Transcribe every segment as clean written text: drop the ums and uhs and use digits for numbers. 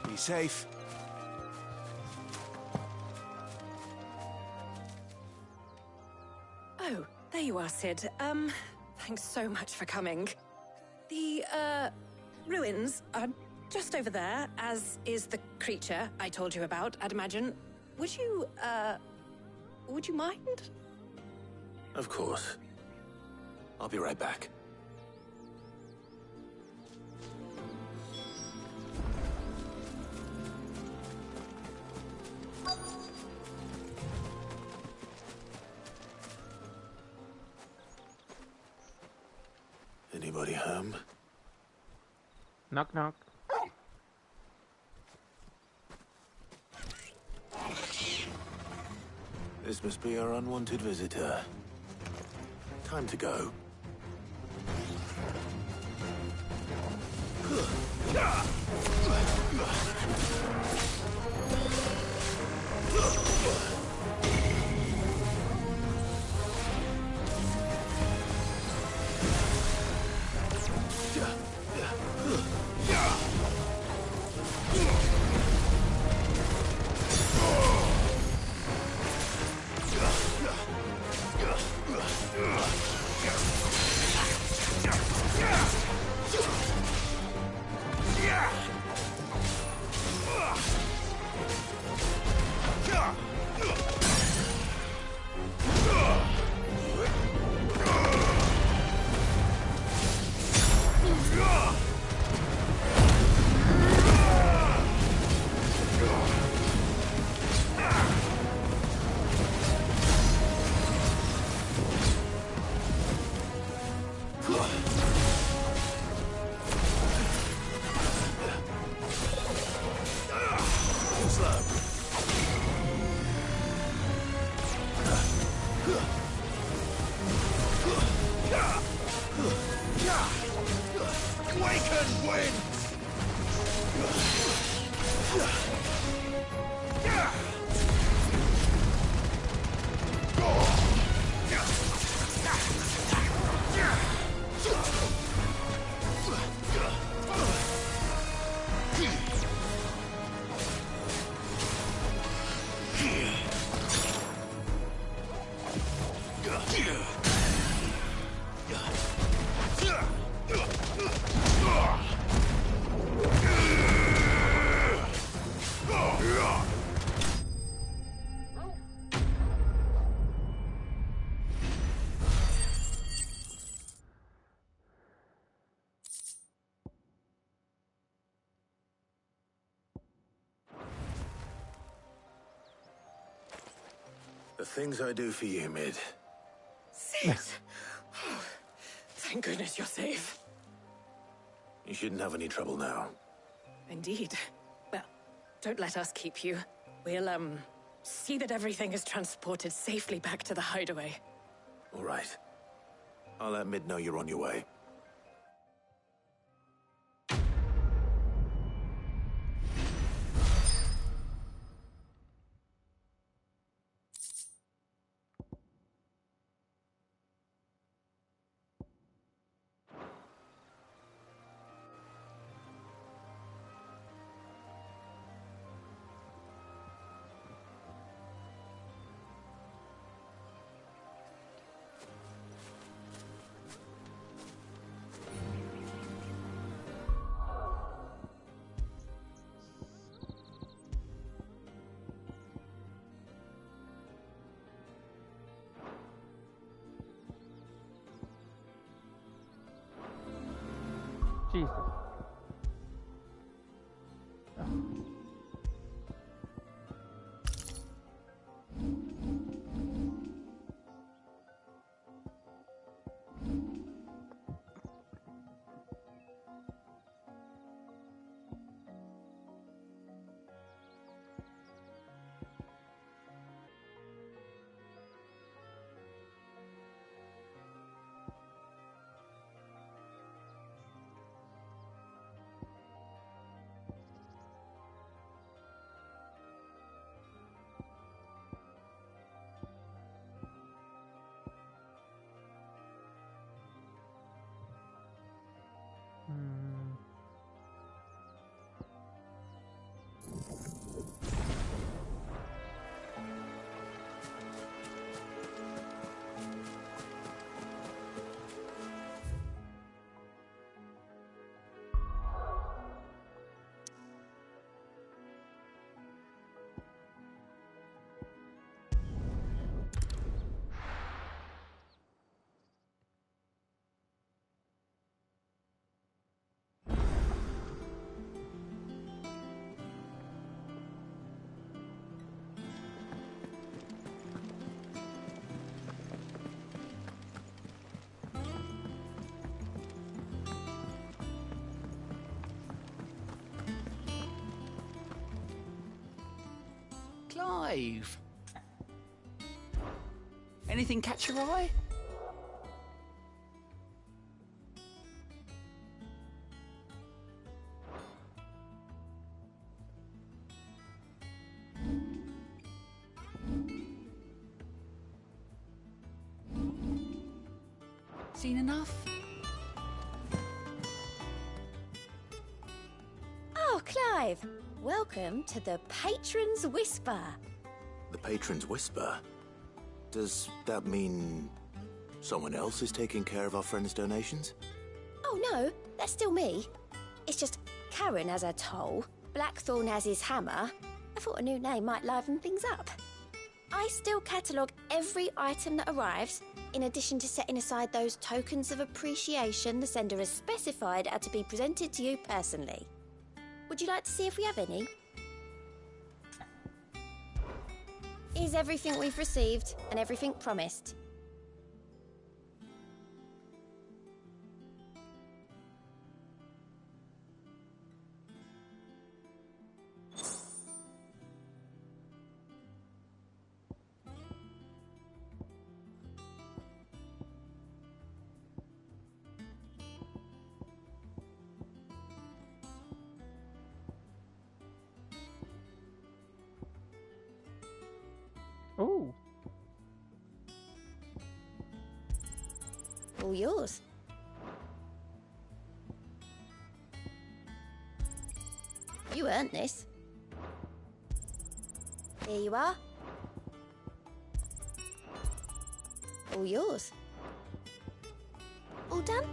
Be safe. Oh, there you are, Sid. Thanks so much for coming. The, ruins are just over there, as is the creature I told you about, I'd imagine. Would you mind? Of course. I'll be right back. Anybody home? Knock knock. This must be our unwanted visitor. Time to go. The things I do for you, Mid. Sid! Oh, thank goodness you're safe. You shouldn't have any trouble now. Indeed. Well, don't let us keep you. We'll, see that everything is transported safely back to the hideaway. All right. I'll let Mid know you're on your way. Jesus. Clive. Anything catch your eye? Seen enough? Oh, Clive! Welcome to the Patron's Whisper. The Patron's Whisper? Does that mean someone else is taking care of our friend's donations? Oh no, that's still me. It's just Karen has her toll, Blackthorn has his hammer. I thought a new name might liven things up. I still catalogue every item that arrives, in addition to setting aside those tokens of appreciation the sender has specified are to be presented to you personally. Would you like to see if we have any? Here's everything we've received and everything promised. Oh, All yours. You earned this. Here you are. All yours. All done?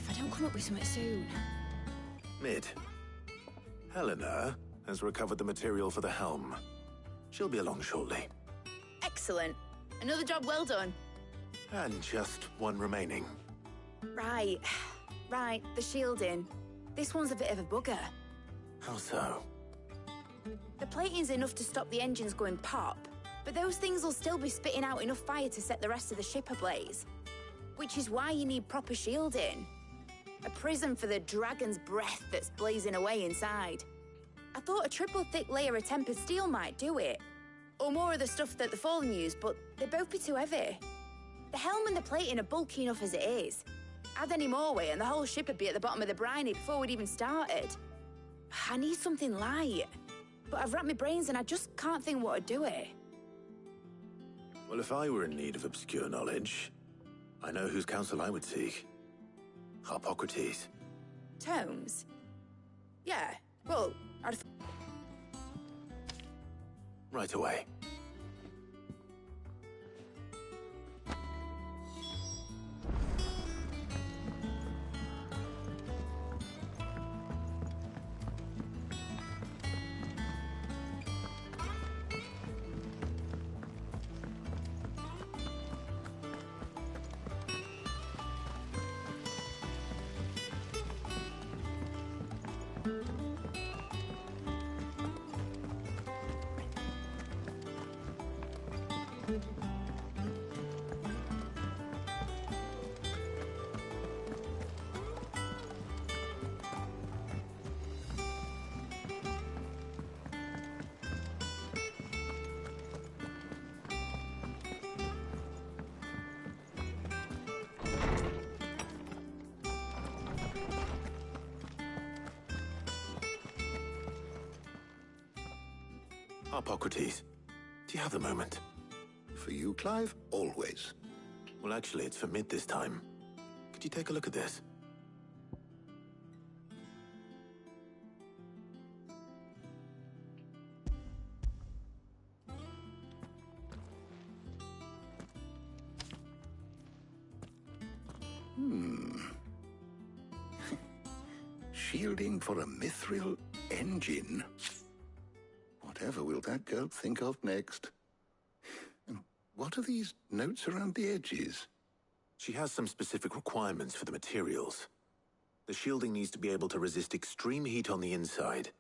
If I don't come up with something soon. Mid. Helena has recovered the material for the helm. She'll be along shortly. Excellent. Another job well done. And just one remaining. Right. Right, the shielding. This one's a bit of a bugger. How so? The plating's enough to stop the engines going pop, but those things will still be spitting out enough fire to set the rest of the ship ablaze. Which is why you need proper shielding. A prism for the dragon's breath that's blazing away inside. I thought a triple thick layer of tempered steel might do it. Or more of the stuff that the Fallen use, but they'd both be too heavy. The helm and the plating are bulky enough as it is. Add any more weight and the whole ship would be at the bottom of the briny before we'd even started. I need something light. But I've racked my brains and I just can't think what would do it. Well, if I were in need of obscure knowledge, I know whose counsel I would seek. Harpocrates. Tomes? Yeah, well, I'd... Right away. Hippocrates, do you have the moment? For you, Clive, always. Well, actually, it's for Mid this time. Could you take a look at this? Shielding for a mithril engine. Whatever will that girl think of next? And what are these notes around the edges? She has some specific requirements for the materials. The shielding needs to be able to resist extreme heat on the inside,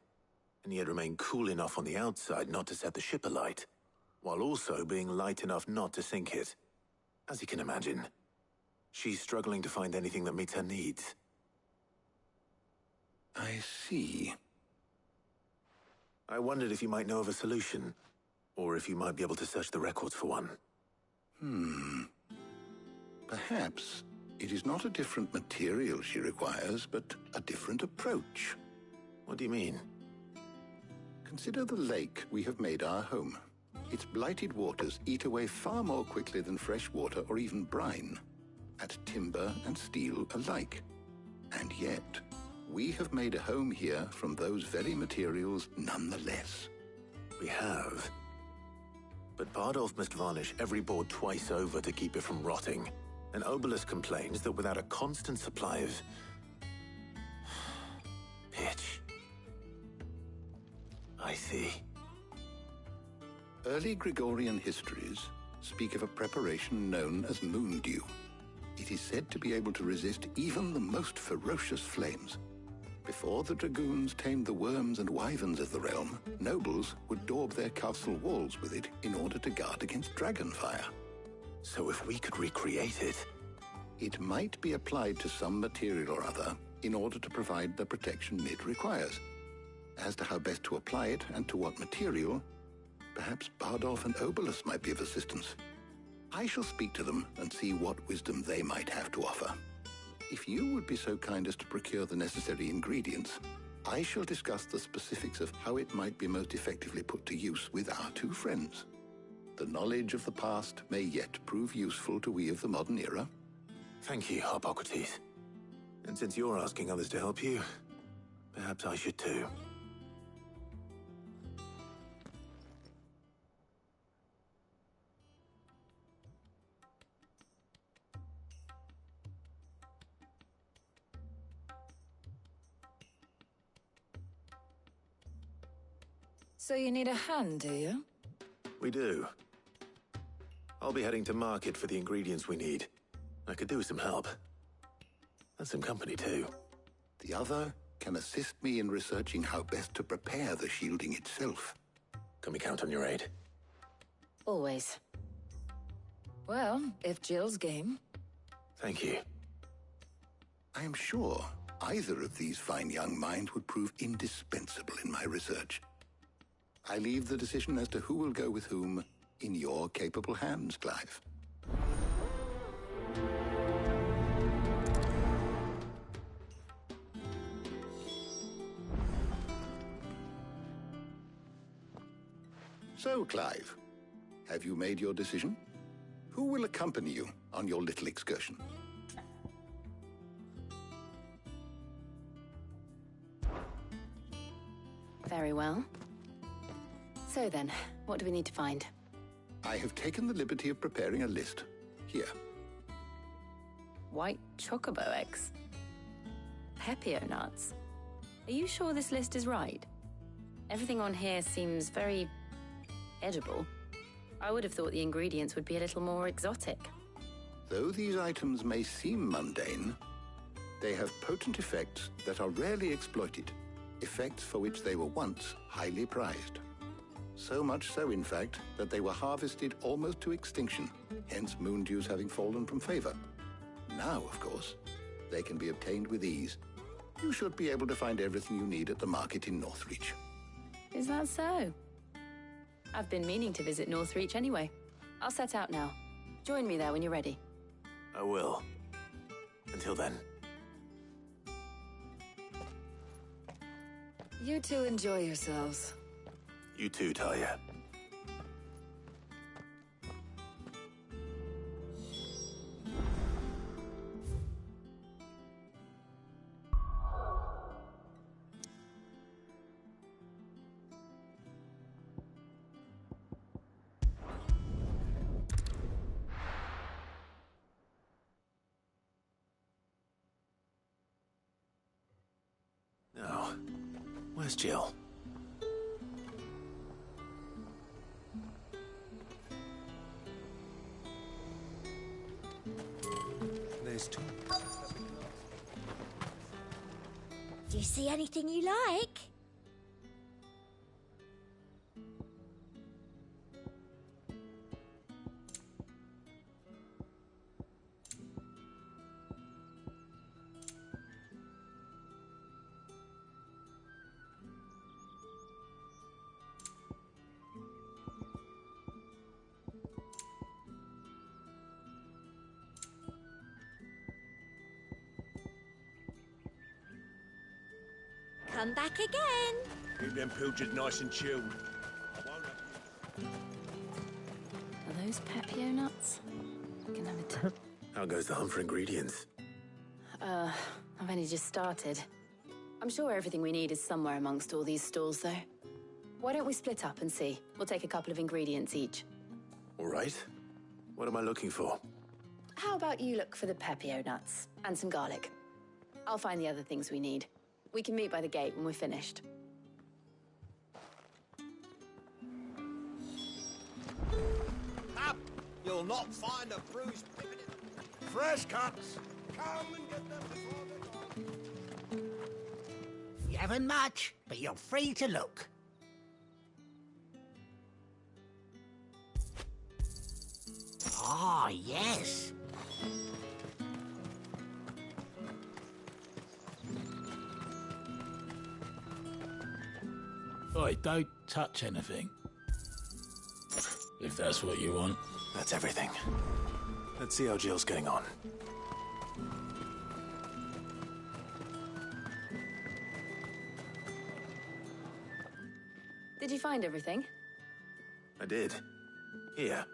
and yet remain cool enough on the outside not to set the ship alight, while also being light enough not to sink it. As you can imagine, she's struggling to find anything that meets her needs. I see. I wondered if you might know of a solution, or if you might be able to search the records for one. Perhaps it is not a different material she requires, but a different approach. What do you mean? Consider the lake we have made our home. Its blighted waters eat away far more quickly than fresh water or even brine, at timber and steel alike. And yet, we have made a home here from those very materials nonetheless. We have. But Bardolph must varnish every board twice over to keep it from rotting. And Obelus complains that without a constant supply of pitch. I see. Early Gregorian histories speak of a preparation known as moon dew. It is said to be able to resist even the most ferocious flames. Before the dragoons tamed the worms and wyverns of the realm, nobles would daub their castle walls with it in order to guard against dragonfire. So if we could recreate it... It might be applied to some material or other in order to provide the protection Mid requires. As to how best to apply it and to what material, perhaps Bardolph and Obelus might be of assistance. I shall speak to them and see what wisdom they might have to offer. If you would be so kind as to procure the necessary ingredients, I shall discuss the specifics of how it might be most effectively put to use with our two friends. The knowledge of the past may yet prove useful to we of the modern era. Thank you, Hippocrates. And since you're asking others to help you, perhaps I should too. So you need a hand, do you? We do. I'll be heading to market for the ingredients we need. I could do with some help. And some company, too. The other can assist me in researching how best to prepare the shielding itself. Can we count on your aid? Always. Well, if Jill's game. Thank you. I am sure either of these fine young minds would prove indispensable in my research. I leave the decision as to who will go with whom in your capable hands, Clive. So, Clive, have you made your decision? Who will accompany you on your little excursion? Very well. So then, what do we need to find? I have taken the liberty of preparing a list. Here. White chocobo eggs. Pepio nuts. Are you sure this list is right? Everything on here seems very edible. I would have thought the ingredients would be a little more exotic. Though these items may seem mundane, they have potent effects that are rarely exploited, effects for which they were once highly prized. So much so, in fact, that they were harvested almost to extinction, hence moon dews having fallen from favor. Now, of course, they can be obtained with ease. You should be able to find everything you need at the market in Northreach. Is that so? I've been meaning to visit Northreach anyway. I'll set out now. Join me there when you're ready. I will. Until then. You two enjoy yourselves. You too, Talia. Now, where's Jill? There's two. Do you see anything you like? Come back again. Keep them pilchards nice and chilled. Are those Pepio nuts? I can have a tip. How goes the hunt for ingredients? I've only just started. I'm sure everything we need is somewhere amongst all these stalls, though. Why don't we split up and see? We'll take a couple of ingredients each. All right. What am I looking for? How about you look for the Pepio nuts and some garlic? I'll find the other things we need. We can meet by the gate when we're finished. Up! You'll not find a bruised pippin. Fresh cuts! Come and get them before they're gone. You haven't much, but you're free to look. Ah, yes. Oi, don't touch anything. If that's what you want. That's everything. Let's see how Jill's getting on. Did you find everything? I did. Here.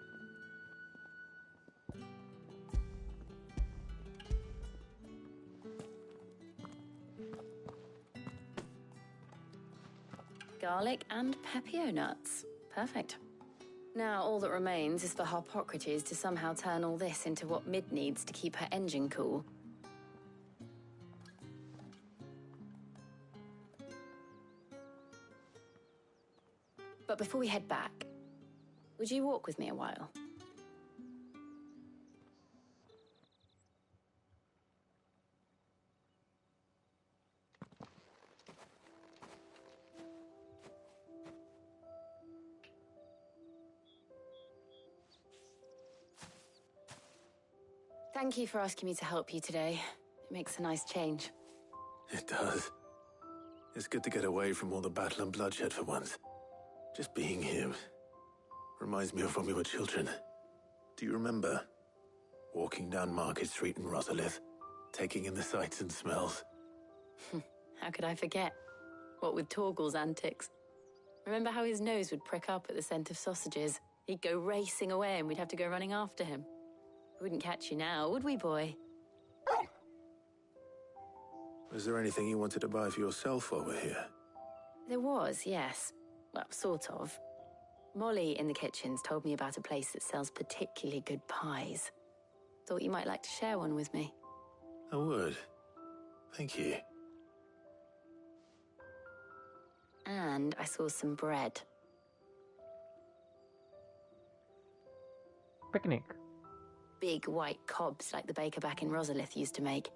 Garlic and Pepio nuts. Perfect. Now, all that remains is for Harpocrates to somehow turn all this into what Mid needs to keep her engine cool. But before we head back, would you walk with me a while? Thank you for asking me to help you today. It makes a nice change. It does. It's good to get away from all the battle and bloodshed for once. Just being here reminds me of when we were children. Do you remember? Walking down Market Street in Rosalith, taking in the sights and smells. How could I forget? What with Torgal's antics. Remember how his nose would prick up at the scent of sausages? He'd go racing away and we'd have to go running after him. We wouldn't catch you now, would we, boy? Was there anything you wanted to buy for yourself while we're here? There was, yes. Well, sort of. Molly in the kitchens told me about a place that sells particularly good pies. Thought you might like to share one with me. I would. Thank you. And I saw some bread. Picnic. Big white cobs like the baker back in Rosalith used to make.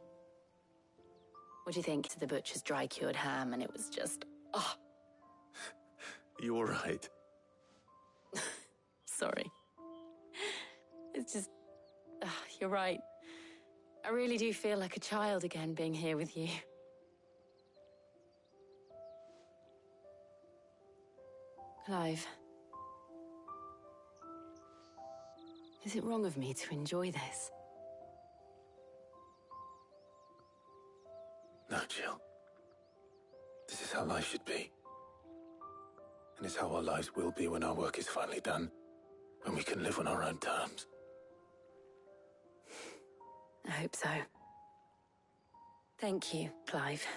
What do you think? To the butcher's dry-cured ham, and it was just... oh. You all right? Sorry. It's just... you're right. I really do feel like a child again being here with you. Clive. Is it wrong of me to enjoy this? No, Jill. This is how life should be. And it's how our lives will be when our work is finally done. When we can live on our own terms. I hope so. Thank you, Clive.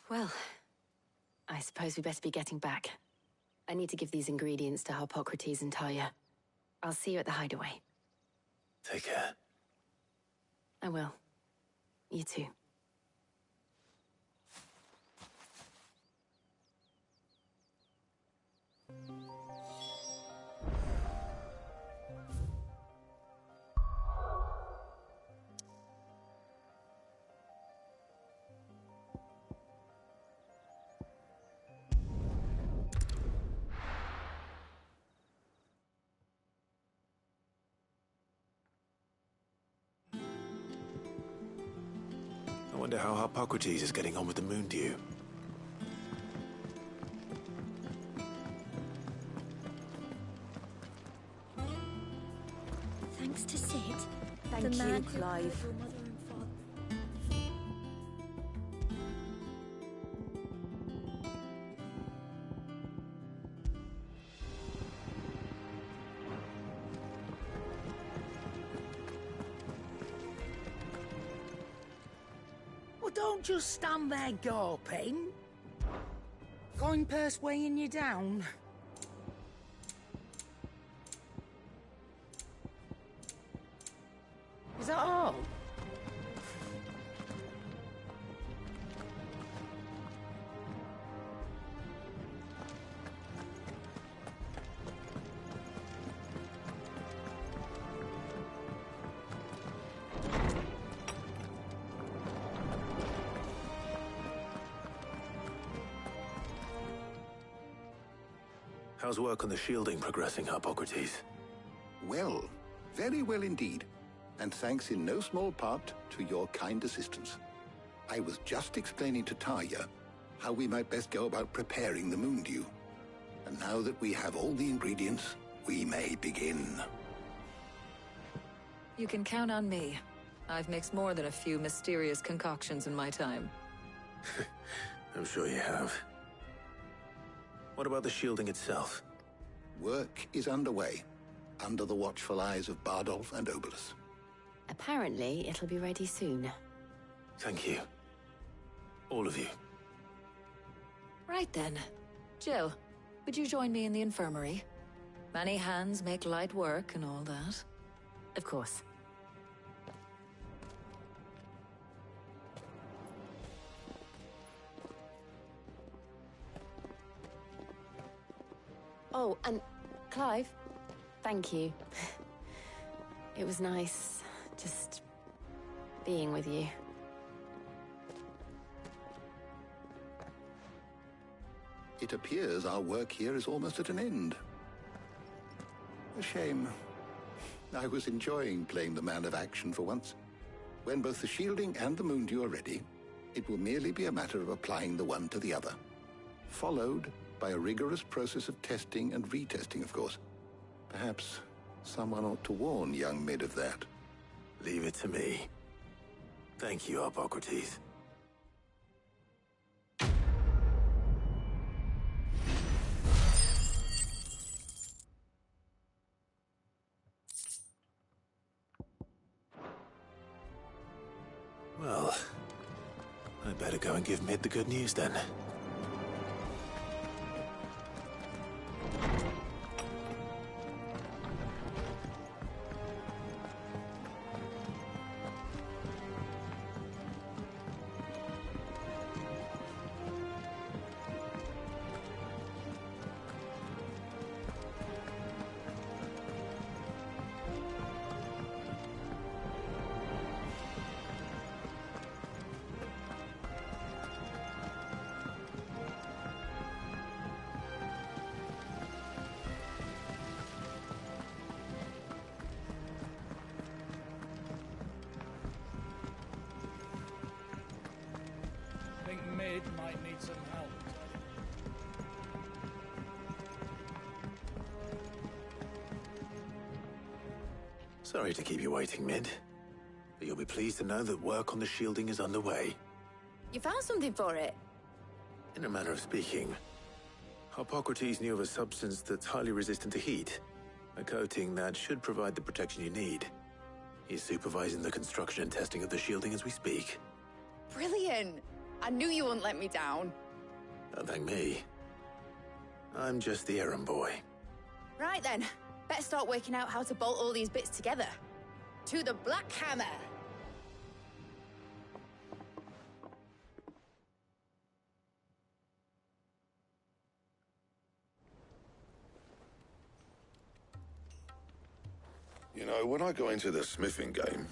Well, I suppose we better be getting back. I need to give these ingredients to Harpocrates and Talia. I'll see you at the hideaway. Take care. I will. You too. I wonder how Harpocrates is getting on with the moon dew. Thanks to Sid. Thank the you, man who Clive. killed your mother and father. Well, don't just stand there gawping. Coin purse weighing you down. Is that all? How's work on the shielding progressing, Harpocrates? Well, very well indeed. And thanks in no small part to your kind assistance. I was just explaining to Talia how we might best go about preparing the moon dew. And now that we have all the ingredients, we may begin. You can count on me. I've mixed more than a few mysterious concoctions in my time. I'm sure you have. What about the shielding itself? Work is underway, under the watchful eyes of Bardolph and Obolus. Apparently, it'll be ready soon. Thank you. All of you. Right then. Jill, would you join me in the infirmary? Many hands make light work and all that. Of course. Oh, and Clive, thank you. It was nice, just being with you. It appears our work here is almost at an end. A shame. I was enjoying playing the man of action for once. When both the shielding and the moon dew are ready, it will merely be a matter of applying the one to the other. Followed by a rigorous process of testing and retesting, of course. Perhaps someone ought to warn young Mid of that. Leave it to me. Thank you, Harpocrates. Well, I better go and give Mid the good news then. some help. Sorry to keep you waiting, Mid. But you'll be pleased to know that work on the shielding is underway. You found something for it? In a manner of speaking, Hippocrates knew of a substance that's highly resistant to heat. A coating that should provide the protection you need. He's supervising the construction and testing of the shielding as we speak. Brilliant! I knew you wouldn't let me down. Don't thank me. I'm just the errand boy. Right then, better start working out how to bolt all these bits together. To the Black Hammer! You know, when I got into the smithing game,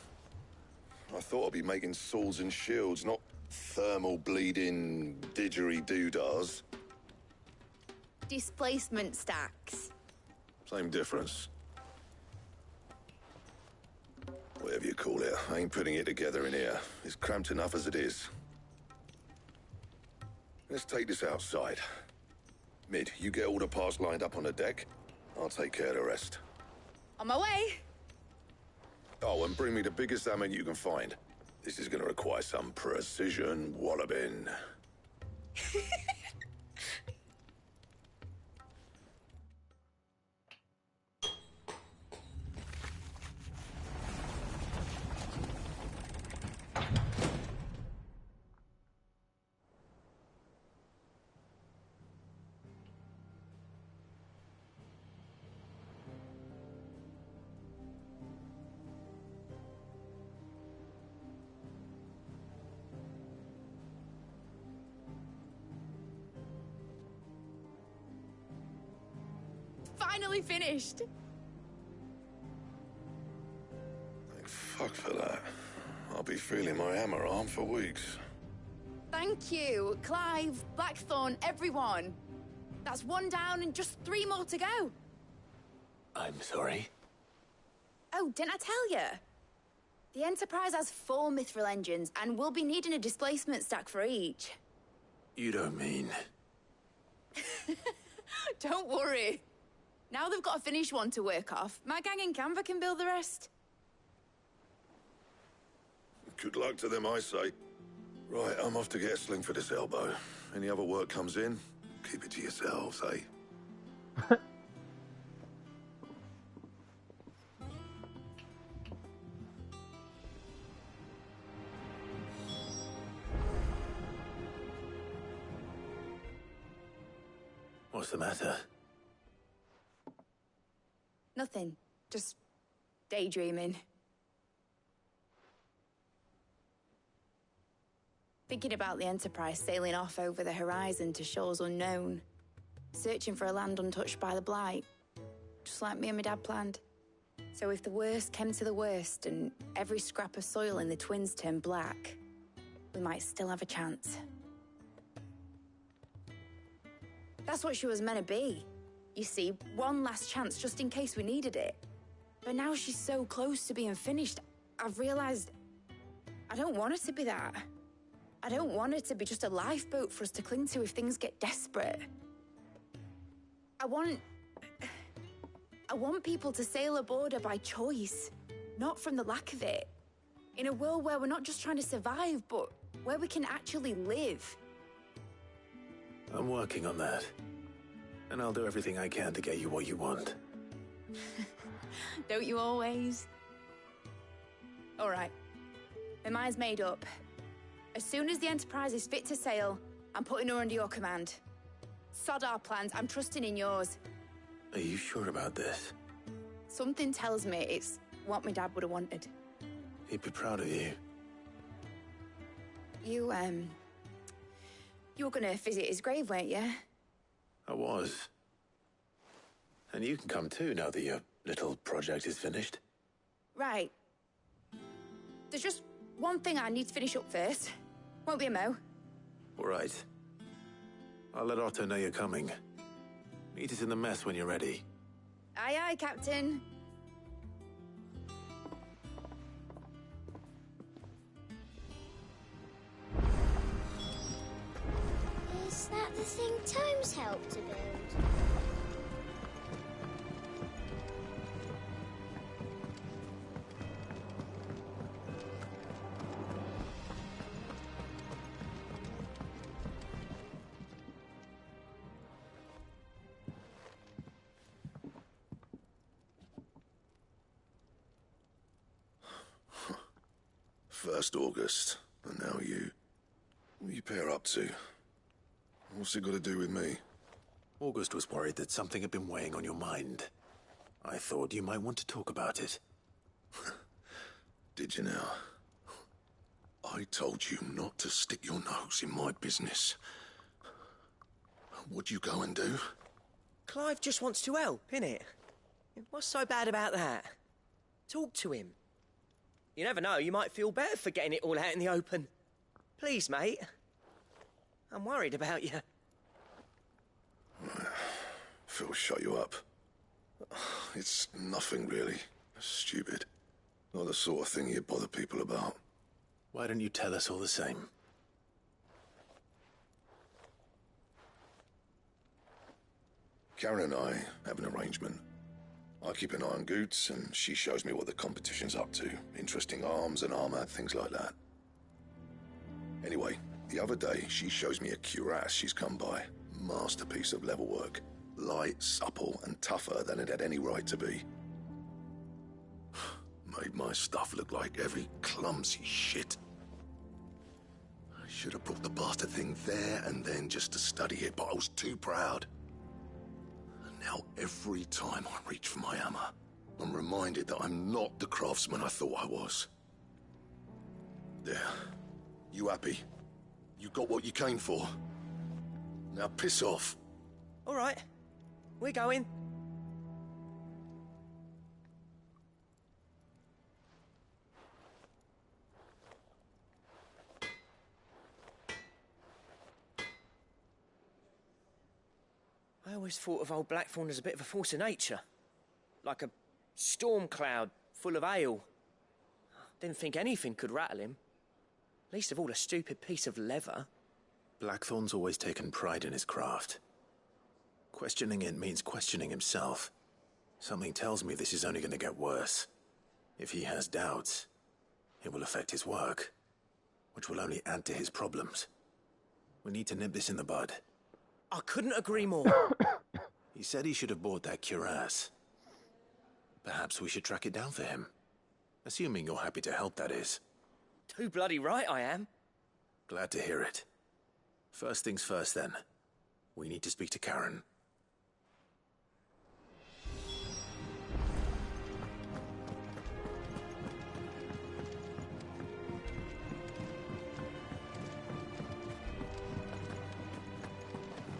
I thought I'd be making swords and shields, not thermal bleeding didgeridoo-dahs. Displacement stacks. Same difference. Whatever you call it, I ain't putting it together in here. It's cramped enough as it is. Let's take this outside. Mid, you get all the parts lined up on the deck. I'll take care of the rest. On my way! Oh, and bring me the biggest hammer you can find. This is gonna require some precision walloping. Finally finished! Thank fuck for that. I'll be feeling my hammer arm for weeks. Thank you, Clive, Blackthorn, everyone. That's one down and just 3 more to go. I'm sorry? Oh, didn't I tell you? The Enterprise has 4 mithril engines, and we'll be needing a displacement stack for each. You don't mean... Don't worry. Now they've got a finished one to work off, my gang in Canva can build the rest. Good luck to them, I say. Right, I'm off to get a sling for this elbow. Any other work comes in, keep it to yourselves, eh? What's the matter? Nothing. Just daydreaming. Thinking about the Enterprise sailing off over the horizon to shores unknown. Searching for a land untouched by the Blight. Just like me and my dad planned. So if the worst came to the worst and every scrap of soil in the Twins turned black, we might still have a chance. That's what she was meant to be. You see, one last chance just in case we needed it. But now she's so close to being finished, I've realized I don't want it to be that. I don't want it to be just a lifeboat for us to cling to if things get desperate. I want people to sail aboard her by choice, not from the lack of it. In a world where we're not just trying to survive, but where we can actually live. I'm working on that. And I'll do everything I can to get you what you want. Don't you always? All right. My mind's made up. As soon as the Enterprise is fit to sail, I'm putting her under your command. Sod our plans, I'm trusting in yours. Are you sure about this? Something tells me it's what my dad would have wanted. He'd be proud of you. You were gonna visit his grave, weren't you? I was. And you can come too now that your little project is finished. Right. There's just one thing I need to finish up first. Won't be a mo. All right. I'll let Otto know you're coming. Meet us in the mess when you're ready. Aye, aye, Captain. that the thing Tomes helped to build? First August, and now you. What are you pair up to? What's it got to do with me? August was worried that something had been weighing on your mind. I thought you might want to talk about it. Did you now? I told you not to stick your nose in my business. What'd you go and do? Clive just wants to help, innit? What's so bad about that? Talk to him. You never know, you might feel better for getting it all out in the open. Please, mate. I'm worried about you. Phil shut you up. It's nothing, really. Stupid. Not the sort of thing you bother people about. Why don't you tell us all the same? Karen and I have an arrangement. I keep an eye on Goots, and she shows me what the competition's up to. Interesting arms and armor, things like that. Anyway, the other day, she shows me a cuirass she's come by. Masterpiece of level work. Light, supple, and tougher than it had any right to be. Made my stuff look like every clumsy shit. I should have brought the bastard thing there and then just to study it, but I was too proud. Now, every time I reach for my hammer, I'm reminded that I'm not the craftsman I thought I was. There. You happy? You got what you came for? Now piss off. All right. We're going. I always thought of old Blackthorn as a bit of a force of nature. Like a storm cloud full of hail. Didn't think anything could rattle him. Least of all a stupid piece of leather. Blackthorn's always taken pride in his craft. Questioning it means questioning himself. Something tells me this is only going to get worse. If he has doubts, it will affect his work, which will only add to his problems. We need to nip this in the bud. I couldn't agree more. He said he should have bought that cuirass. Perhaps we should track it down for him. Assuming you're happy to help, that is. Too bloody right I am. Glad to hear it. First things first, then. We need to speak to Karen.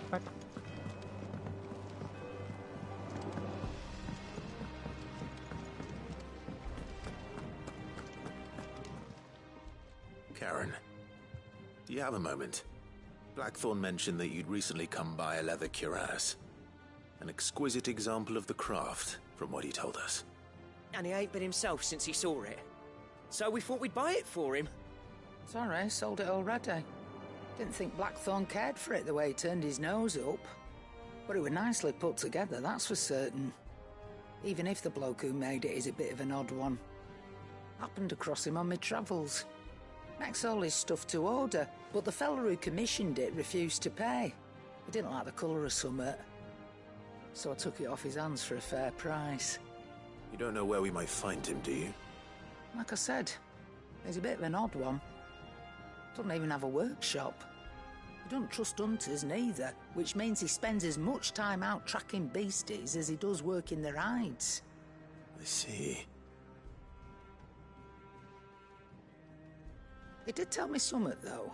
What? Karen, do you have a moment? Blackthorn mentioned that you'd recently come by a leather cuirass. An exquisite example of the craft, from what he told us. And he ain't been himself since he saw it. So we thought we'd buy it for him. Sorry, sold it already. Didn't think Blackthorn cared for it the way he turned his nose up. But it was nicely put together, that's for certain. Even if the bloke who made it is a bit of an odd one. Happened across him on my travels. Makes all his stuff to order, but the fella who commissioned it refused to pay. He didn't like the colour of summit. So I took it off his hands for a fair price. You don't know where we might find him, do you? Like I said, he's a bit of an odd one. Doesn't even have a workshop. He don't trust hunters neither, which means he spends as much time out tracking beasties as he does working their hides. I see. He did tell me something, though.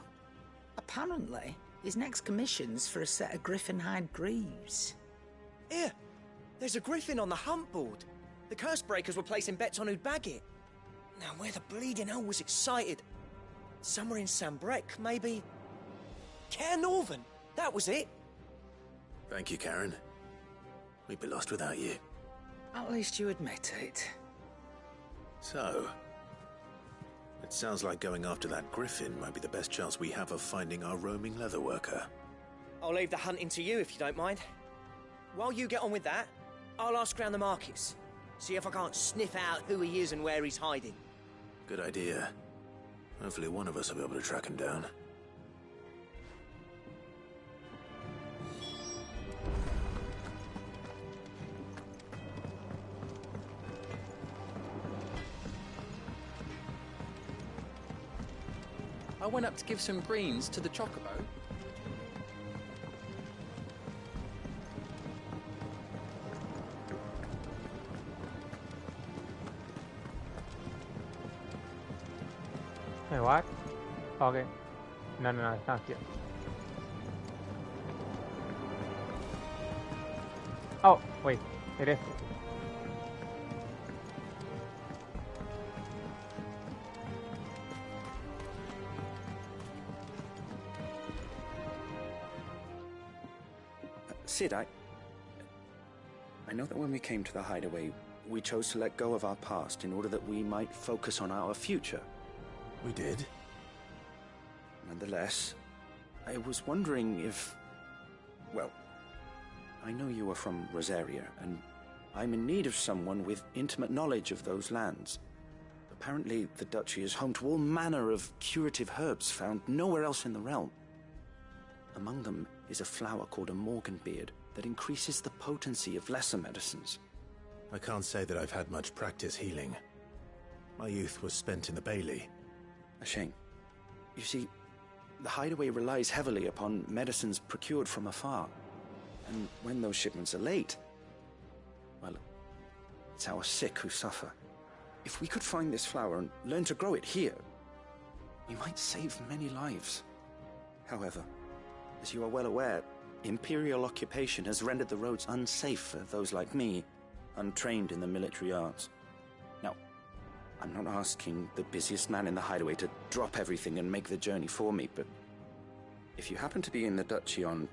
Apparently, his next commission's for a set of griffin hide greaves. Here, there's a griffin on the hunt board. The curse breakers were placing bets on who'd bag it. Now, where the bleeding hell was it sighted? Somewhere in Sambrec, maybe? Care Northern, that was it. Thank you, Karen. We'd be lost without you. At least you admit it. So, it sounds like going after that griffin might be the best chance we have of finding our roaming leatherworker. I'll leave the hunting to you if you don't mind. While you get on with that, I'll ask around the markets. See if I can't sniff out who he is and where he's hiding. Good idea. Hopefully one of us will be able to track him down. I went up to give some greens to the chocobo. Hey, what? Okay. No, it's not here. Oh, wait. It is. Sid, I know that when we came to the hideaway, we chose to let go of our past in order that we might focus on our future. We did? Nonetheless, I was wondering if... Well, I know you are from Rosaria, and I'm in need of someone with intimate knowledge of those lands. Apparently, the duchy is home to all manner of curative herbs found nowhere else in the realm. Among them is a flower called a morganbeard that increases the potency of lesser medicines. I can't say that I've had much practice healing. My youth was spent in the Bailey. A shame. You see, the hideaway relies heavily upon medicines procured from afar. And when those shipments are late, well, it's our sick who suffer. If we could find this flower and learn to grow it here, we might save many lives. However, as you are well aware, Imperial occupation has rendered the roads unsafe for those like me, untrained in the military arts. Now, I'm not asking the busiest man in the hideaway to drop everything and make the journey for me, but if you happen to be in the duchy on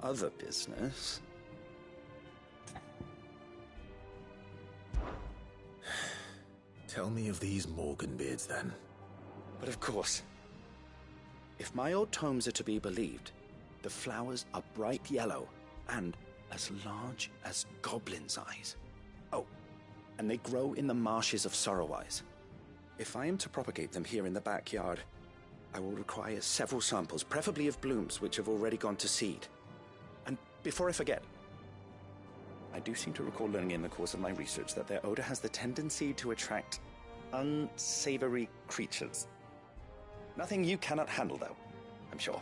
other business... Tell me of these morganbeards, then. But of course. If my old tomes are to be believed, the flowers are bright yellow and as large as goblins' eyes. Oh, and they grow in the marshes of Sorrowwise. If I am to propagate them here in the backyard, I will require several samples, preferably of blooms which have already gone to seed. And before I forget, I do seem to recall learning in the course of my research that their odor has the tendency to attract unsavory creatures. Nothing you cannot handle, though, I'm sure.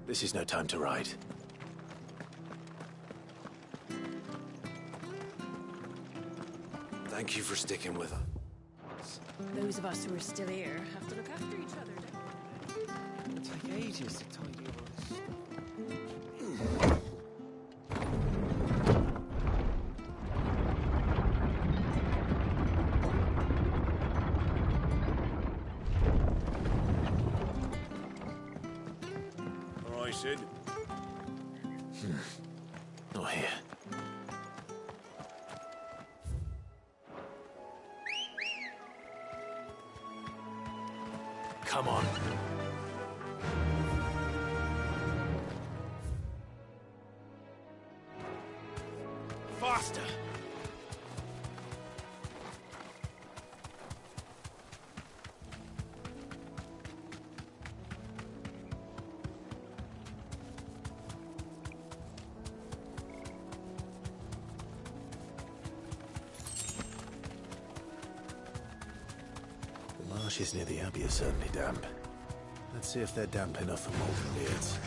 This is no time to ride. Thank you for sticking with us. Those of us who are still here have to look after each other, don't we? It'll take ages to tidy all this. All right, Sid. Not here. Come on. Faster! ashes near the abbey are certainly damp. Let's see if they're damp enough for molten beards.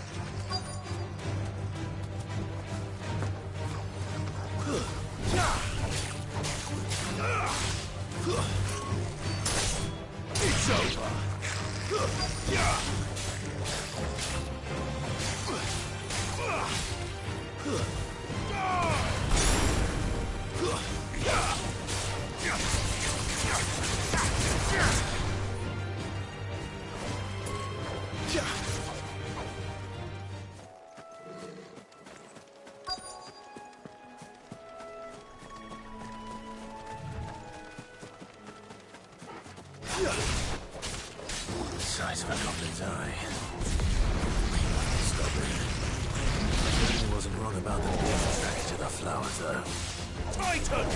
It's over. The size of a goblin's eye. Stubborn. He wasn't wrong about the being attracted to the flowers, though. Titan!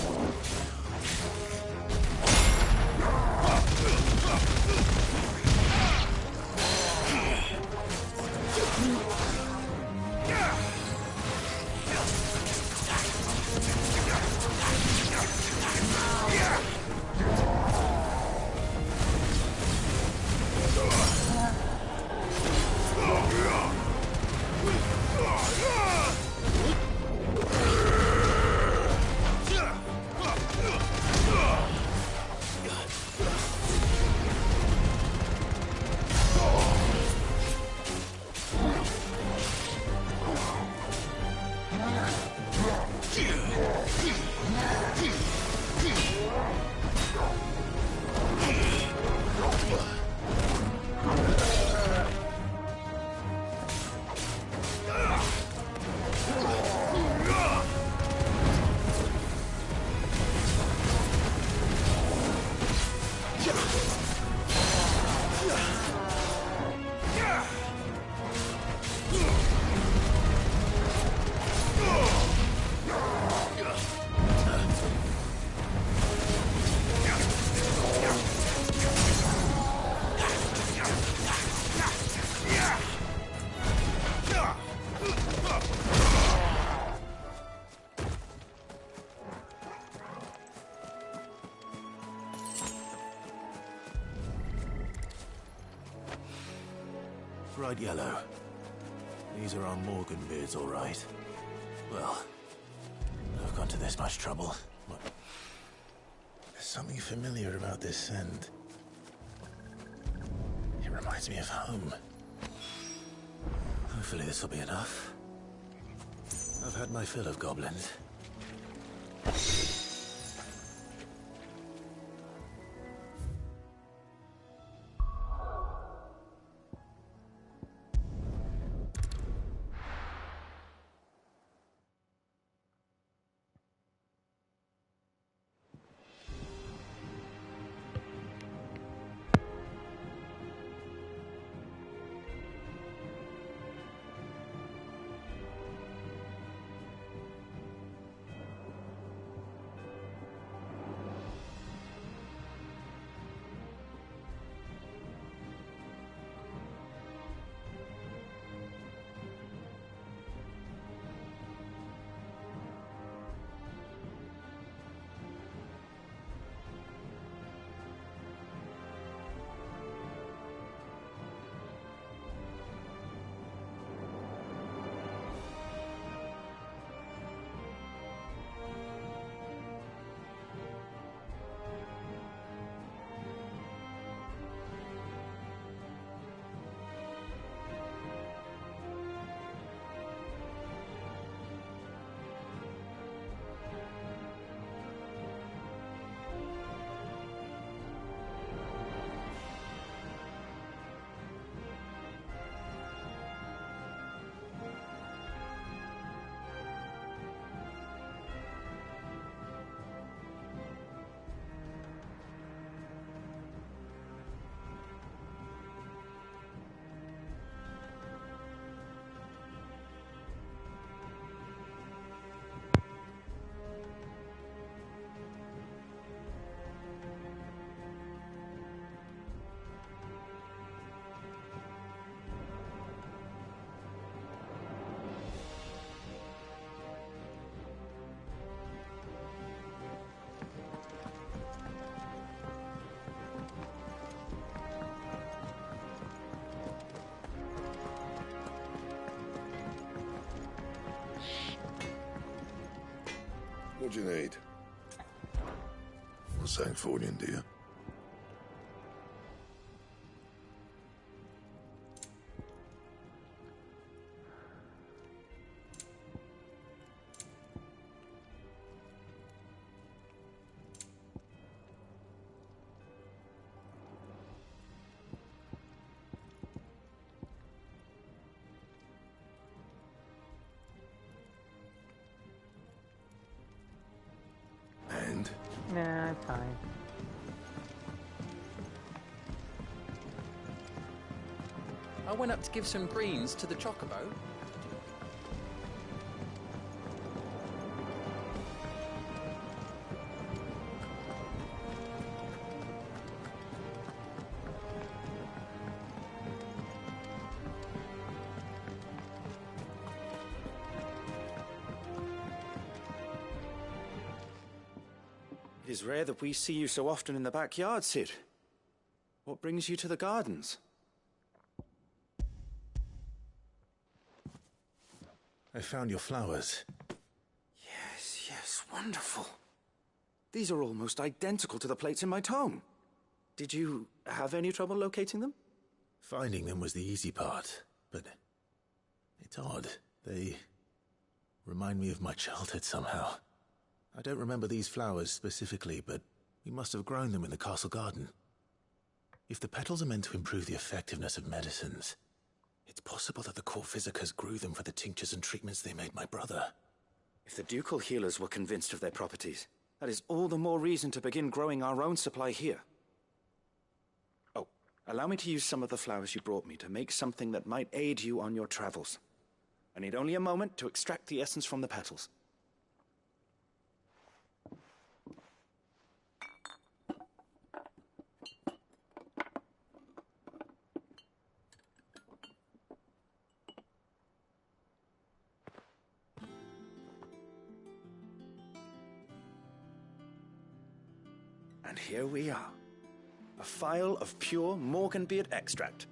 Bright yellow. These are our Morgan beards, all right. Well, I've gone to this much trouble. What? There's something familiar about this scent. It reminds me of home. Hopefully this will be enough. I've had my fill of goblins. What do you need? Not saying Fordian, do you? And? Nah, it's fine. I went up to give some greens to the chocobo. It is rare that we see you so often in the backyard, Sid. What brings you to the gardens? I found your flowers. Yes, wonderful. These are almost identical to the plates in my tome. Did you have any trouble locating them? Finding them was the easy part, but it's odd. They remind me of my childhood somehow. I don't remember these flowers specifically, but we must have grown them in the castle garden. If the petals are meant to improve the effectiveness of medicines, it's possible that the court physicers grew them for the tinctures and treatments they made my brother. If the ducal healers were convinced of their properties, that is all the more reason to begin growing our own supply here. Oh, allow me to use some of the flowers you brought me to make something that might aid you on your travels. I need only a moment to extract the essence from the petals. And here we are. A phial of pure Morganbeard extract.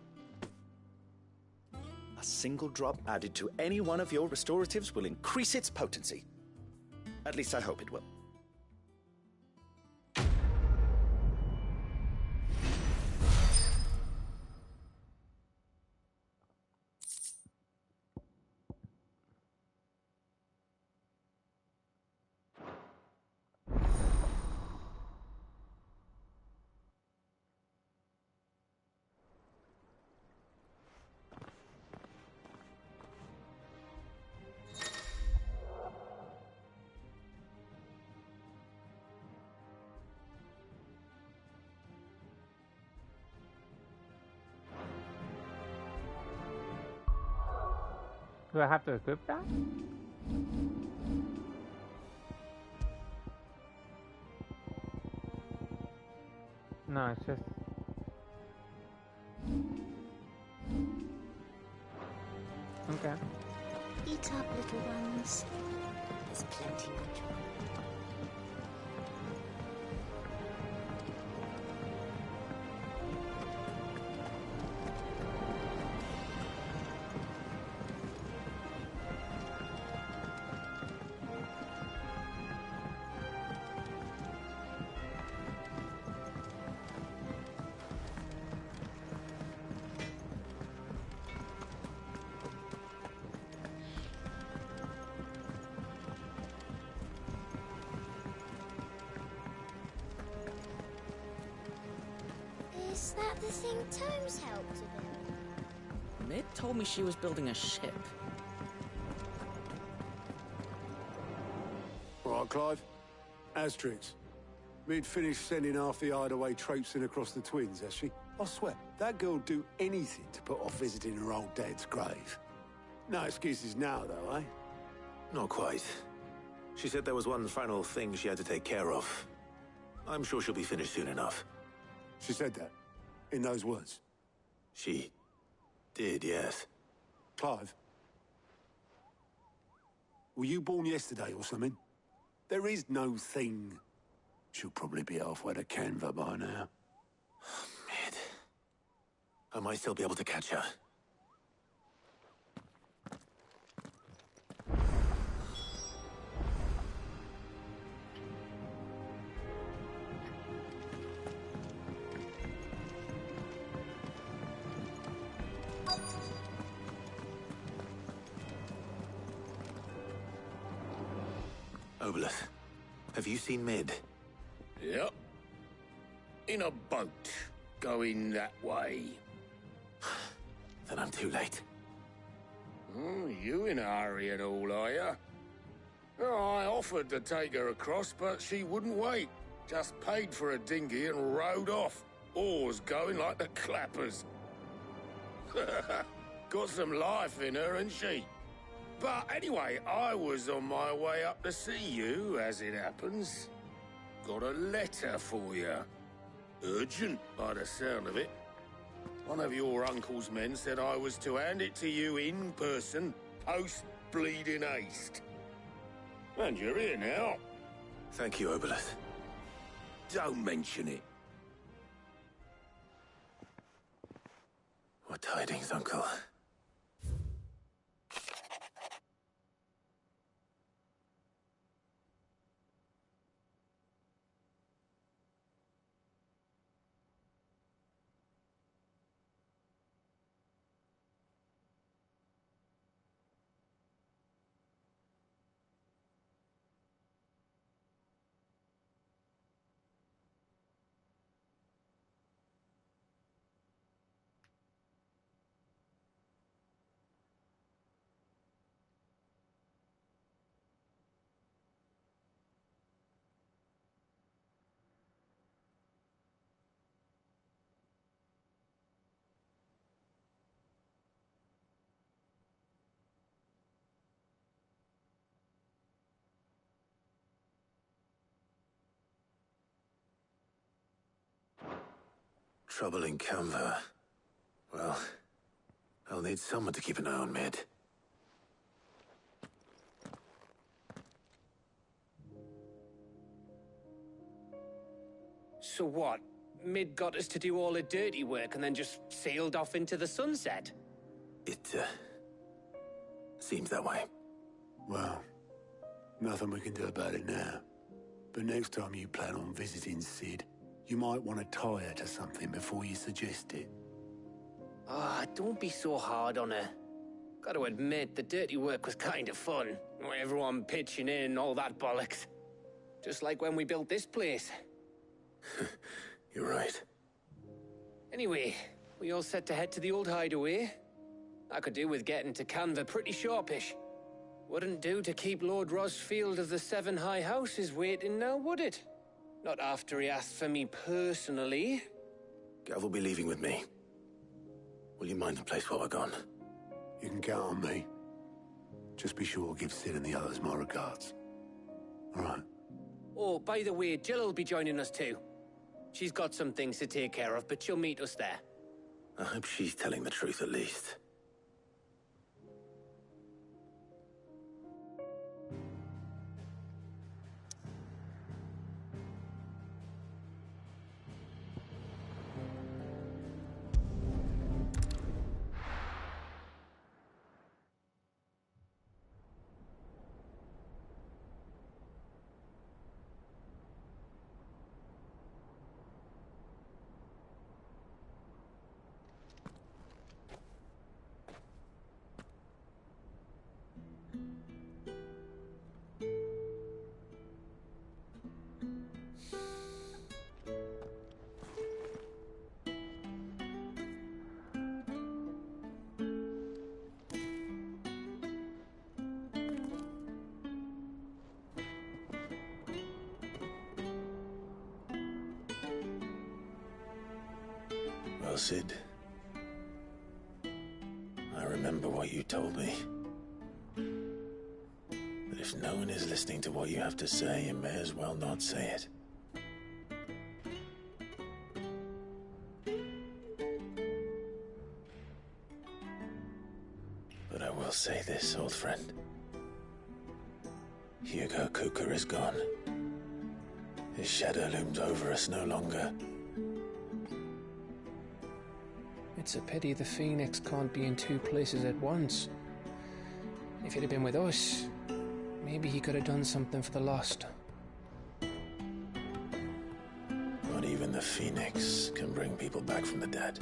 A single drop added to any one of your restoratives will increase its potency. At least I hope it will. Do I have to equip that? No, it's just... Okay. Eat up, little ones. There's plenty more chocolate. Is that the thing Tomes helped to build? Mid told me she was building a ship. All right, Clive. Asterix. Mid finished sending half the hideaway traipsing across the twins, has she? I swear, that girl'd do anything to put off visiting her old dad's grave. No excuses now, though, eh? Not quite. She said there was one final thing she had to take care of. I'm sure she'll be finished soon enough. She said that? In those words? She did, yes. Clive? Were you born yesterday or something? There is no thing. She'll probably be halfway to Canva by now. Mid. I might still be able to catch her. Obolus, have you seen Mid? Yep. In a boat, going that way. Then I'm too late. Oh, you in a hurry at all, are you? Oh, I offered to take her across, but she wouldn't wait. Just paid for a dinghy and rowed off. Oars going like the clappers. Got some life in her, ain't she? But anyway, I was on my way up to see you, as it happens. Got a letter for you. Urgent, by the sound of it. One of your uncle's men said I was to hand it to you in person, post-bleeding haste. And you're here now. Thank you, Obolus. Don't mention it. What tidings, Uncle? Trouble in Canva. Well, I'll need someone to keep an eye on Mid. So what? Mid got us to do all the dirty work and then just sailed off into the sunset? It, seems that way. Well, nothing we can do about it now. But next time you plan on visiting Sid, you might want to tie her to something before you suggest it. Ah, don't be so hard on her. Got to admit, the dirty work was kind of fun. Everyone pitching in and all that bollocks. Just like when we built this place. You're right. Anyway, we all set to head to the old hideaway. I could do with getting to Canva pretty sharpish. Wouldn't do to keep Lord Rosfield of the Seven High Houses waiting now, would it? Not after he asked for me personally. Gav will be leaving with me. Will you mind the place while we're gone? You can count on me. Just be sure to give Sid and the others my regards. All right. Oh, by the way, Jill will be joining us too. She's got some things to take care of, but she'll meet us there. I hope she's telling the truth at least. Well, Sid, I remember what you told me. That if no one is listening to what you have to say, you may as well not say it. But I will say this, old friend. Hugo Cooker is gone. His shadow looms over us no longer. It's a pity the Phoenix can't be in two places at once. If he'd have been with us, maybe he could have done something for the lost. Not even the Phoenix can bring people back from the dead.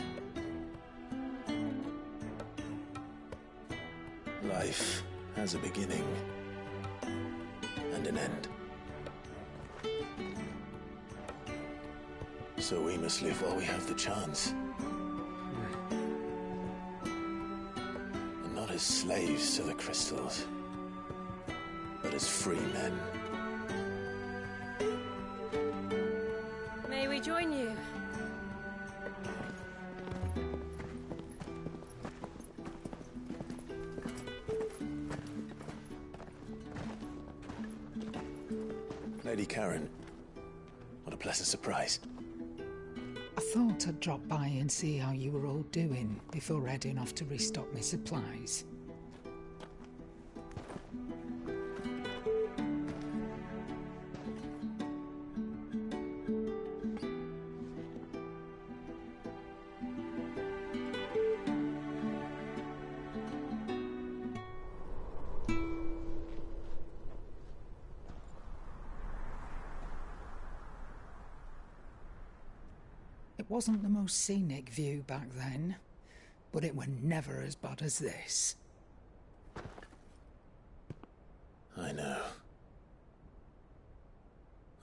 Life has a beginning and and an end. So we must live while we have the chance. And not as slaves to the crystals, but as free men. May we join you? Lady Karen, what a pleasant surprise. I thought I'd drop by and see how you were all doing before heading off to restock my supplies. It wasn't the most scenic view back then, but it were never as bad as this. I know.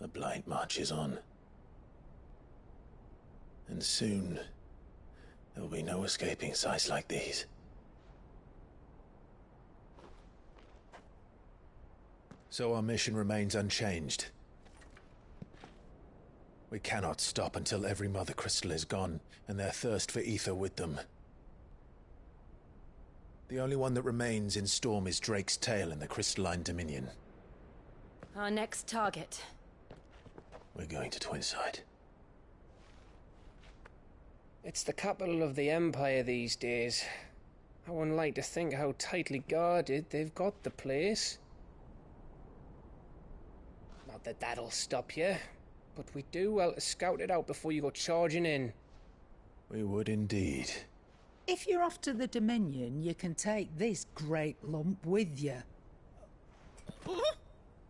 The Blight marches on. And soon, there will be no escaping sights like these. So our mission remains unchanged. We cannot stop until every Mother Crystal is gone, and their thirst for ether with them. The only one that remains in Storm is Drake's Tail in the Crystalline Dominion. Our next target. We're going to Twinside. It's the capital of the Empire these days. I wouldn't like to think how tightly guarded they've got the place. Not that that'll stop you, but we'd do well to scout it out before you go charging in. We would indeed. If you're off to the Dominion, you can take this great lump with you.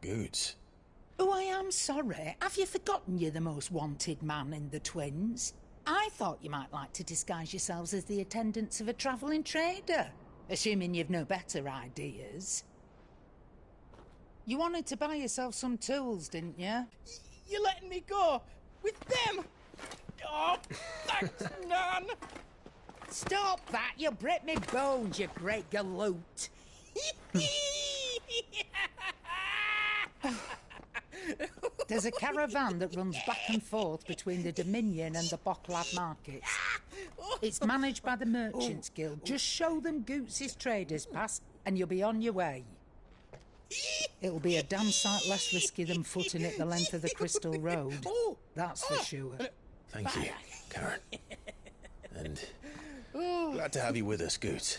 Goods. Oh, I am sorry. Have you forgotten you're the most wanted man in the Twins? I thought you might like to disguise yourselves as the attendants of a travelling trader, assuming you've no better ideas. You wanted to buy yourself some tools, didn't you? You're letting me go? With them? Oh, thanks, Nan! Stop that! You'll break me bones, you great galoot! There's a caravan that runs back and forth between the Dominion and the Bocklad markets. It's managed by the Merchants Guild. Just show them Goots' traders pass and you'll be on your way. It'll be a damn sight less risky than footing it the length of the Crystal Road. That's for sure. Thank you, Karen. And glad to have you with us, Goots.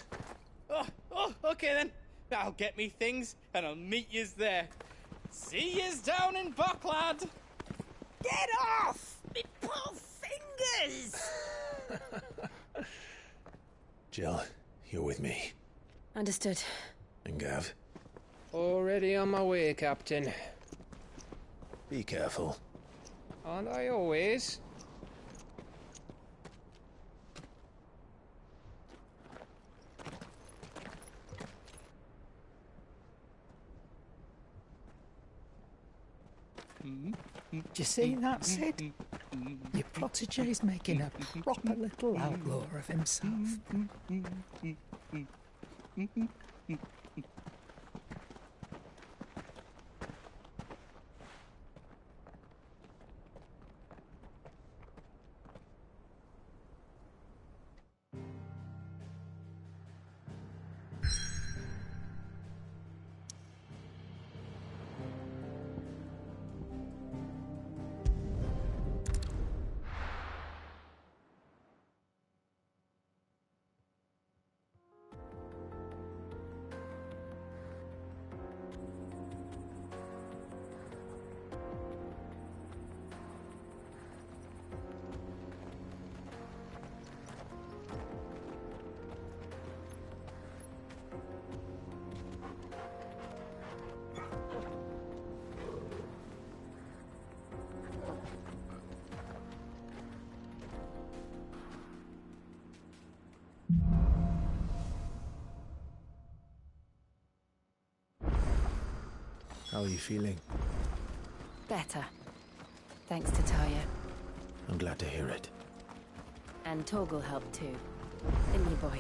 Oh, okay then. I'll get me things and I'll meet yous there. See yous down in Bocklad. Get off! Me poor fingers! Jill, you're with me. Understood. And Gav? Already on my way, Captain. Be careful. Aren't I always? Do you see that, Sid? Your protege's making a proper little outlaw of himself. How are you feeling? Better. Thanks to Taya. I'm glad to hear it. And Torgal helped too. Didn't you, boy?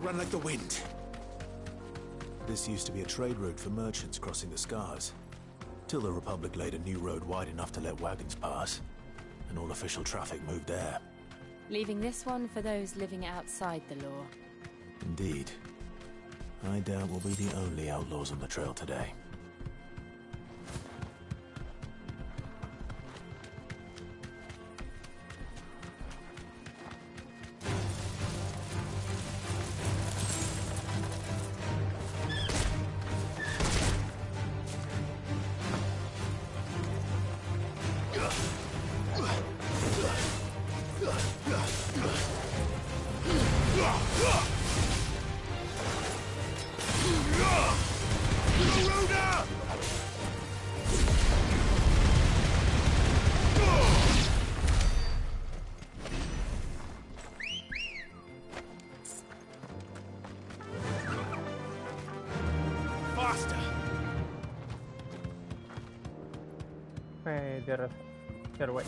Run like the wind. This used to be a trade route for merchants crossing the Scars. Till the Republic laid a new road wide enough to let wagons pass. And all official traffic moved there. Leaving this one for those living outside the law. Indeed. I doubt we'll be the only outlaws on the trail today. They're away.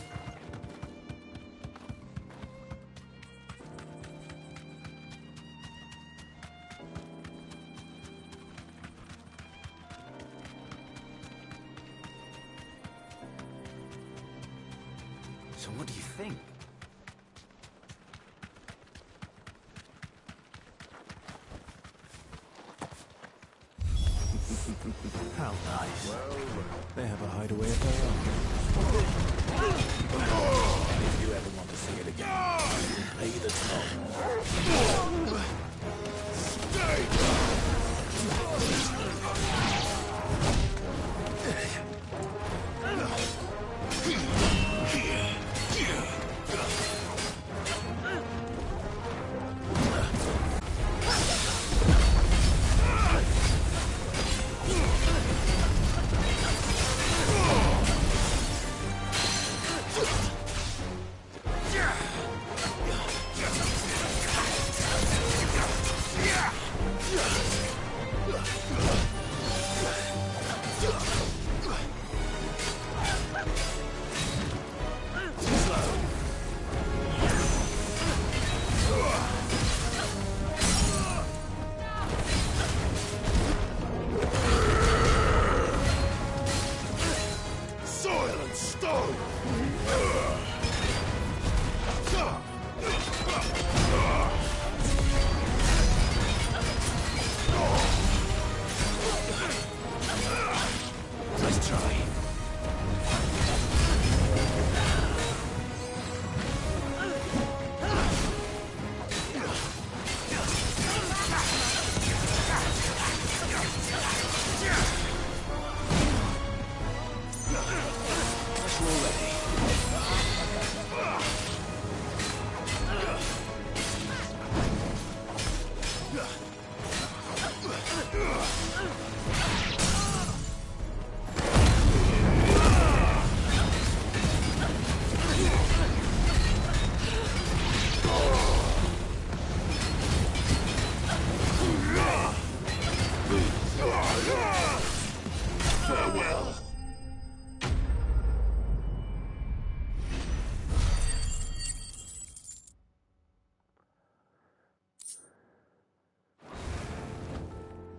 So what do you think? How nice. They have a hideaway of their own. If you ever want to see it again, pay the toll.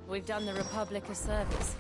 We've done the Republic a service.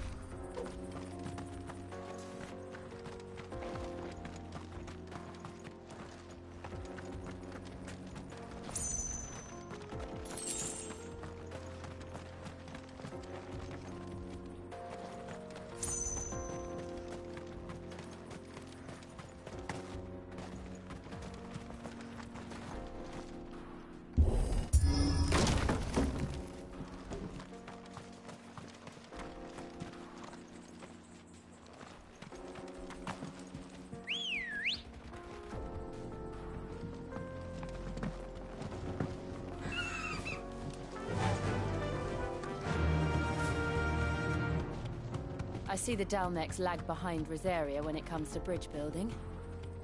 I see the Dalnecks lag behind Rosaria when it comes to bridge building.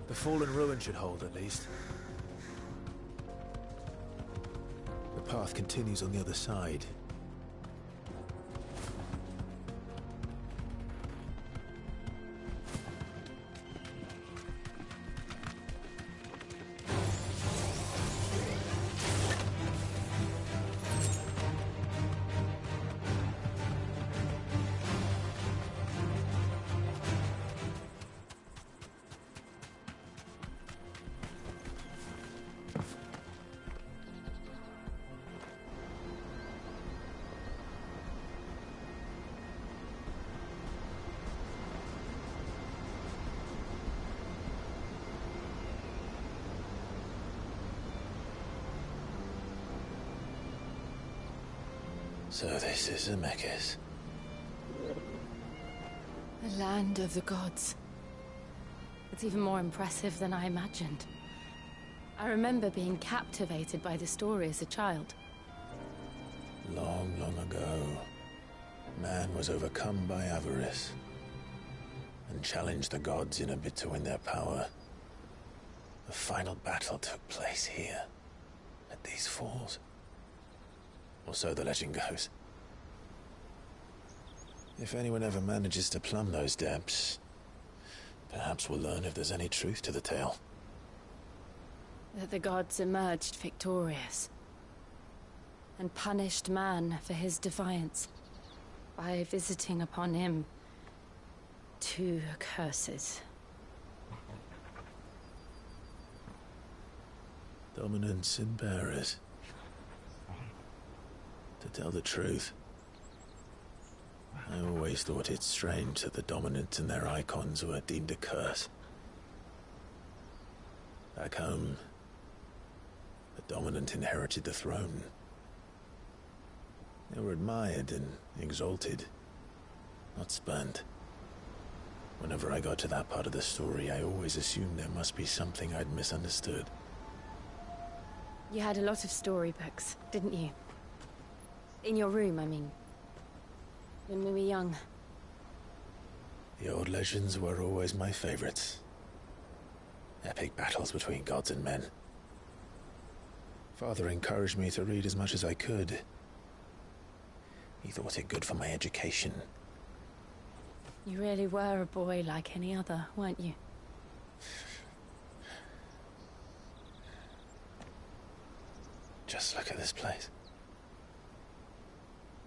The fallen ruin should hold, at least. The path continues on the other side. So this is Zemeckis. The land of the gods. It's even more impressive than I imagined. I remember being captivated by the story as a child. Long, long ago, man was overcome by avarice and challenged the gods in a bid to win their power. The final battle took place here, at these falls. Or so the legend goes. If anyone ever manages to plumb those depths, perhaps we'll learn if there's any truth to the tale. That the gods emerged victorious and punished man for his defiance by visiting upon him 2 curses. Dominance and bearers. To tell the truth, I always thought it strange that the dominant and their icons were deemed a curse. Back home, the dominant inherited the throne. They were admired and exalted, not spurned. Whenever I got to that part of the story, I always assumed there must be something I'd misunderstood. You had a lot of storybooks, didn't you? In your room, I mean. When we were young. The old legends were always my favorites. Epic battles between gods and men. Father encouraged me to read as much as I could. He thought it good for my education. You really were a boy like any other, weren't you? Just look at this place.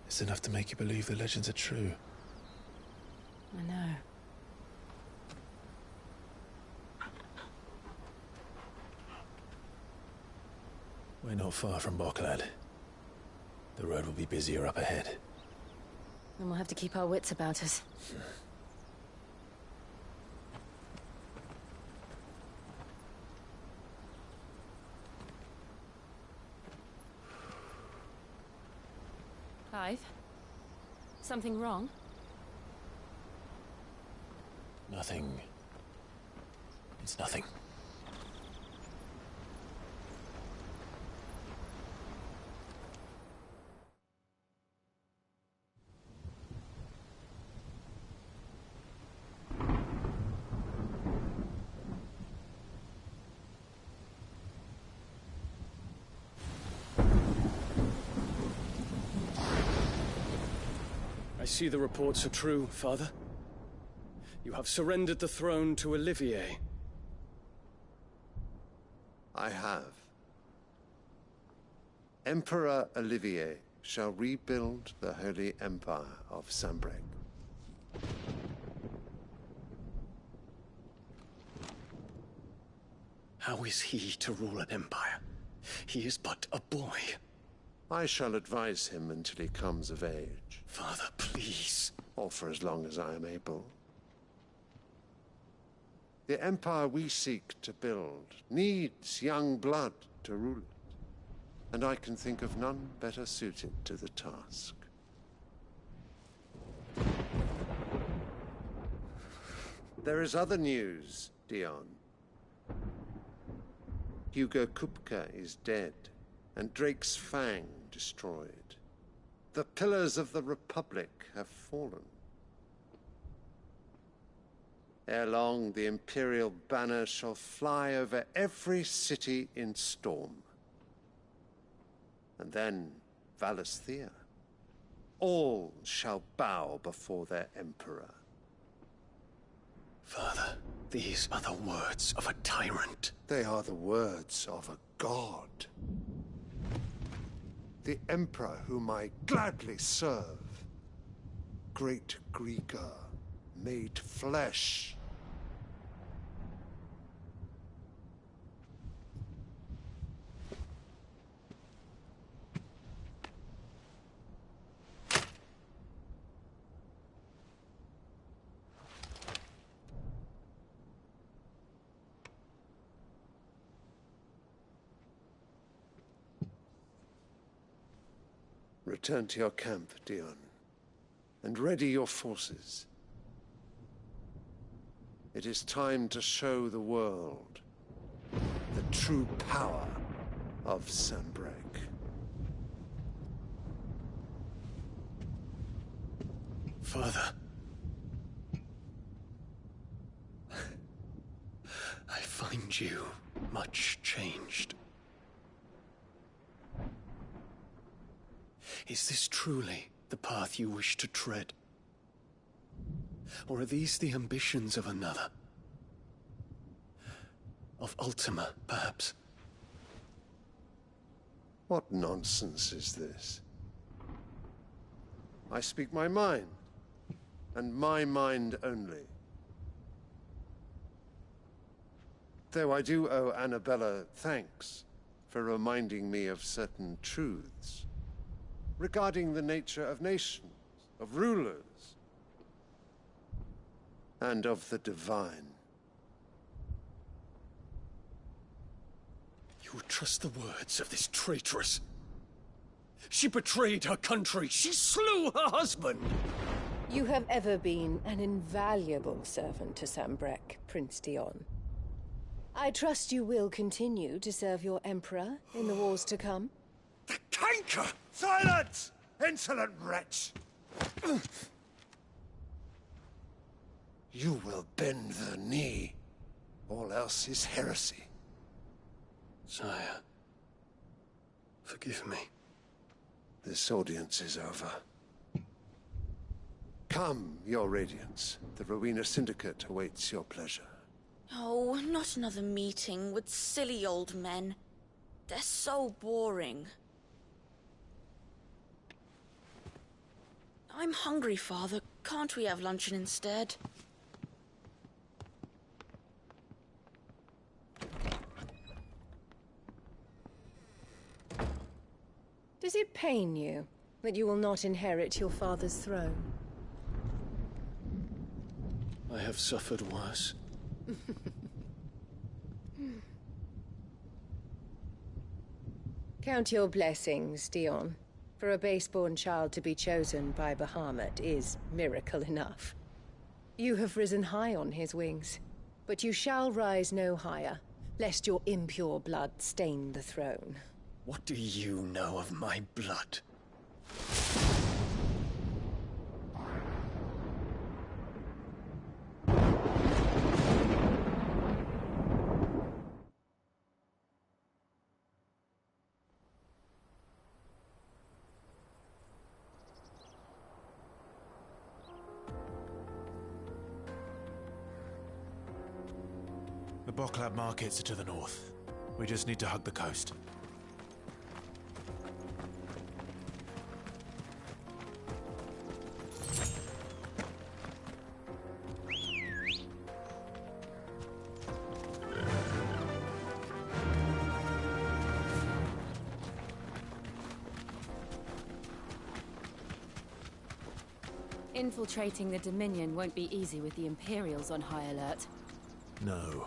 It's enough to make you believe the legends are true. I know. We're not far from Boklad. The road will be busier up ahead. Then we'll have to keep our wits about us. Clive? Something wrong? Nothing. It's nothing. I see the reports are true, Father. You have surrendered the throne to Olivier. I have. Emperor Olivier shall rebuild the Holy Empire of Sanbreque. How is he to rule an empire? He is but a boy. I shall advise him until he comes of age. Father, please. Or for as long as I am able. The empire we seek to build needs young blood to rule it, and I can think of none better suited to the task. There is other news, Dion. Hugo Kupka is dead, and Drake's Fang destroyed. The pillars of the Republic have fallen. Ere long, the Imperial banner shall fly over every city in Storm. And then Valisthea. All shall bow before their Emperor. Father, these are the words of a tyrant. They are the words of a god. The Emperor whom I gladly serve. Great Greeker, made flesh. Return to your camp, Dion, and ready your forces. It is time to show the world the true power of Sanbreque. Father. I find you much changed. Is this truly the path you wish to tread? Or are these the ambitions of another? Of Ultima, perhaps? What nonsense is this? I speak my mind, and my mind only. Though I do owe Annabella thanks for reminding me of certain truths regarding the nature of nations, of rulers, and of the divine. You would trust the words of this traitress? She betrayed her country. She slew her husband. You have ever been an invaluable servant to Sanbreque, Prince Dion. I trust you will continue to serve your Emperor in the wars to come. The canker! Silence! Insolent wretch! You will bend the knee. All else is heresy. Sire, forgive me. This audience is over. Come, your Radiance. The Rowena Syndicate awaits your pleasure. Oh, not another meeting with silly old men. They're so boring. I'm hungry, Father. Can't we have luncheon instead? Does it pain you that you will not inherit your father's throne? I have suffered worse. Count your blessings, Dion. For a base-born child to be chosen by Bahamut is miracle enough. You have risen high on his wings, but you shall rise no higher, lest your impure blood stain the throne. What do you know of my blood? The Boklab markets are to the north. We just need to hug the coast. Infiltrating the Dominion won't be easy with the Imperials on high alert. No.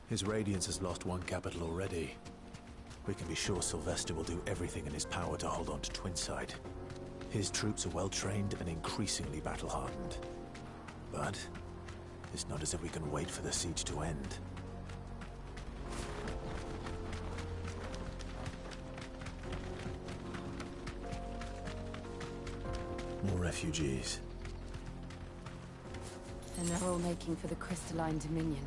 His Radiance has lost one capital already. We can be sure Sylvester will do everything in his power to hold on to Twinside. His troops are well-trained and increasingly battle-hardened. But it's not as if we can wait for the siege to end. More refugees. And they're all making for the crystalline dominion.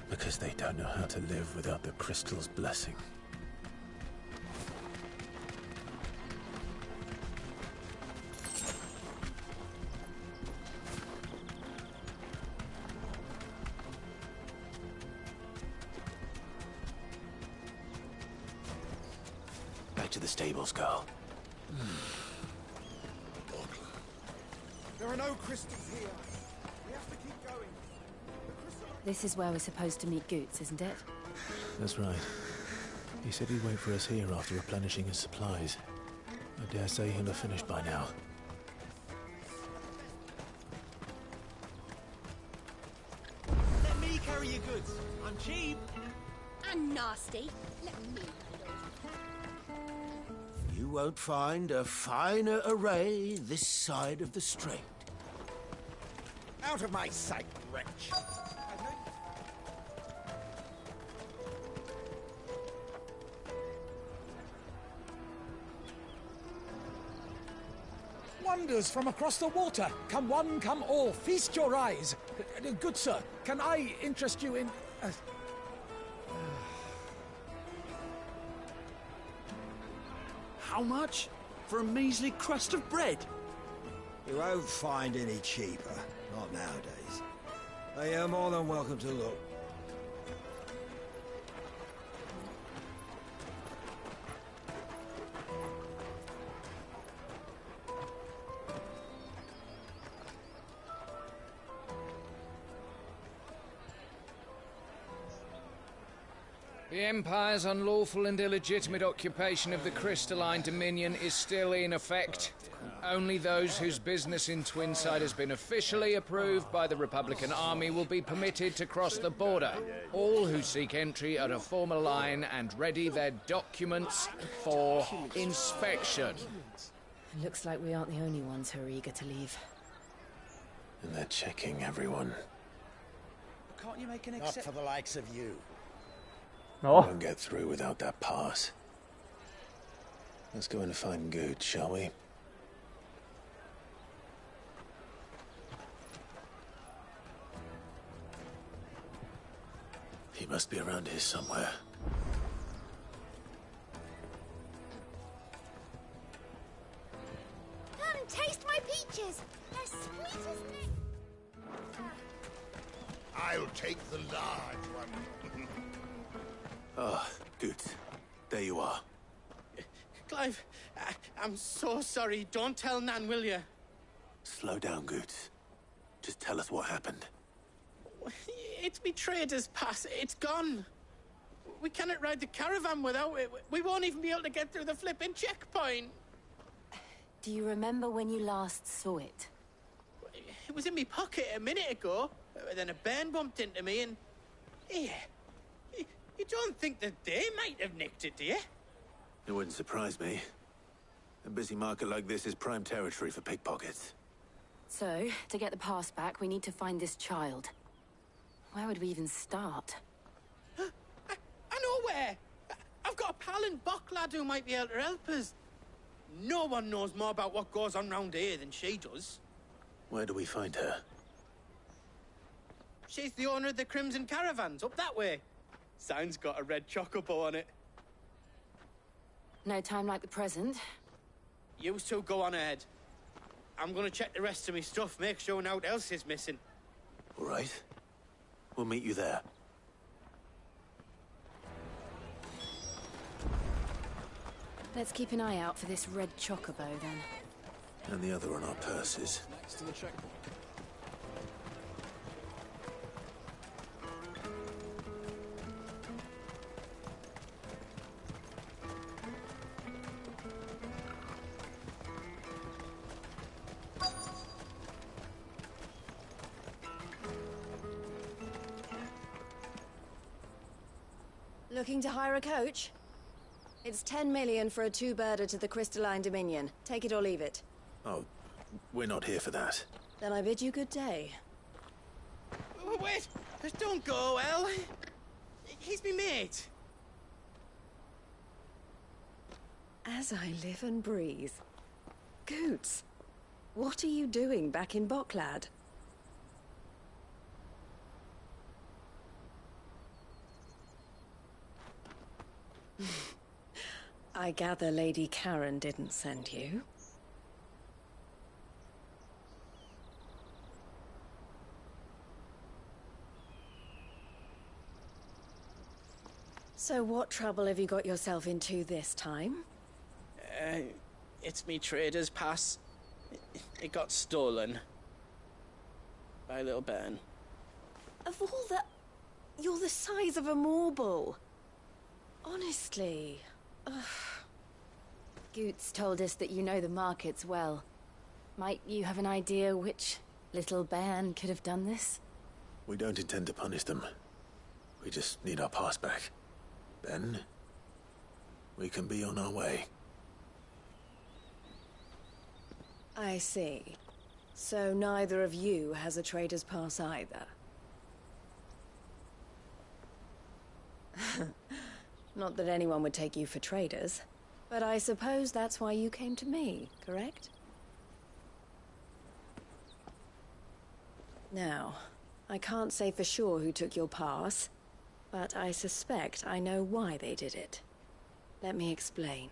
Because they don't know how to live without the crystal's blessing. Back to the stables, Carl. There are no crystals here. We have to keep going. This is where we're supposed to meet Goots, isn't it? That's right. He said he'd wait for us here after replenishing his supplies. I dare say he'll have finished by now. Let me carry your goods. I'm cheap. And nasty. Let me. You won't find a finer array this side of the strait. Out of my sight, wretch! Wonders from across the water. Come one, come all. Feast your eyes. Good sir, can I interest you in... How much? For a measly crust of bread? You won't find any cheaper. Not nowadays. But you're more than welcome to look. The Empire's unlawful and illegitimate occupation of the crystalline dominion is still in effect. Only those whose business in Twinside has been officially approved by the Republican Army will be permitted to cross the border. All who seek entry are to form a line and ready their documents for inspection. Looks like we aren't the only ones who are eager to leave. And they're checking everyone. Can't you make an exception? Not for the likes of you. No. We won't get through without that pass. Let's go in and find Good, shall we? He must be around here somewhere. Come, taste my peaches. They're sweet as nectar. I'll take the large one. Ah, good. There you are. Clive, I'm so sorry. Don't tell Nan, will you? Slow down, Goots. Just tell us what happened. It's me trader's pass. It's gone. We cannot ride the caravan without it. We won't even be able to get through the flipping checkpoint. Do you remember when you last saw it? It was in my pocket a minute ago. Then a bairn bumped into me and... Yeah. You don't think that they might have nicked it, do you? It wouldn't surprise me. A busy market like this is prime territory for pickpockets. So, to get the pass back, we need to find this child. Where would we even start? I know where! I've got a pal in Bocklad who might be able to help us. No one knows more about what goes on round here than she does. Where do we find her? She's the owner of the Crimson Caravans, up that way. Sign's got a red chocobo on it. No time like the present. You two go on ahead. I'm gonna check the rest of my stuff, make sure naught else is missing. All right. We'll meet you there. Let's keep an eye out for this red chocobo, then. And the other on our purses. Next to the checkpoint. Looking to hire a coach? It's 10 million for a two-birder to the Crystalline Dominion. Take it or leave it. Oh, we're not here for that. Then I bid you good day. Wait! Don't go, El. He's me mate. As I live and breathe. Goots, what are you doing back in Bocklad? I gather Lady Karen didn't send you. So what trouble have you got yourself into this time? It's me trader's pass. It got stolen. By little Ben. Of all the... You're the size of a marble. Honestly. Ugh. Goots told us that you know the markets well. Might you have an idea which little bairn could have done this? We don't intend to punish them. We just need our pass back. Then, we can be on our way. I see. So neither of you has a trader's pass either. Not that anyone would take you for traders, but I suppose that's why you came to me, correct? Now, I can't say for sure who took your pass, but I suspect I know why they did it. Let me explain.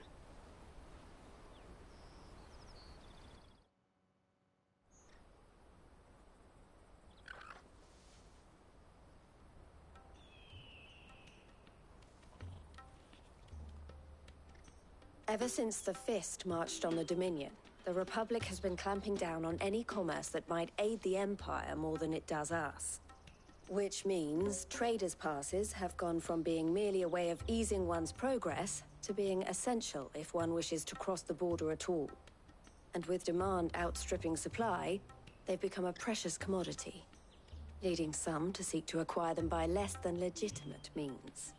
Ever since the Fist marched on the Dominion, the Republic has been clamping down on any commerce that might aid the Empire more than it does us. Which means traders' passes have gone from being merely a way of easing one's progress to being essential if one wishes to cross the border at all. And with demand outstripping supply, they've become a precious commodity, leading some to seek to acquire them by less than legitimate means.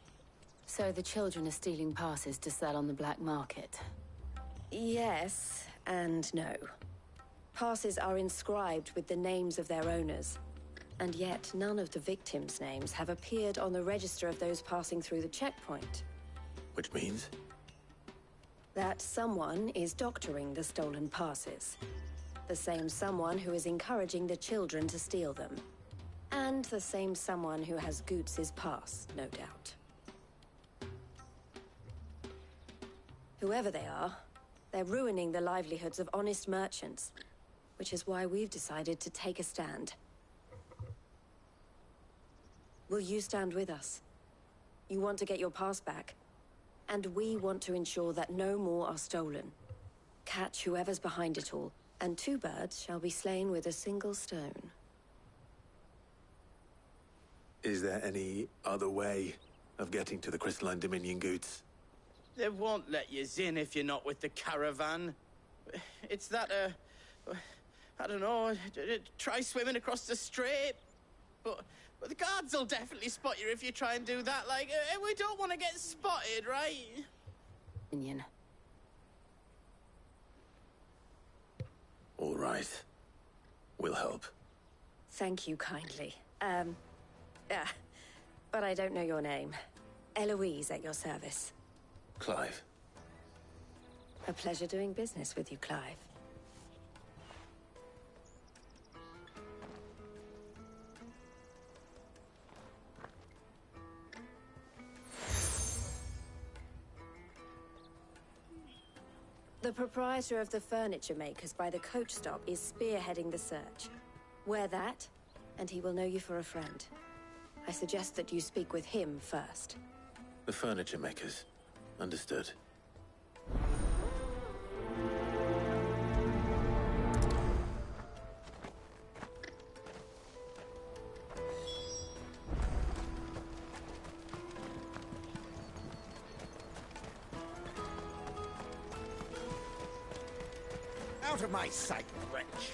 So the children are stealing passes to sell on the black market? Yes, and no. Passes are inscribed with the names of their owners, and yet none of the victims' names have appeared on the register of those passing through the checkpoint. Which means? That someone is doctoring the stolen passes. The same someone who is encouraging the children to steal them. And the same someone who has Goots' pass, no doubt. Whoever they are, they're ruining the livelihoods of honest merchants, which is why we've decided to take a stand. Will you stand with us? You want to get your pass back, and we want to ensure that no more are stolen. Catch whoever's behind it all, and two birds shall be slain with a single stone. Is there any other way of getting to the Crystalline Dominion, Goots? They won't let you in if you're not with the caravan. It's that, I don't know, try swimming across the strait. But the guards will definitely spot you if you try and do that. Like, we don't want to get spotted, right? Dominion. All right. We'll help. Thank you kindly. But I don't know your name. Eloise at your service. Clive. A pleasure doing business with you, Clive. The proprietor of the furniture makers by the coach stop is spearheading the search. Wear that, and he will know you for a friend. I suggest that you speak with him first. The furniture makers. Understood. Out of my sight, wretch!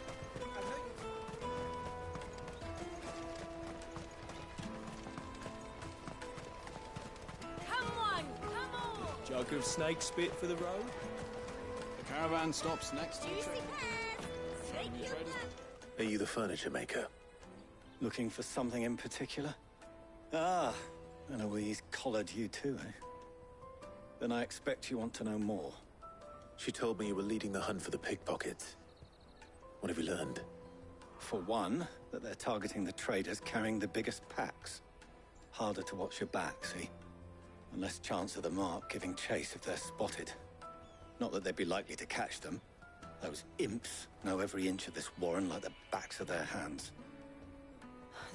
Jug of snake spit for the road? The caravan stops next to the train. Are you the furniture maker? Looking for something in particular? Ah, Eloise collared you too, eh? Then I expect you want to know more. She told me you were leading the hunt for the pickpockets. What have you learned? For one, that they're targeting the traders carrying the biggest packs. Harder to watch your back, see? and less chance of the mark giving chase if they're spotted. Not that they'd be likely to catch them. Those imps know every inch of this warren like the backs of their hands.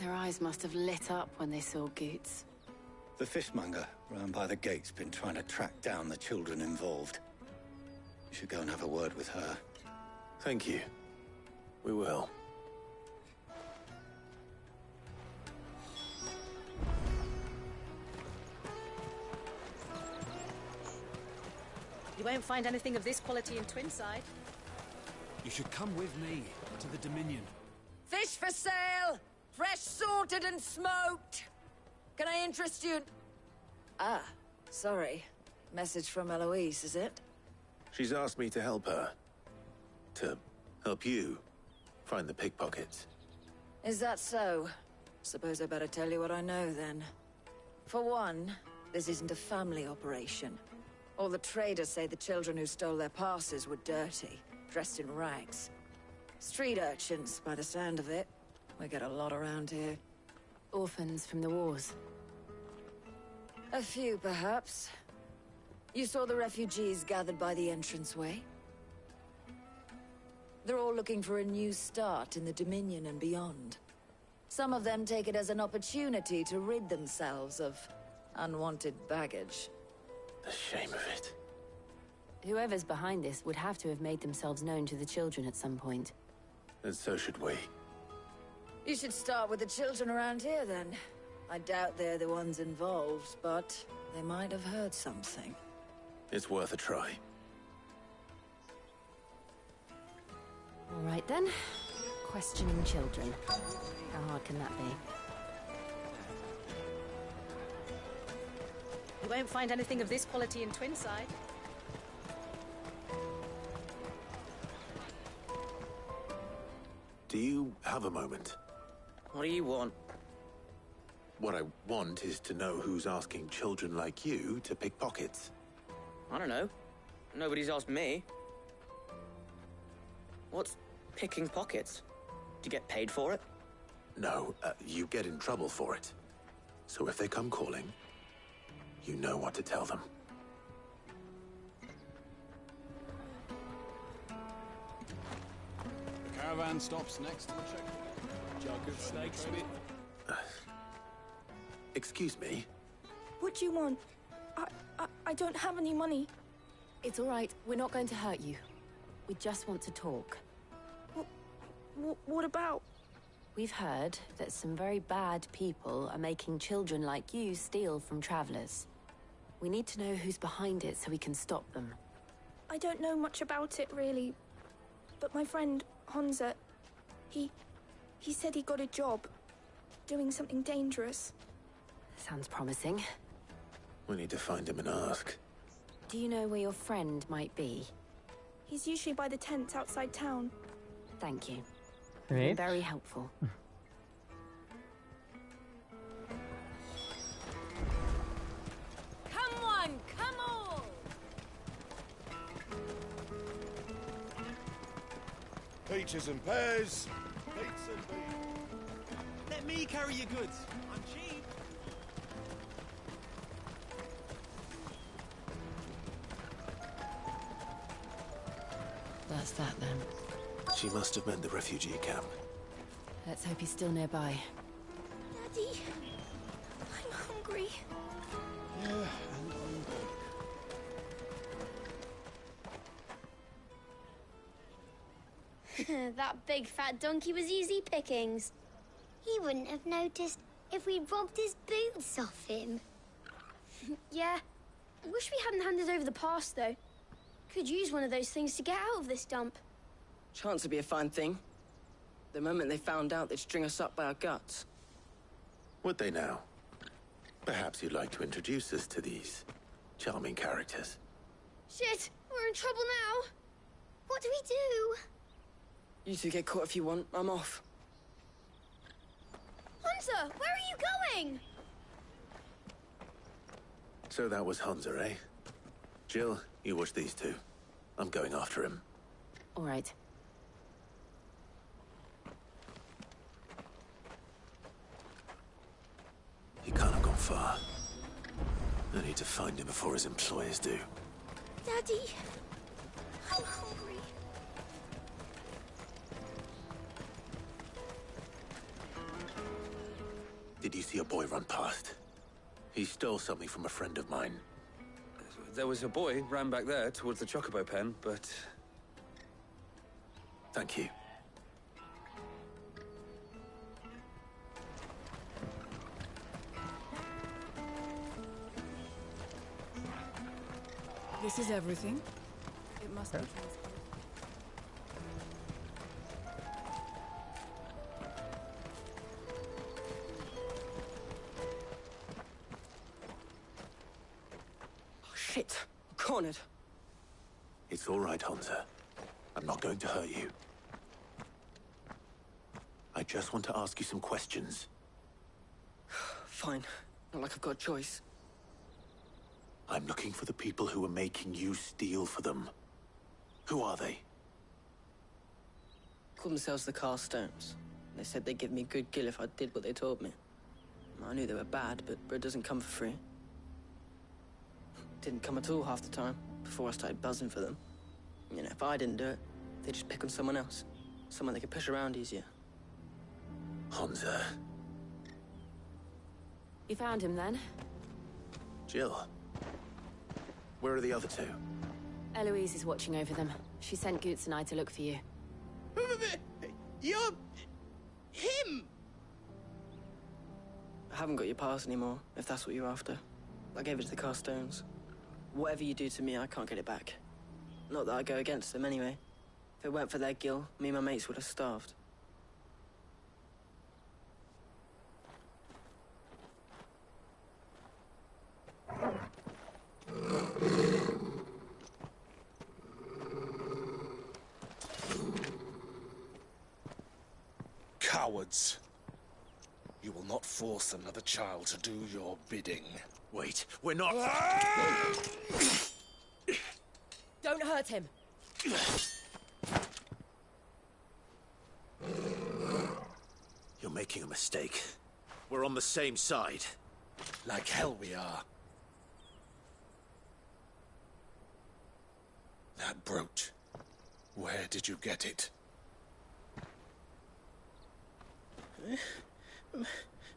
Their eyes must have lit up when they saw Goots. The fishmonger round by the gate's been trying to track down the children involved. You should go and have a word with her. Thank you. We will. You won't find anything of this quality in Twinside. You should come with me to the Dominion. Fish for sale! Fresh sorted and smoked! Can I interest you? Ah, sorry. Message from Eloise, is it? She's asked me to help her. To help you find the pickpockets. Is that so? Suppose I better tell you what I know, then. For one, this isn't a family operation. All the traders say the children who stole their passes were dirty, dressed in rags. Street urchins, by the sound of it. We get a lot around here. Orphans from the wars. A few, perhaps. You saw the refugees gathered by the entranceway? They're all looking for a new start in the Dominion and beyond. Some of them take it as an opportunity to rid themselves of unwanted baggage. The shame of it. Whoever's behind this would have to have made themselves known to the children at some point. And so should we. You should start with the children around here, then. I doubt they're the ones involved, but they might have heard something. It's worth a try. All right, then. Questioning children. How hard can that be? You won't find anything of this quality in Twinside. Do you have a moment? What do you want? What I want is to know who's asking children like you to pick pockets. I don't know. Nobody's asked me. What's picking pockets? Do you get paid for it? No, you get in trouble for it. So if they come calling, you know what to tell them. The caravan stops next to the checkpoint. Jug of snakes, maybe? Excuse me? What do you want? I don't have any money. It's all right. We're not going to hurt you. We just want to talk. What about? We've heard that some very bad people are making children like you steal from travelers. We need to know who's behind it so we can stop them. I don't know much about it, really. But my friend, Honza, he said he got a job doing something dangerous. Sounds promising. We need to find him and ask. Do you know where your friend might be? He's usually by the tents outside town. Thank you. Right. Very helpful. Come on, come on! Peaches and pears. Beets and beans. Let me carry your goods. I'm cheap. That's that then. She must have meant the refugee camp. Let's hope he's still nearby. Daddy, I'm hungry. Yeah, and I'm That big fat donkey was easy pickings. He wouldn't have noticed if we'd robbed his boots off him. Yeah. Wish we hadn't handed over the pass, though. Could use one of those things to get out of this dump. Chance would be a fine thing. The moment they found out, they'd string us up by our guts. Would they now? Perhaps you'd like to introduce us to these charming characters. Shit, we're in trouble now. What do we do? You two get caught if you want. I'm off. Hunter, where are you going? So that was Hunter, eh? Jill, you watch these two. I'm going after him. All right. He can't have gone far. I need to find him before his employers do. Daddy, I'm hungry. Did you see a boy run past? He stole something from a friend of mine. There was a boy ran back there towards the Chocobo pen, but... Thank you. This is everything. It must be transported. Oh, shit. Cornered. It's all right, Hansa. I'm not going to hurt you. I just want to ask you some questions. Fine. Not like I've got a choice. I'm looking for the people who are making you steal for them. Who are they? Called themselves the Carstones. They said they'd give me good gill if I did what they told me. I knew they were bad, but bread doesn't come for free. Didn't come at all half the time, before I started buzzing for them. You know, if I didn't do it, they'd just pick on someone else. Someone they could push around easier. Hansa. You found him then? Jill. Where are the other two? Eloise is watching over them. She sent Goots and I to look for you. You're... him! I haven't got your pass anymore, if that's what you're after. I gave it to the Carstones. Whatever you do to me, I can't get it back. Not that I go against them anyway. If it weren't for their gill, me and my mates would have starved. Cowards. You will not force another child to do your bidding. Wait, we're not... Don't hurt him. You're making a mistake. We're on the same side. Like hell we are. That brooch. Where did you get it?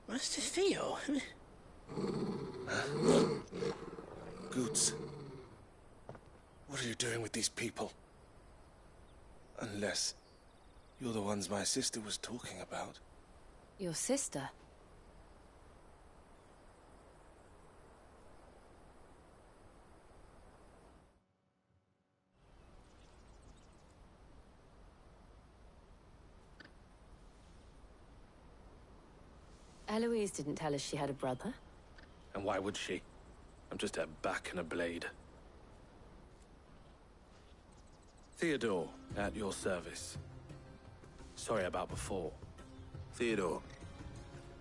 Master Theo? Goots. What are you doing with these people? Unless you're the ones my sister was talking about. Your sister? Eloise didn't tell us she had a brother. And why would she? I'm just her back and a blade. Theodore, at your service. Sorry about before. Theodore,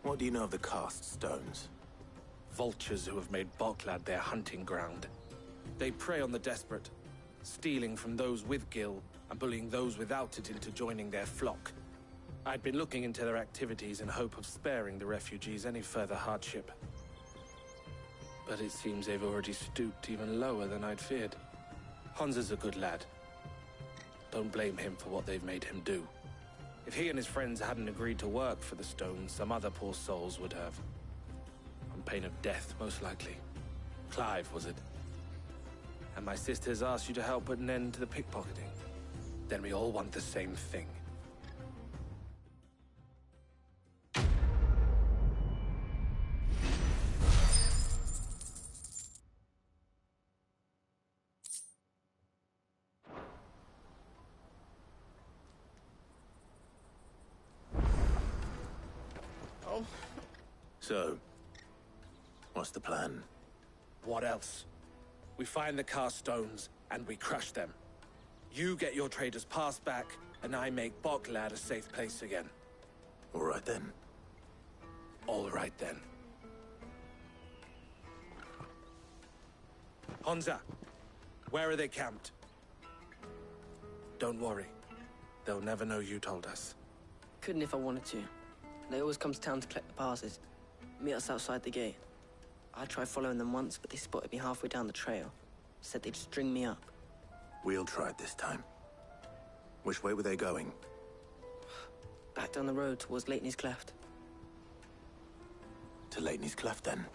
what do you know of the Cast Stones? Vultures who have made Boklad their hunting ground. They prey on the desperate, stealing from those with gil and bullying those without it into joining their flock. I'd been looking into their activities in hope of sparing the refugees any further hardship. But it seems they've already stooped even lower than I'd feared. Hansa's a good lad. Don't blame him for what they've made him do. If he and his friends hadn't agreed to work for the Stones, some other poor souls would have. On pain of death, most likely. Clive, was it? And my sisters asked you to help put an end to the pickpocketing. Then we all want the same thing. So, what's the plan? What else? We find the Carstones, and we crush them. You get your trader's pass back, and I make Boklad a safe place again. All right then. All right then. Hansa, where are they camped? Don't worry. They'll never know you told us. Couldn't if I wanted to. They always come to town to collect the passes. Meet us outside the gate. I tried following them once, but they spotted me halfway down the trail. Said they'd string me up. We'll try it this time. Which way were they going? Back down the road towards Leighton's Cleft. To Leighton's Cleft, then.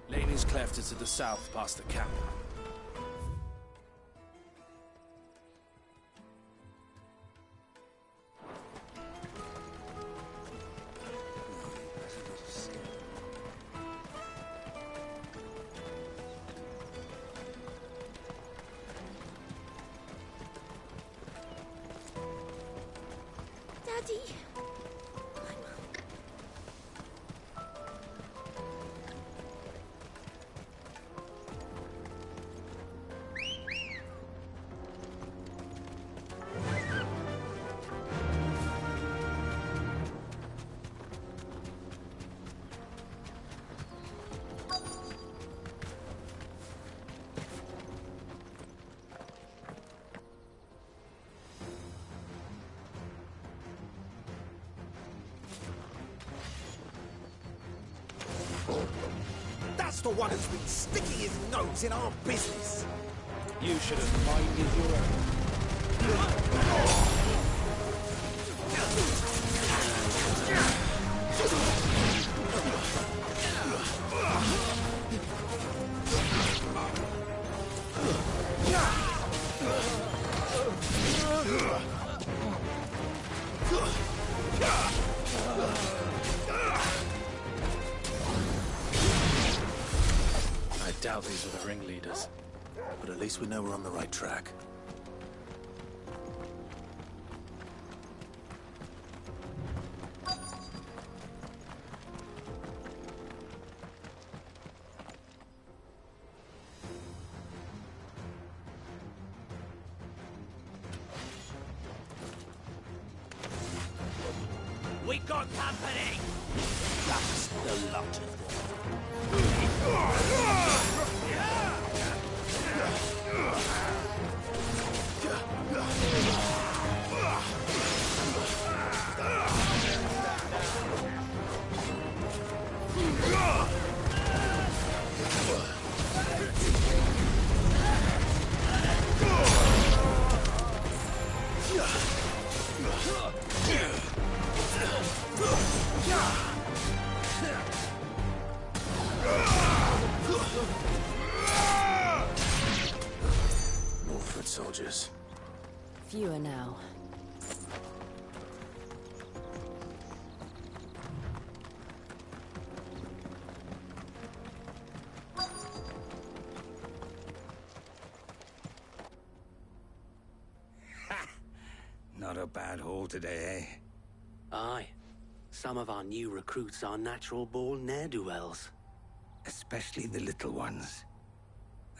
Leighton's Cleft is to the south, past the camp. Daddy. That's the one who's been sticking his nose in our business. You should have minded your I doubt these are the ringleaders. But at least we know we're on the right track. We got company! That's the lot of them. More foot soldiers. Fewer now. Not a bad haul today, eh? Aye. Some of our new recruits are natural-born ne'er-do-wells. Especially the little ones.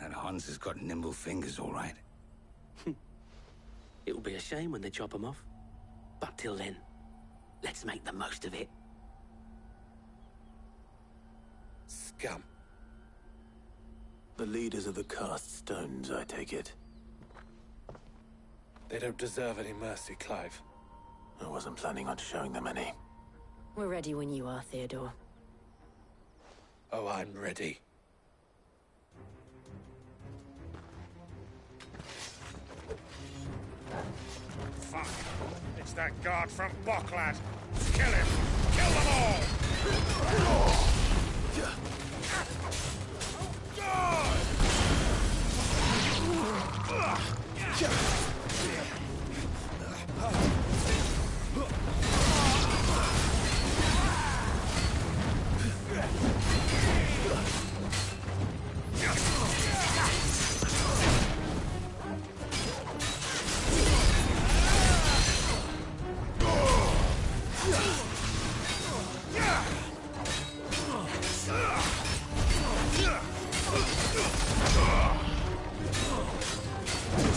And Hans has got nimble fingers, all right. It'll be a shame when they chop them off. But till then, let's make the most of it. Scum. The leaders of the cast stones, I take it. They don't deserve any mercy, Clive. I wasn't planning on showing them any. We're ready when you are, Theodore. Oh, I'm ready. Fuck. It's that guard from Bocklad. Kill him! Kill them all!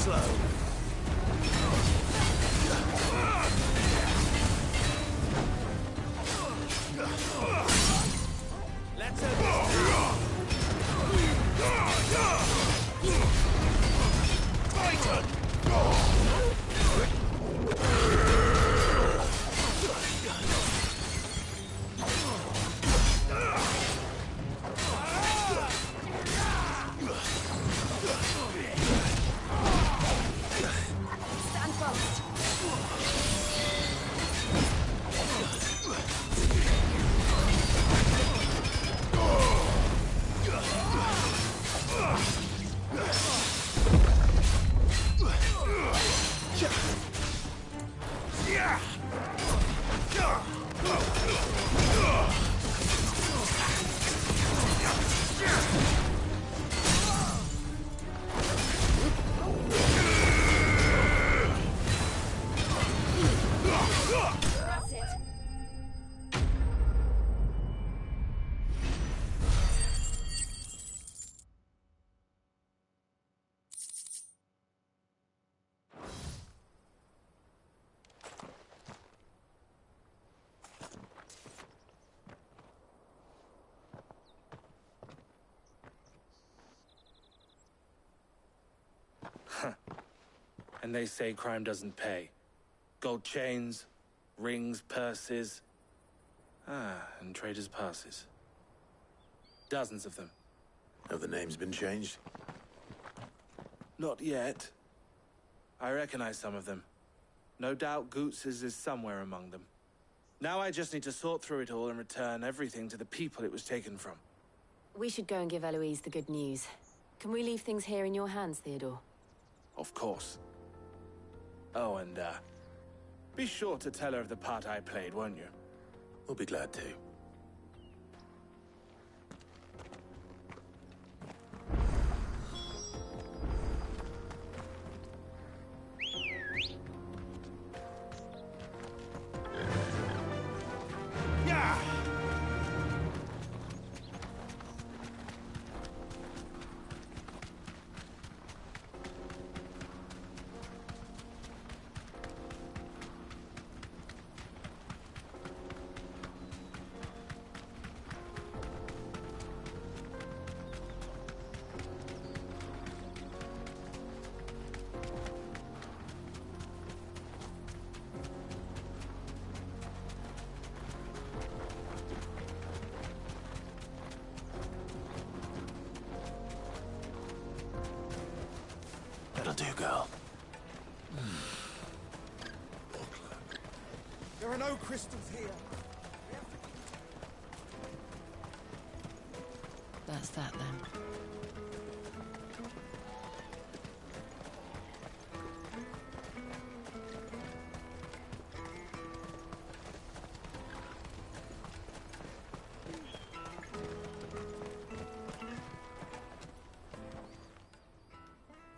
Slow. That's it. And they say crime doesn't pay. Gold chains, rings, purses. And traders' passes. Dozens of them. Have the names been changed? Not yet. I recognize some of them. No doubt Goots's is somewhere among them. Now I just need to sort through it all and return everything to the people it was taken from. We should go and give Eloise the good news. Can we leave things here in your hands, Theodore? Of course. Oh, and, be sure to tell her of the part I played, won't you? We'll be glad to. That'll do, girl. There are no crystals here. That's that then.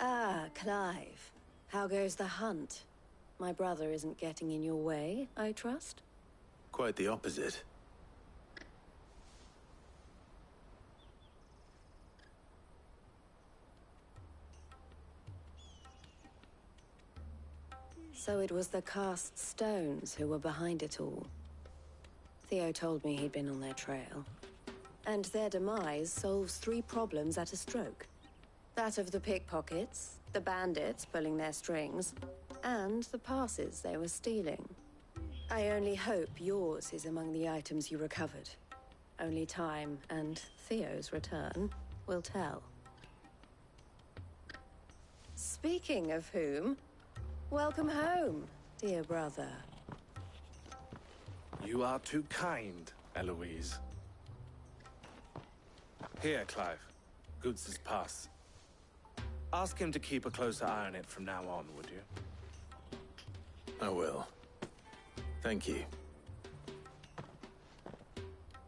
Ah, Clive. How goes the hunt? My brother isn't getting in your way, I trust? Quite the opposite. So it was the cast stones who were behind it all. Theo told me he'd been on their trail. And their demise solves 3 problems at a stroke. That of the pickpockets, the bandits pulling their strings, and the passes they were stealing. I only hope yours is among the items you recovered. Only time and Theo's return will tell. Speaking of whom, welcome home, dear brother. You are too kind, Eloise. Here, Clive. Goots's pass. Ask him to keep a closer eye on it from now on, would you? I will. Thank you.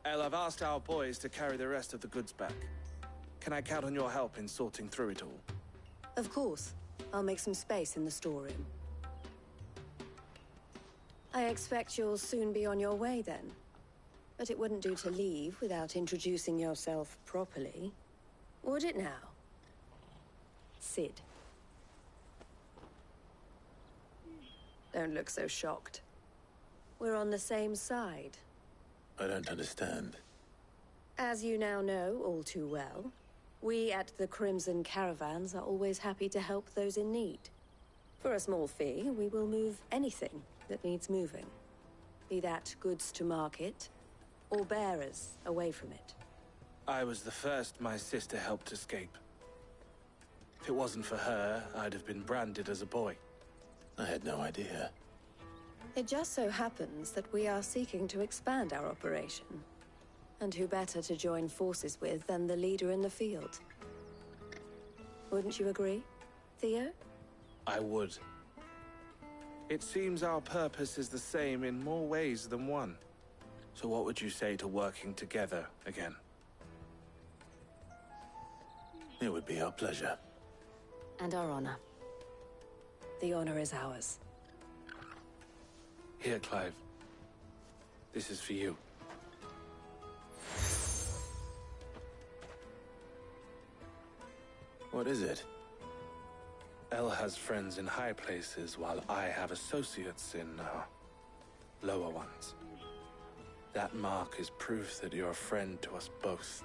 El, I've asked our boys to carry the rest of the goods back. Can I count on your help in sorting through it all? Of course. I'll make some space in the storeroom. I expect you'll soon be on your way then. But it wouldn't do to leave without introducing yourself properly. Would it now? Sid. Don't look so shocked. We're on the same side. I don't understand. As you now know all too well, we at the Crimson Caravans are always happy to help those in need. For a small fee, we will move anything that needs moving. Be that goods to market, or bearers away from it. I was the first my sister helped escape. If it wasn't for her, I'd have been branded as a boy. I had no idea. It just so happens that we are seeking to expand our operation. And who better to join forces with than the leader in the field? Wouldn't you agree, Theo? I would. It seems our purpose is the same in more ways than one. So what would you say to working together again? It would be our pleasure. And our honor. The honor is ours. Here, Clive. This is for you. What is it? Elle has friends in high places, while I have associates in, lower ones. That mark is proof that you're a friend to us both.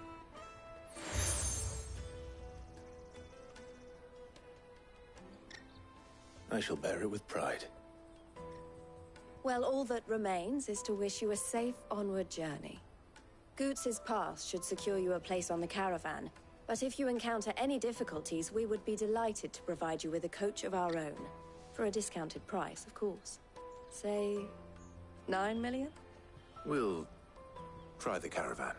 I shall bear it with pride. Well, all that remains is to wish you a safe onward journey. Goots's pass should secure you a place on the caravan, but if you encounter any difficulties, we would be delighted to provide you with a coach of our own. For a discounted price, of course. Say, 9 million? We'll try the caravan.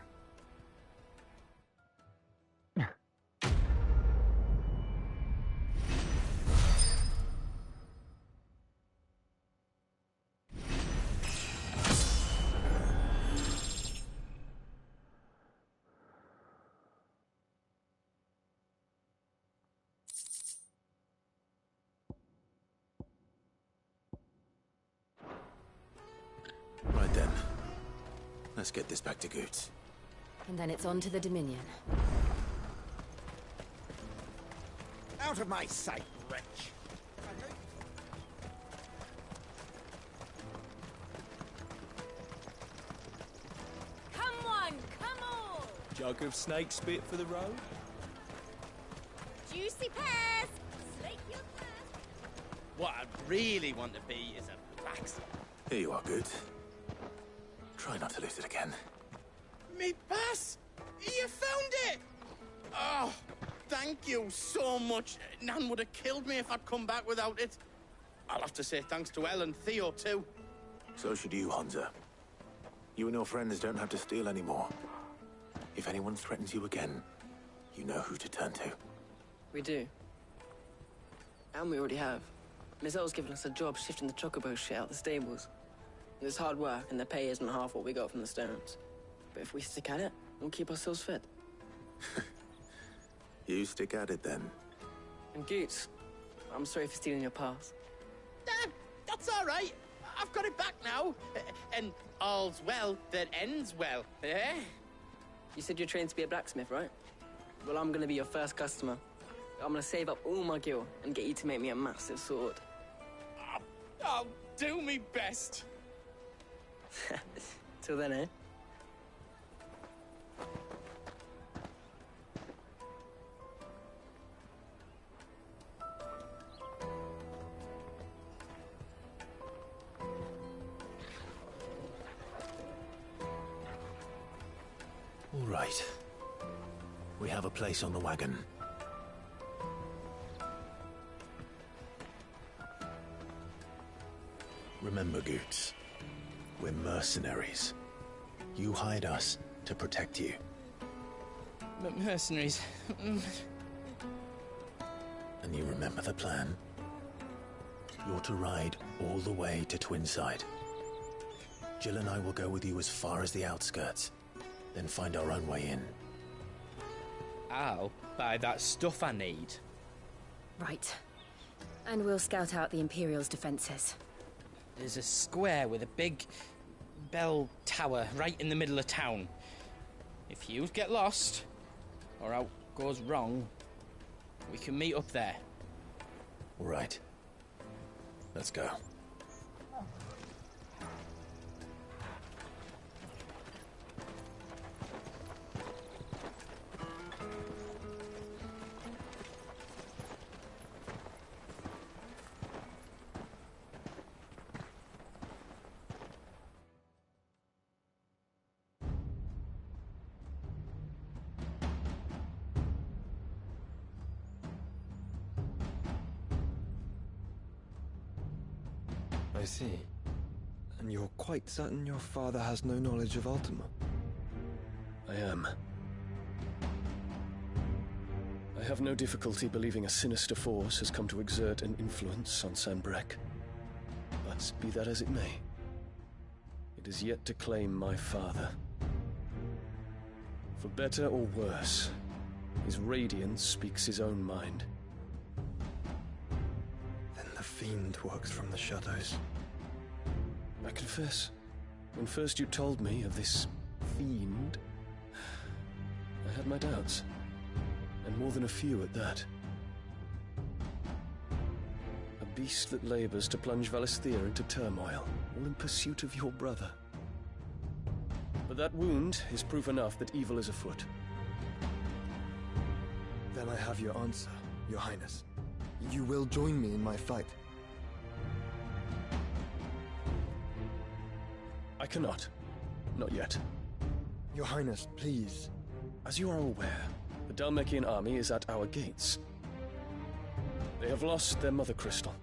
Right then. Let's get this back to Goots. And then it's on to the Dominion. Out of my sight, wretch! Come on, come on! Jug of snake spit for the road? Juicy pears! Slake your thirst! What I really want to be is a blacksmith. Here you are, Goots. Try not to lose it again. Me pass! You found it! Oh, thank you so much. Nan would have killed me if I'd come back without it. I'll have to say thanks to Elle and Theo, too. So should you, Hansa. You and your friends don't have to steal anymore. If anyone threatens you again, you know who to turn to. We do. And we already have. Miss Elle's given us a job shifting the chocobo shit out the stables. It's hard work, and the pay isn't half what we got from the stones. But if we stick at it, we'll keep ourselves fit. You stick at it, then. And Goots, I'm sorry for stealing your pass. That's all right. I've got it back now. And all's well that ends well, eh? You said you're trained to be a blacksmith, right? Well, I'm gonna be your first customer. I'm gonna save up all my gil and get you to make me a massive sword. I'll do me best. Till then, eh? All right. We have a place on the wagon. Remember, Goots, we're mercenaries. You hired us to protect you. But mercenaries... And you remember the plan? You're to ride all the way to Twinside. Jill and I will go with you as far as the outskirts, then find our own way in. I'll buy that stuff I need. Right. And we'll scout out the Imperial's defenses. There's a square with a big bell tower right in the middle of town. If you get lost, or out goes wrong, we can meet up there. All right. Let's go. I see. And you're quite certain your father has no knowledge of Ultima? I am. I have no difficulty believing a sinister force has come to exert an influence on Sanbreque. Alas, be that as it may, it is yet to claim my father. For better or worse, his radiance speaks his own mind. Then the fiend works from the shadows. I confess, when first you told me of this fiend, I had my doubts, and more than a few at that. A beast that labors to plunge Valisthea into turmoil, all in pursuit of your brother. But that wound is proof enough that evil is afoot. Then I have your answer, Your Highness. You will join me in my fight. I cannot. Not yet. Your Highness, please. As you are aware, the Dhalmekian army is at our gates. They have lost their mother crystal,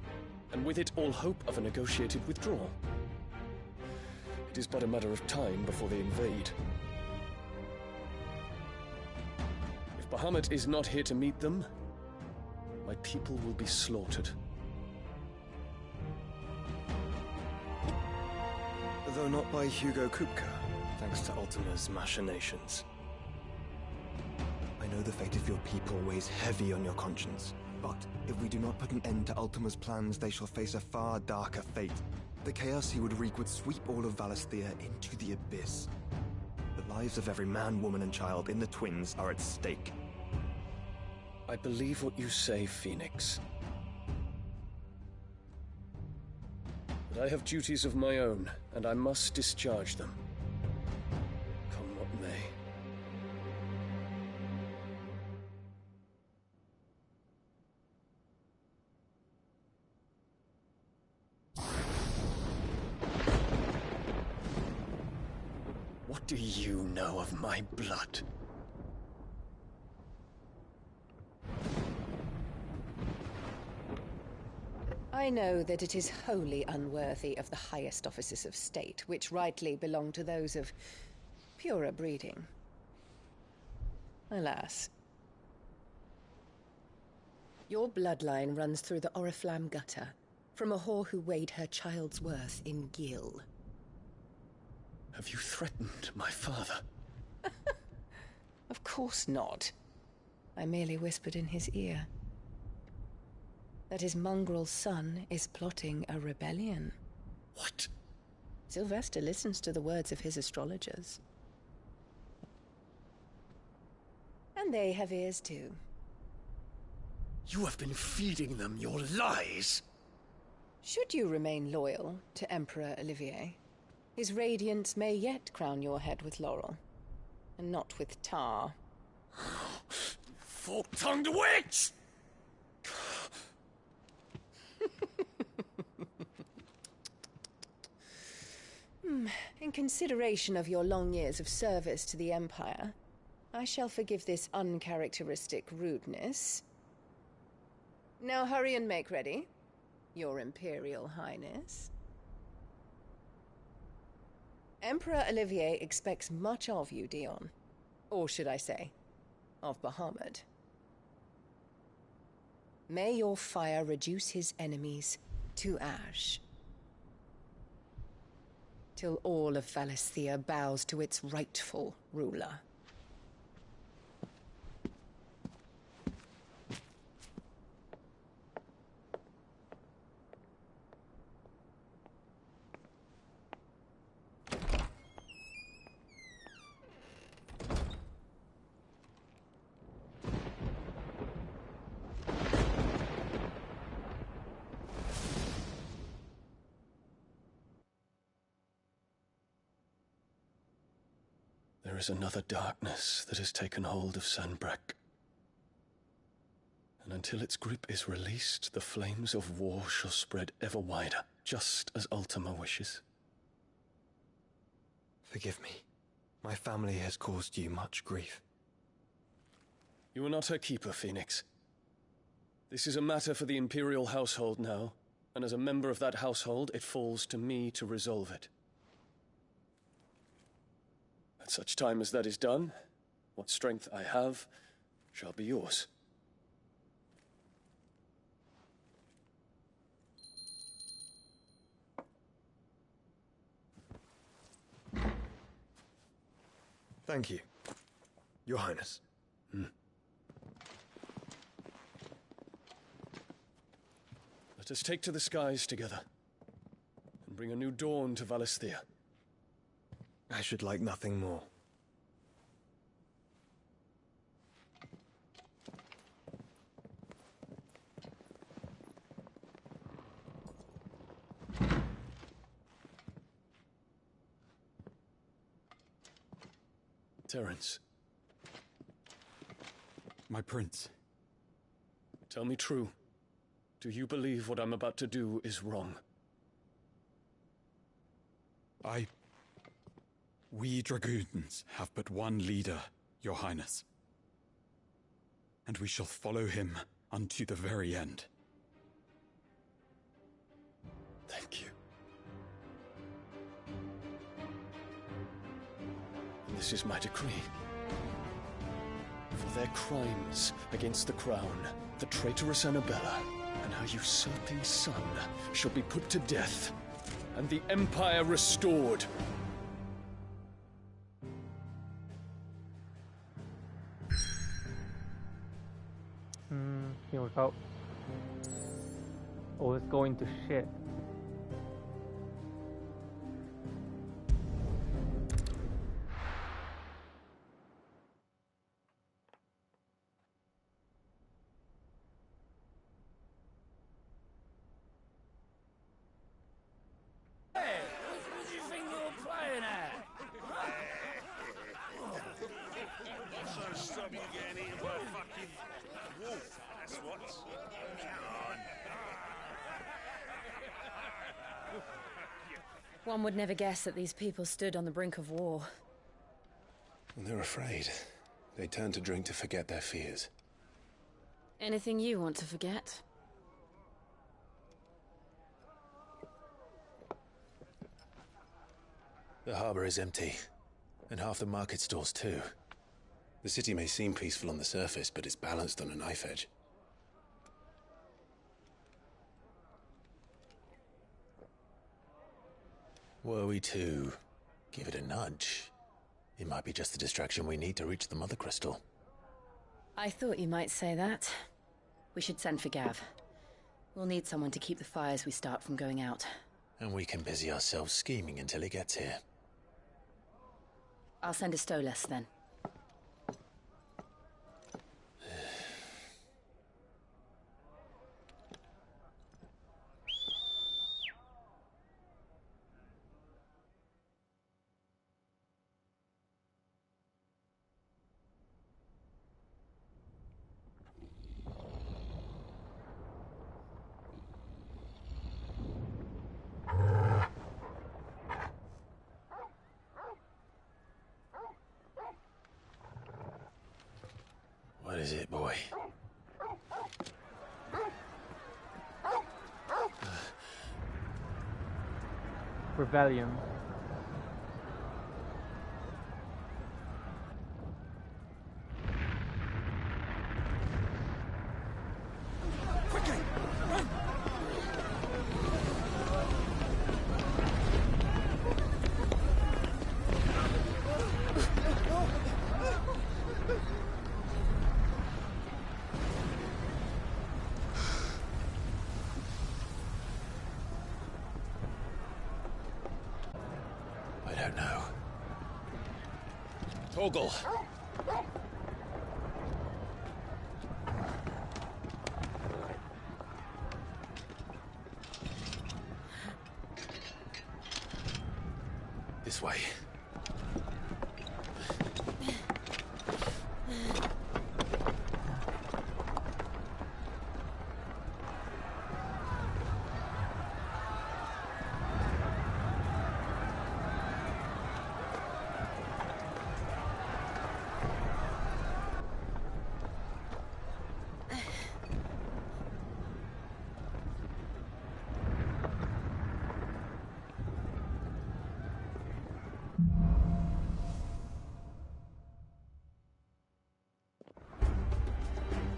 and with it all hope of a negotiated withdrawal. It is but a matter of time before they invade. If Bahamut is not here to meet them, my people will be slaughtered. Though not by Hugo Kupka, thanks to Ultima's machinations. I know the fate of your people weighs heavy on your conscience, but if we do not put an end to Ultima's plans, they shall face a far darker fate. The chaos he would wreak would sweep all of Valisthea into the abyss. The lives of every man, woman, and child in the Twins are at stake. I believe what you say, Phoenix. But I have duties of my own, and I must discharge them. Come what may. What do you know of my blood? I know that it is wholly unworthy of the highest offices of state, which rightly belong to those of purer breeding. Alas. Your bloodline runs through the Oriflamme gutter, from a whore who weighed her child's worth in gil. Have you threatened my father? Of course not. I merely whispered in his ear that his mongrel son is plotting a rebellion. What? Sylvester listens to the words of his astrologers. And they have ears too. You have been feeding them your lies! Should you remain loyal to Emperor Olivier, his radiance may yet crown your head with laurel, and not with tar. Fork-tongued witch! In consideration of your long years of service to the Empire, I shall forgive this uncharacteristic rudeness. Now hurry and make ready, Your Imperial Highness. Emperor Olivier expects much of you, Dion. Or should I say, of Bahamut. May your fire reduce his enemies to ash, till all of Valisthea bows to its rightful ruler. There is another darkness that has taken hold of Sanbreque. And until its grip is released, the flames of war shall spread ever wider, just as Ultima wishes. Forgive me. My family has caused you much grief. You are not her keeper, Phoenix. This is a matter for the Imperial household now, and as a member of that household, it falls to me to resolve it. At such time as that is done, what strength I have shall be yours. Thank you, Your Highness. Let us take to the skies together, and bring a new dawn to Valisthea. I should like nothing more. Terence. My prince. Tell me true. Do you believe what I'm about to do is wrong? We dragoons have but one leader, Your Highness. And we shall follow him unto the very end. Thank you. And this is my decree. For their crimes against the crown, the traitorous Annabella and her usurping son shall be put to death, and the Empire restored. Here we go. Oh, it's going to shit. Hey, what do you think you're playing at? So stop you getting eaten by a fucking wolf, that's what. Come on. One would never guess that these people stood on the brink of war. Well, they're afraid. They turn to drink to forget their fears. Anything you want to forget? The harbor is empty, and half the market stalls too. The city may seem peaceful on the surface, but it's balanced on a knife edge. Were we to give it a nudge, it might be just the distraction we need to reach the Mother Crystal. I thought you might say that. We should send for Gav. We'll need someone to keep the fires we start from going out. And we can busy ourselves scheming until he gets here. I'll send a Stolas then. What is it, boy? Rebellion. Quickly! Run! I don't know. Torgal! This way.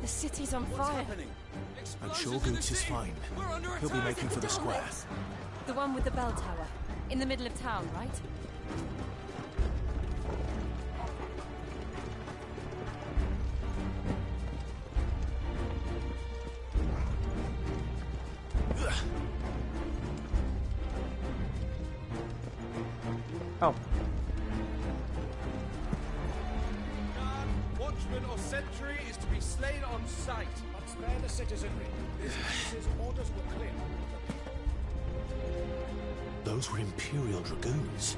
The city's on fire. And Shogun's is fine. He'll be making for the square. The one with the bell tower. In the middle of town, right? Oh. Watchman or sentry is to be slain on sight. But spare the citizenry. His Highness's orders were clear. Those were Imperial Dragoons.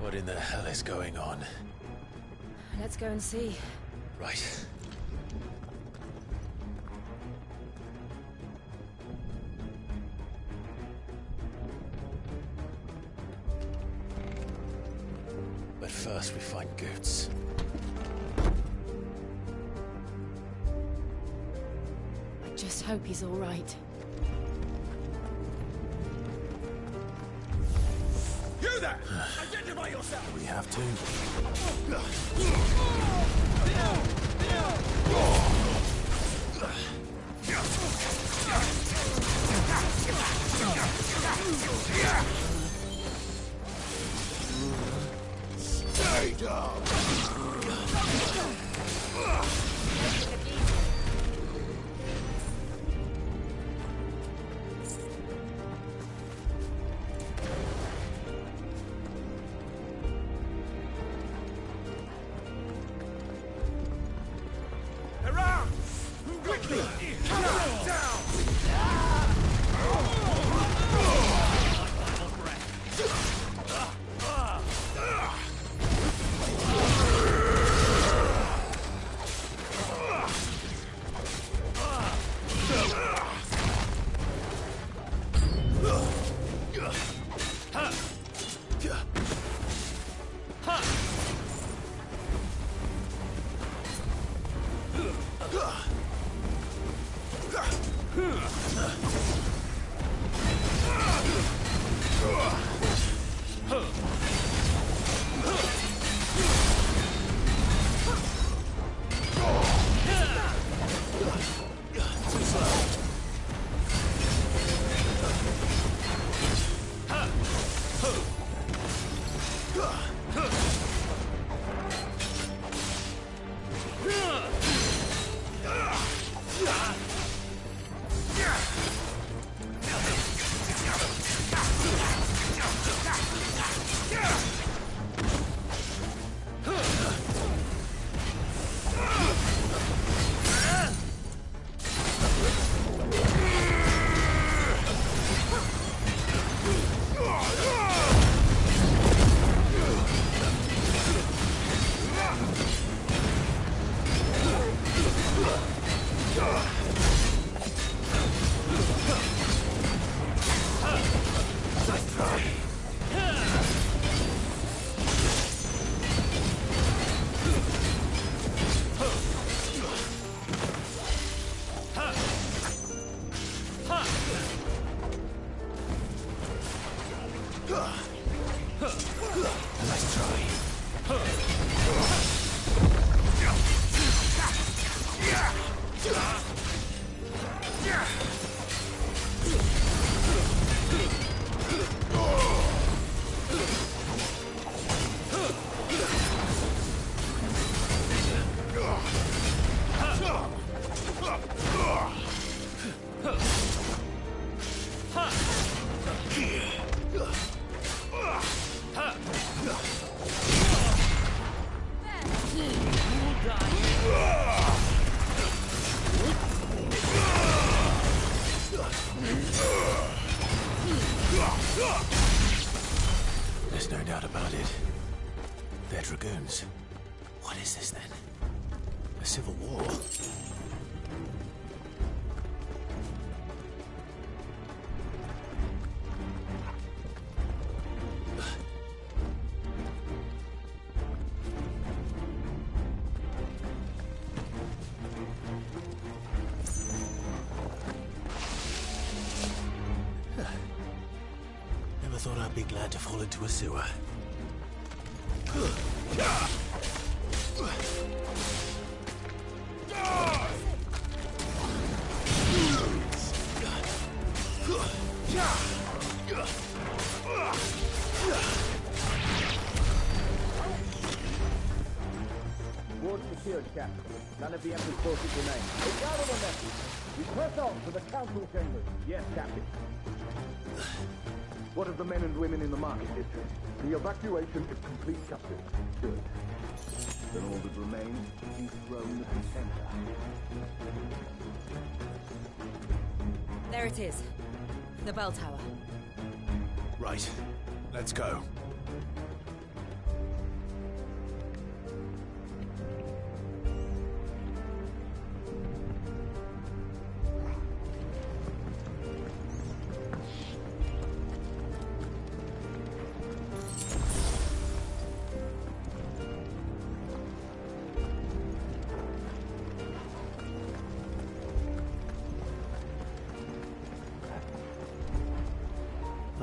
What in the hell is going on? Let's go and see. Right. But first we find Goots. I just hope he's all right. You there! Identify yourself! We have to. Stay down! There's no doubt about it. They're Dragoons. What is this then? A civil war? Never thought I'd be glad to fall into a sewer. Fort secured, Captain. None of the Emperor's forces remain. We gather the message. We press on to the council chambers. Yes, Captain. What of the men and women in the market district? The evacuation is complete, Captain. Good. Then all that remains is dethrone the pretender. There it is. The bell tower. Right. Let's go.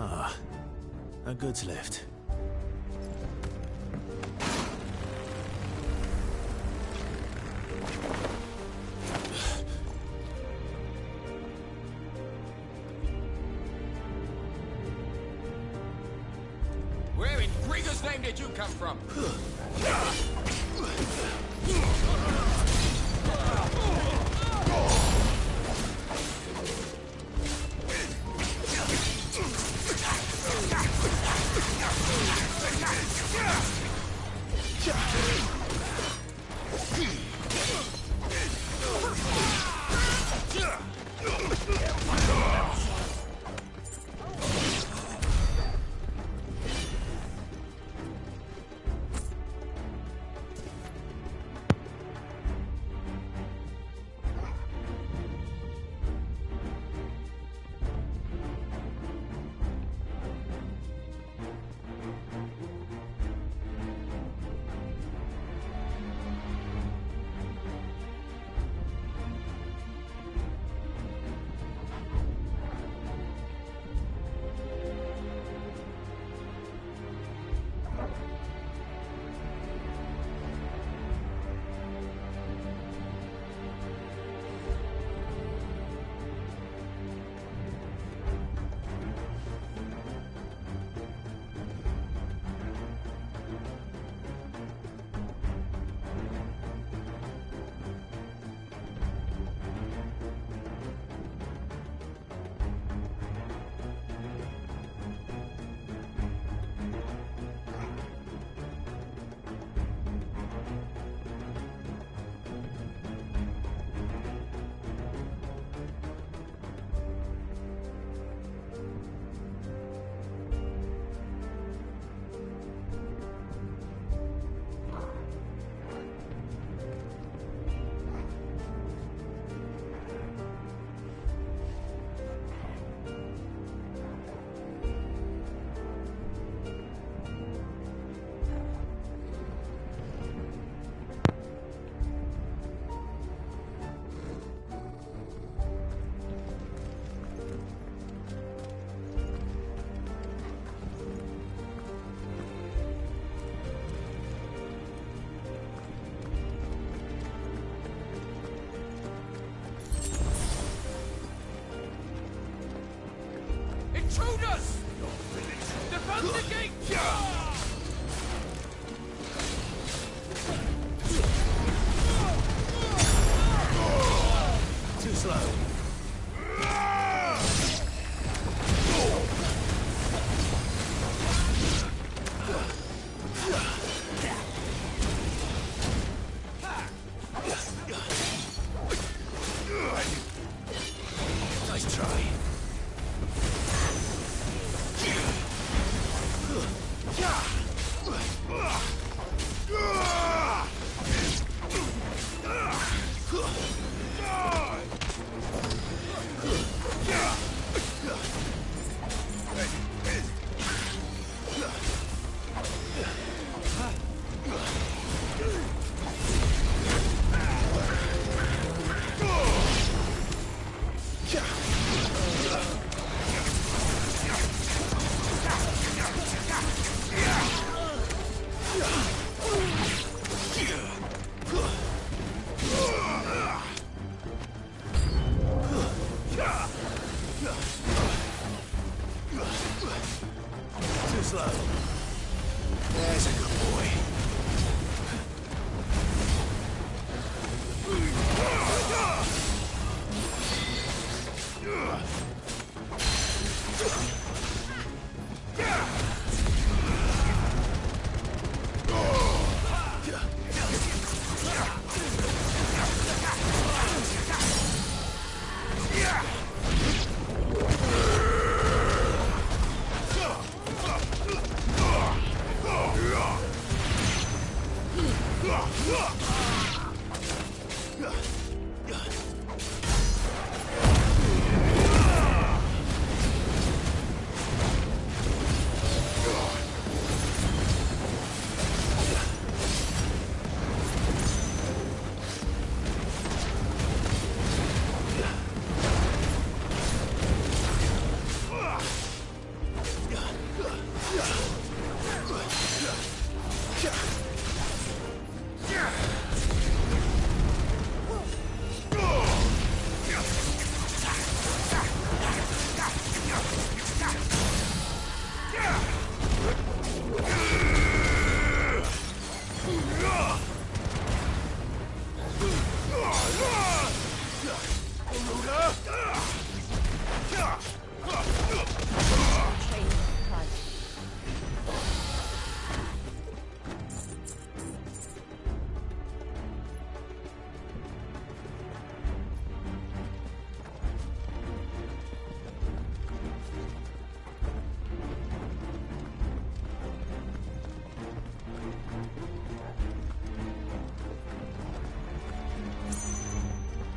Ah, a goods lift. Where in Grieger's name did you come from?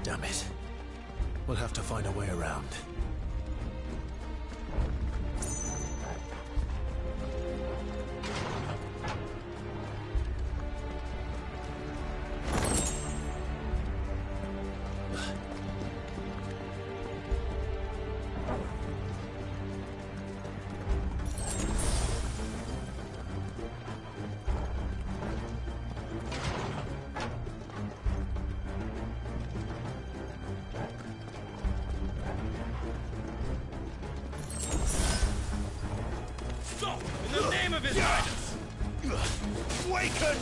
Damn it. We'll have to find a way around. In the name of his Highness! Waken!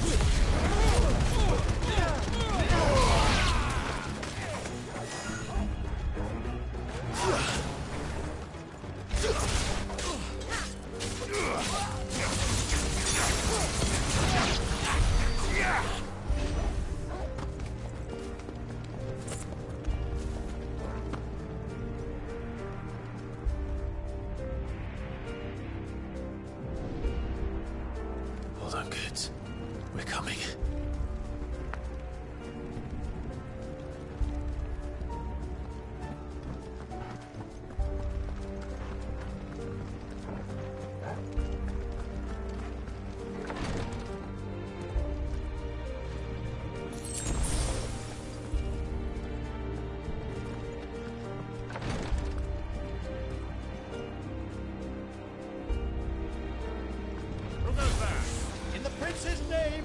Hold on, kids. We're coming. Who goes there? In the prince's name,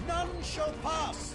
none shall pass!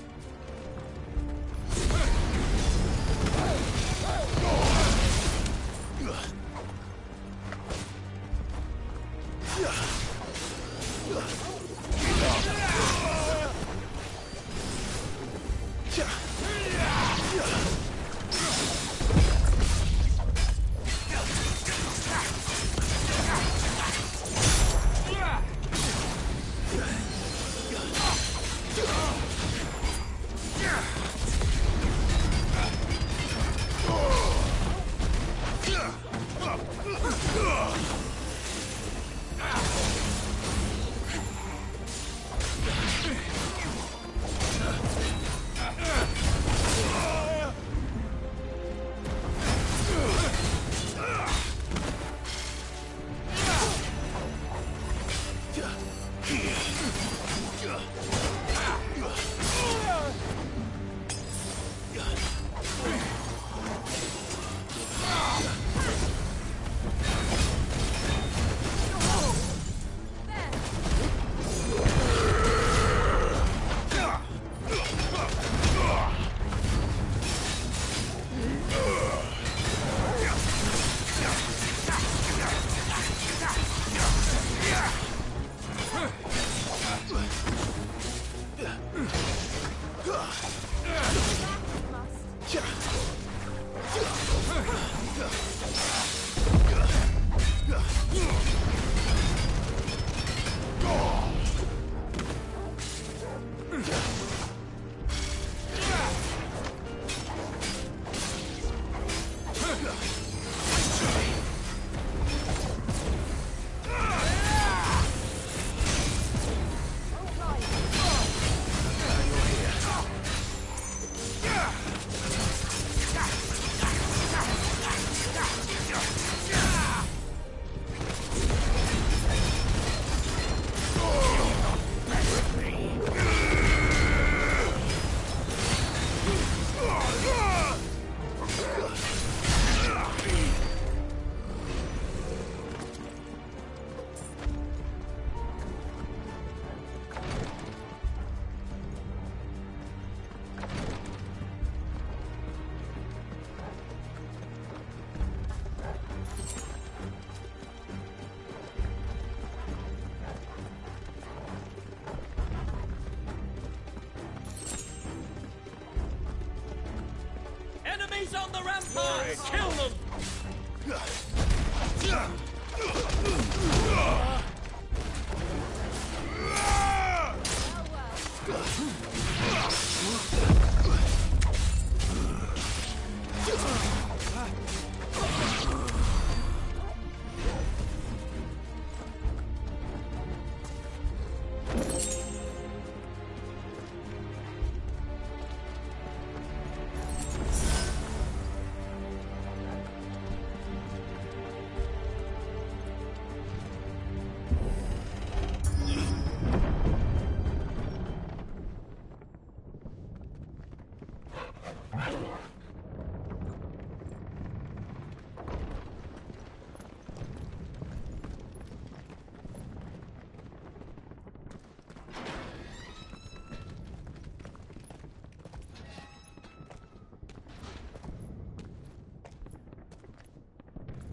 Troops on the ramparts! Kill them!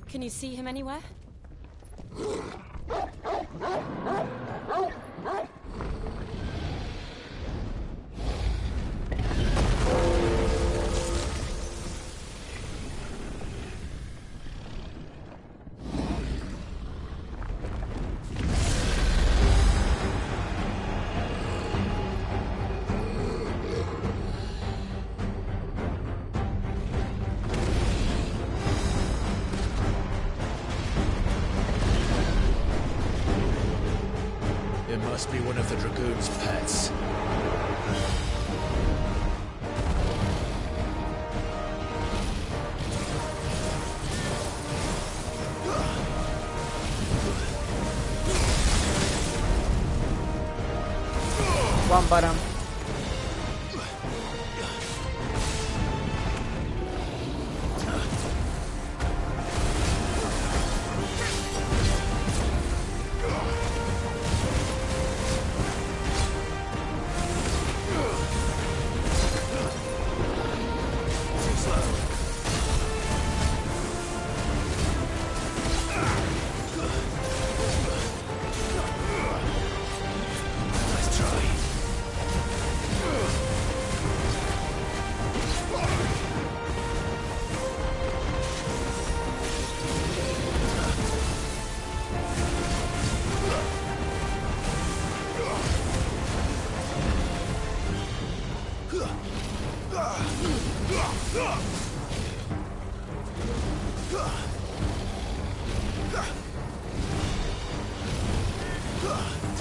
Can you see him anywhere? It must be one of the Dragoon's pets. One bottom.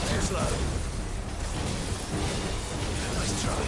Too slow. Nice try.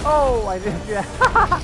Oh, I didn't see that.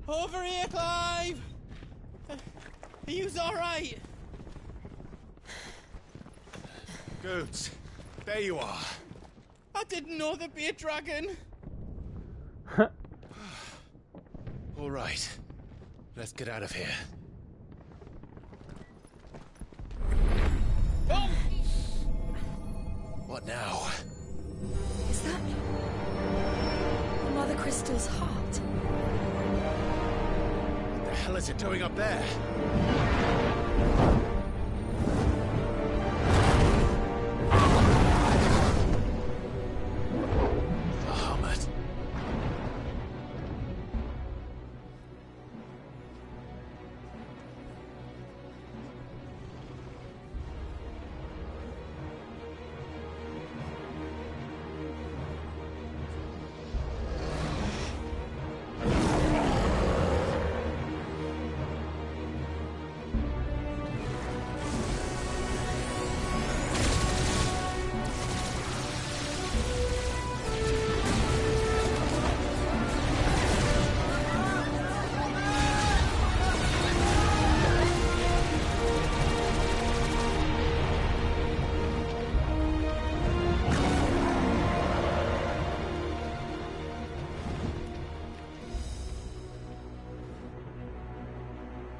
Over here, Clive! Are you alright? Goods, there you are. I didn't know there'd be a dragon. All right, let's get out of here. Oh! What now? Is that Mother Crystal's heart? What the hell is it doing up there? Bahamut.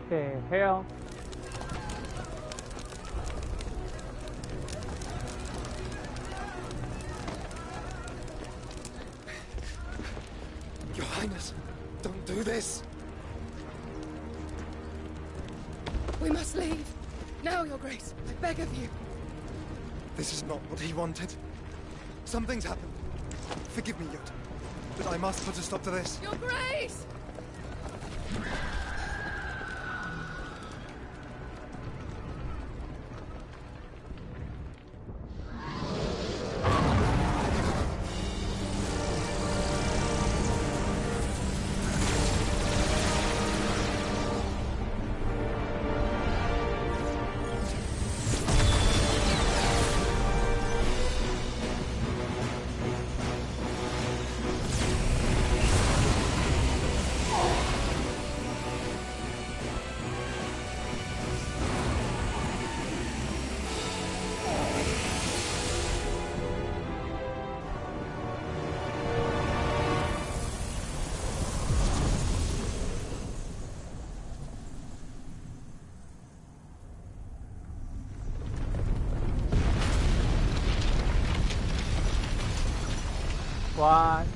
The hell? Your Highness, don't do this. We must leave. Now, Your Grace. I beg of you. This is not what he wanted. Something's happened. Forgive me, Yoda, but I must put a stop to this. Your Grace! What?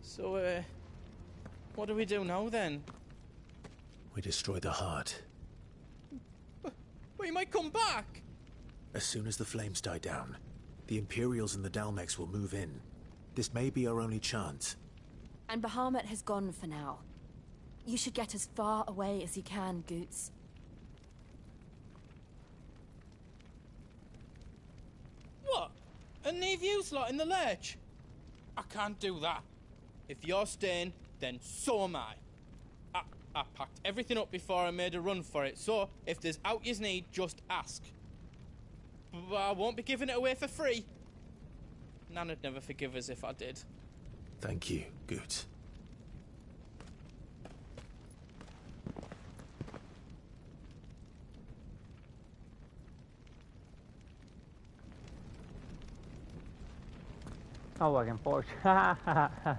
So, what do we do now then? We destroy the heart. But he might come back! As soon as the flames die down, the Imperials and the Dalmex will move in. This may be our only chance. And Bahamut has gone for now. You should get as far away as you can, Goots. What? And leave you lot in the lurch? I can't do that. If you're staying, then so am I. I packed everything up before I made a run for it, so if there's out you need, just ask. But I won't be giving it away for free. Nana'd never forgive us if I did. Thank you, Goots. Oh, I can Porsche.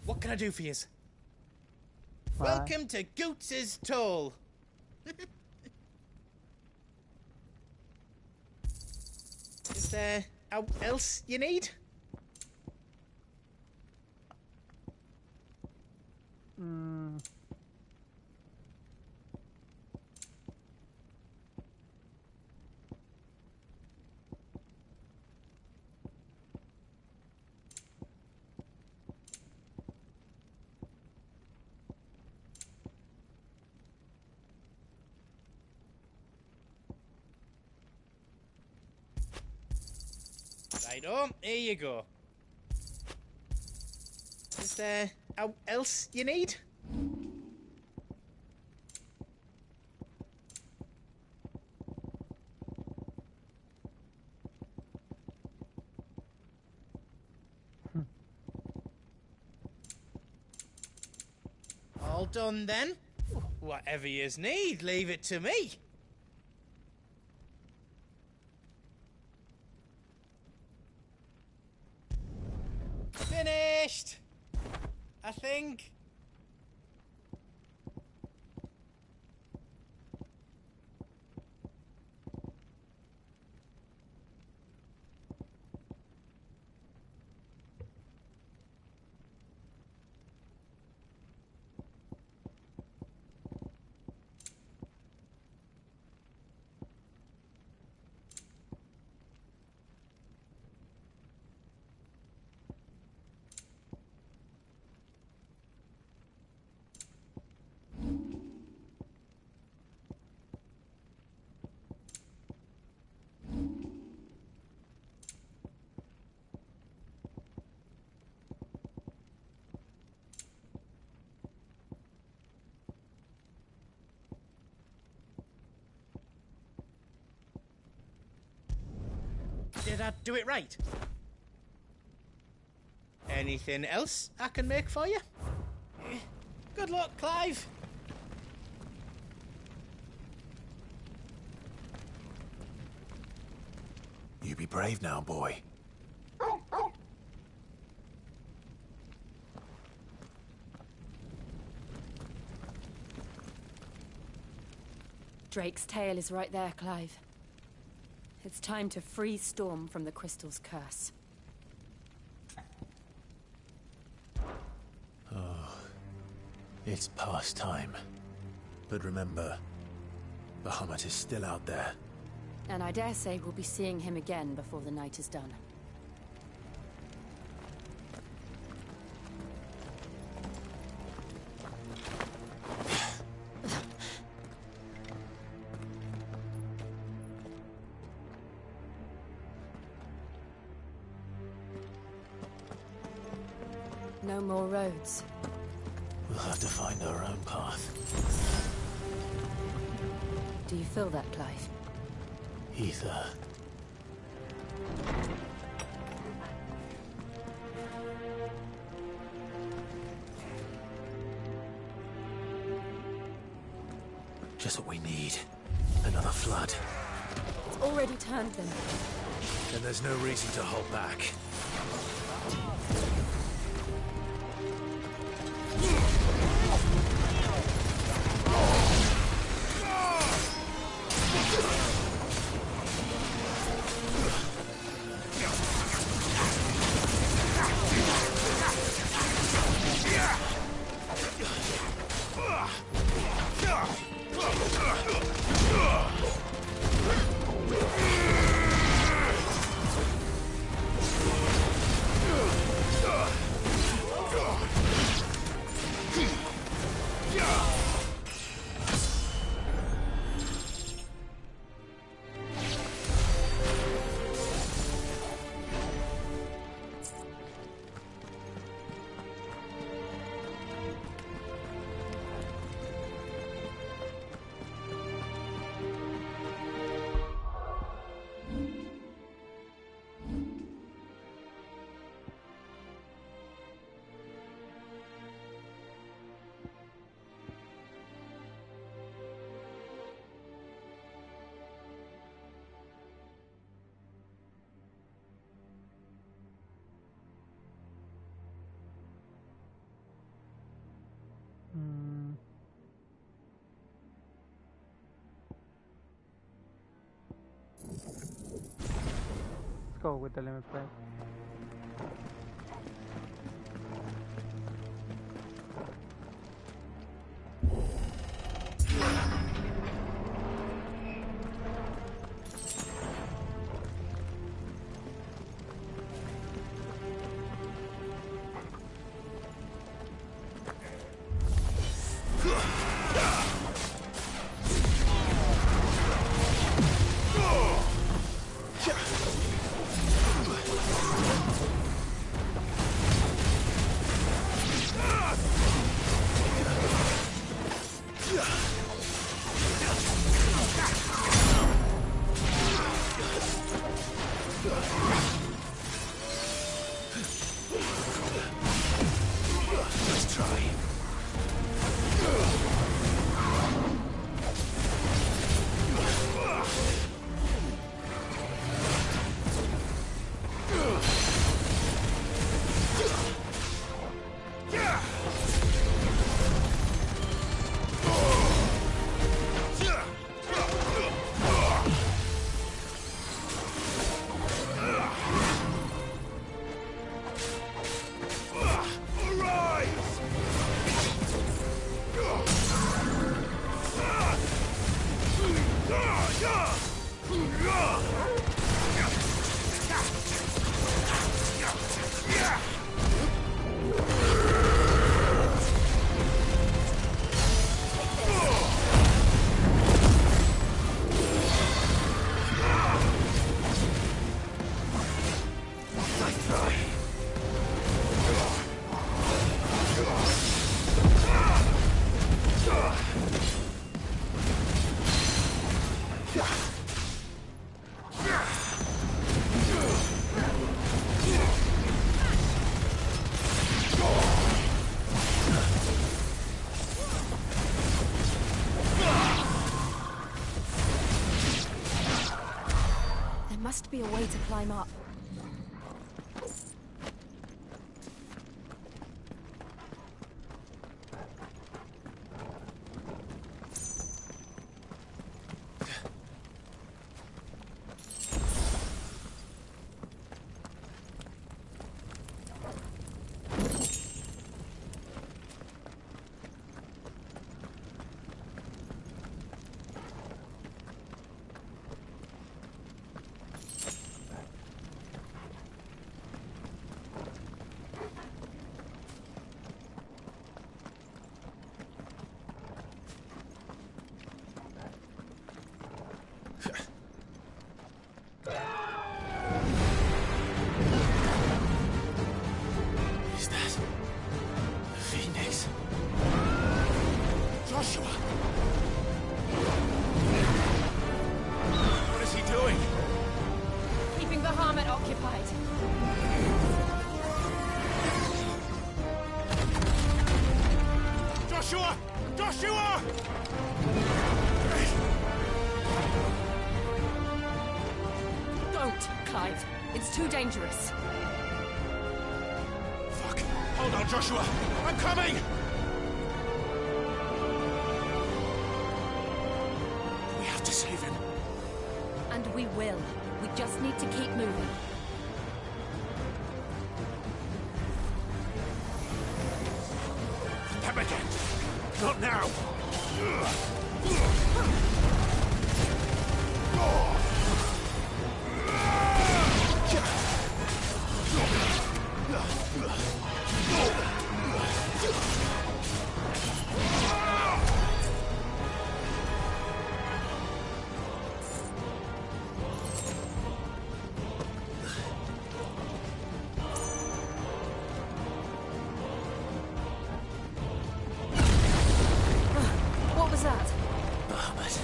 What can I do for yous? What? Welcome to Goots's Toll. Is there out else you need? Righto, here you go. Is there out else you need? All done then? Whatever yous need, leave it to me. Finished! I think. Did I do it right? Anything else I can make for you? Good luck, Clive. You be brave now, boy. Drake's tail is right there, Clive. It's time to free Storm from the Crystal's curse. Oh, it's past time. But remember, Bahamut is still out there. And I dare say we'll be seeing him again before the night is done. No more roads. We'll have to find our own path. Do you feel that, Clive? Ether. Just what we need. Another flood. It's already turned them. Then there's no reason to hold back. go with the limit break. Must be a way to climb up. Too dangerous. Fuck. Hold on, Joshua. I'm coming! We have to save him. And we will. We just need to keep moving. Them again. Not now. What was that? Bahamut.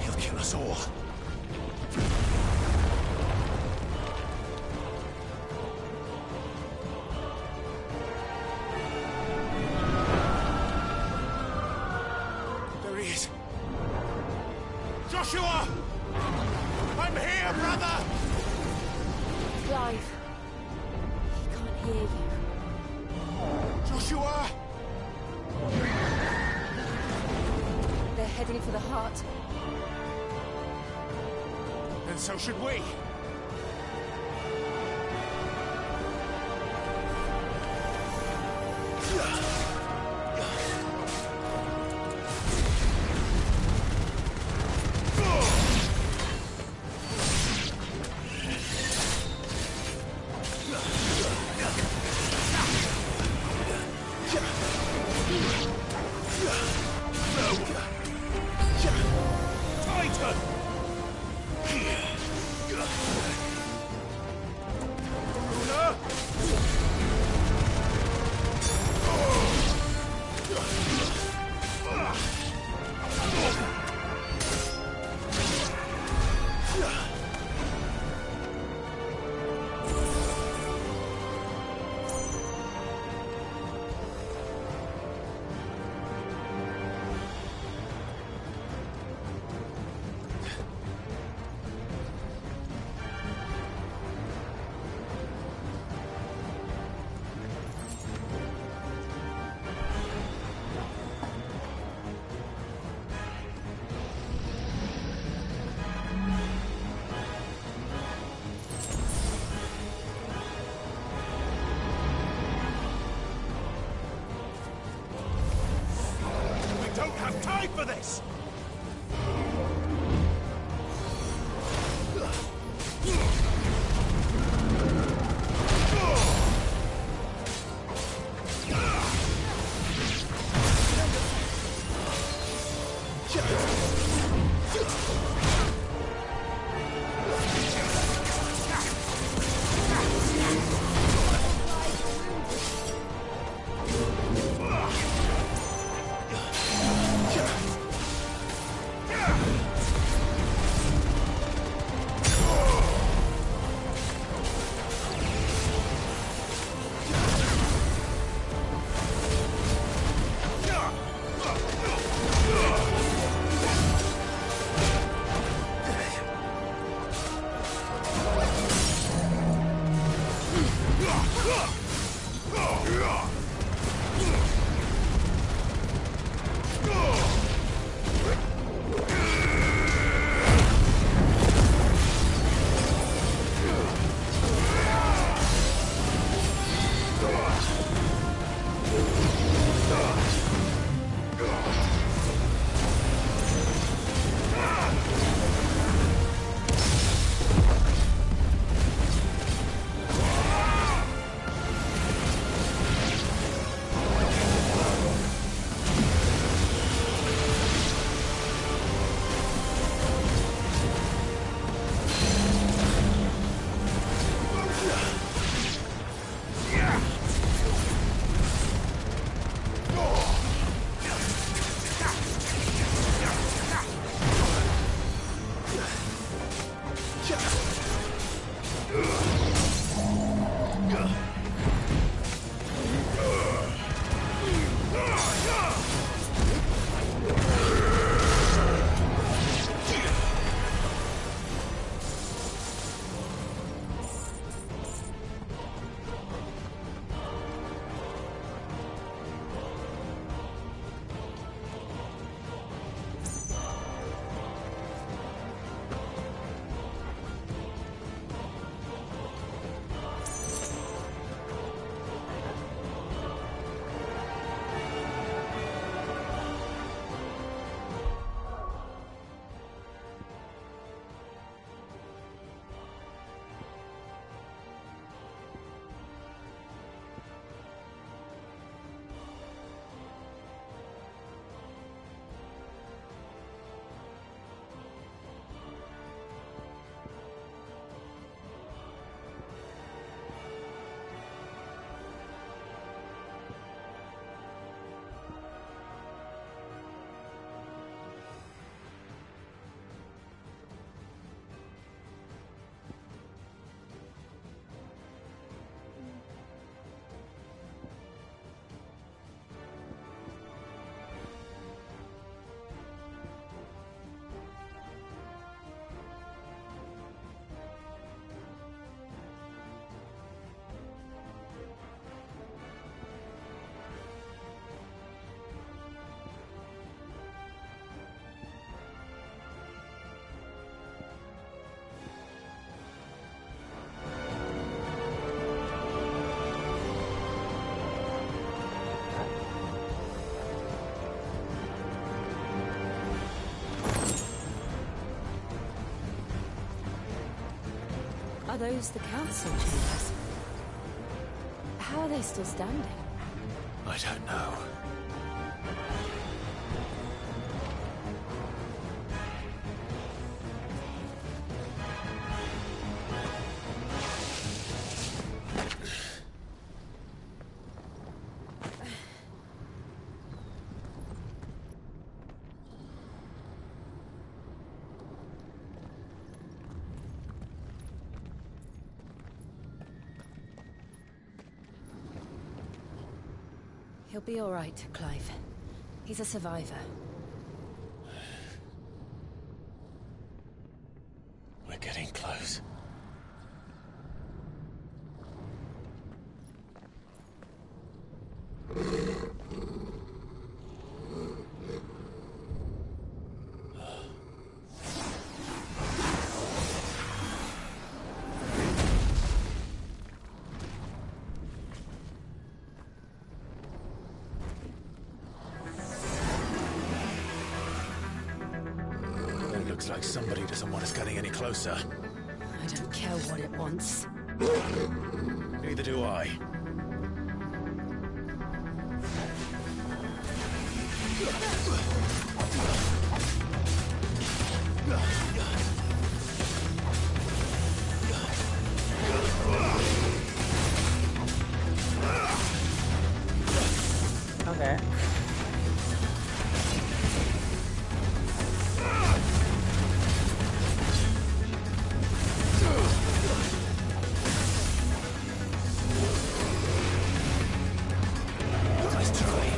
He'll kill us all. There he is. Joshua! I'm here, brother! Clive. He can't hear you. Joshua! They're heading for the heart. And so should we. have time for this! Are those the council chambers? How are they still standing? I don't know. He'll be all right, Clive. He's a survivor. We're getting close. Looks like somebody doesn't want us getting any closer. I don't care what it wants. Neither do I. Okay. Nice try.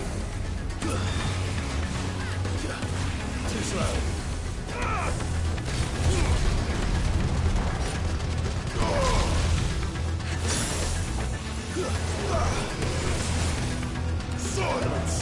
Too slow. Silence!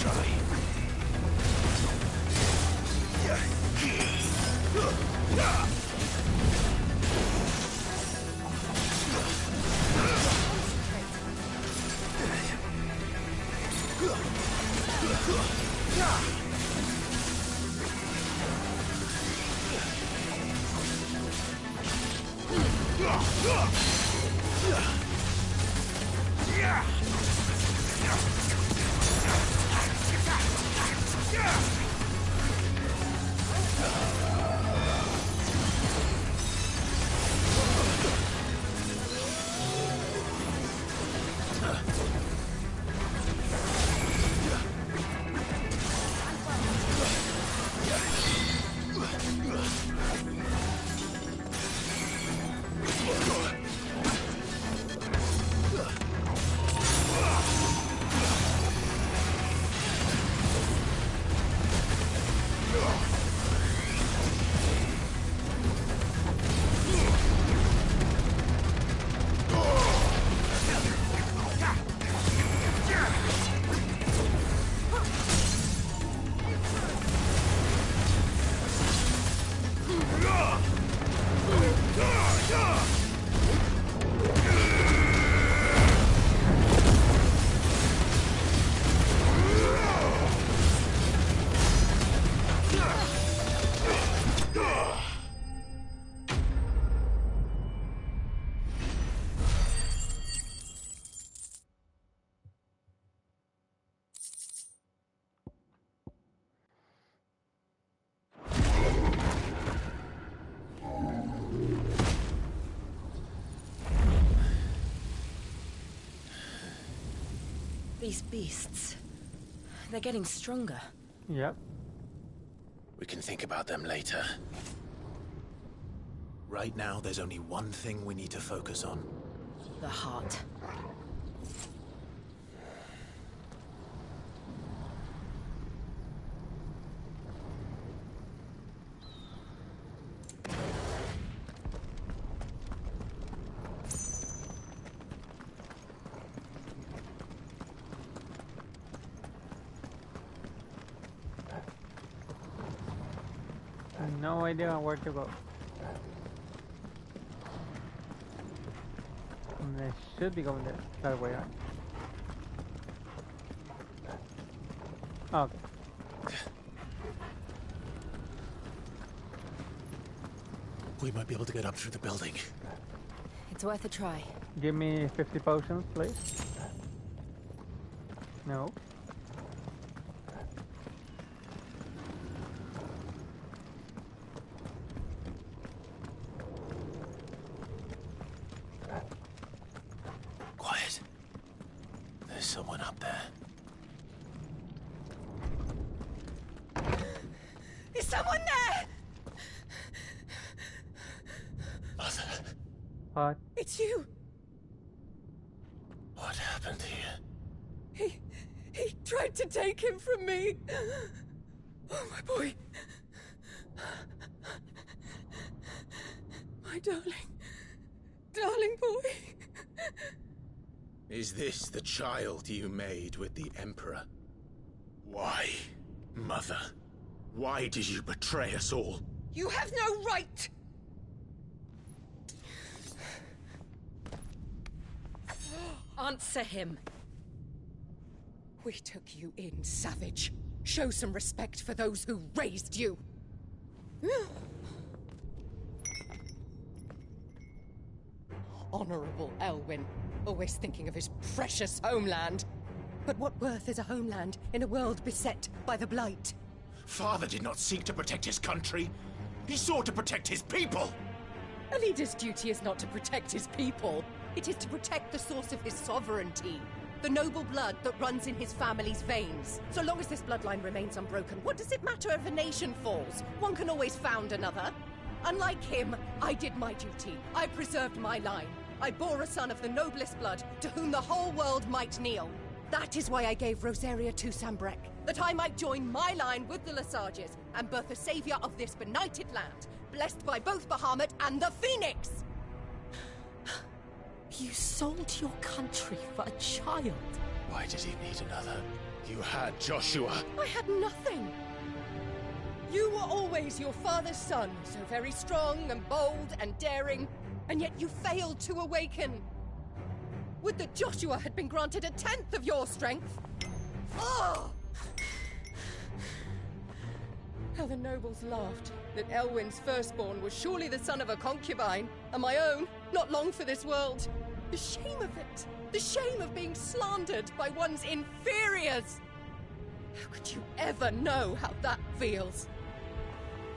try. These beasts, they're getting stronger. Yep. We can think about them later. Right now, there's only one thing we need to focus on. The heart. No idea where to go. I should be going that way, right? Okay. We might be able to get up through the building. It's worth a try. Give me 50 potions, please. No. Quiet. There's someone up there. Is someone there? Mother. What? It's you. What happened here? He tried to take him from me. Oh, my boy. My darling boy. Is this the child you made with the Emperor? Why, Mother? Why did you betray us all? You have no right. Answer him. We took you in, savage. Show some respect for those who raised you. Honorable Elwyn, always thinking of his precious homeland. But what worth is a homeland in a world beset by the Blight? Father did not seek to protect his country. He sought to protect his people. A leader's duty is not to protect his people. It is to protect the source of his sovereignty. The noble blood that runs in his family's veins. So long as this bloodline remains unbroken, what does it matter if a nation falls? One can always found another. Unlike him, I did my duty. I preserved my line. I bore a son of the noblest blood, to whom the whole world might kneel. That is why I gave Rosaria to Sambrek, that I might join my line with the Lesages and birth a savior of this benighted land, blessed by both Bahamut and the Phoenix! You sold your country for a child. Why did he need another? You had Joshua. I had nothing. You were always your father's son, so very strong and bold and daring, and yet you failed to awaken. Would that Joshua had been granted 1/10 of your strength. Oh! How the nobles laughed that Elwyn's firstborn was surely the son of a concubine, and my own, not long for this world. The shame of it! The shame of being slandered by one's inferiors! How could you ever know how that feels?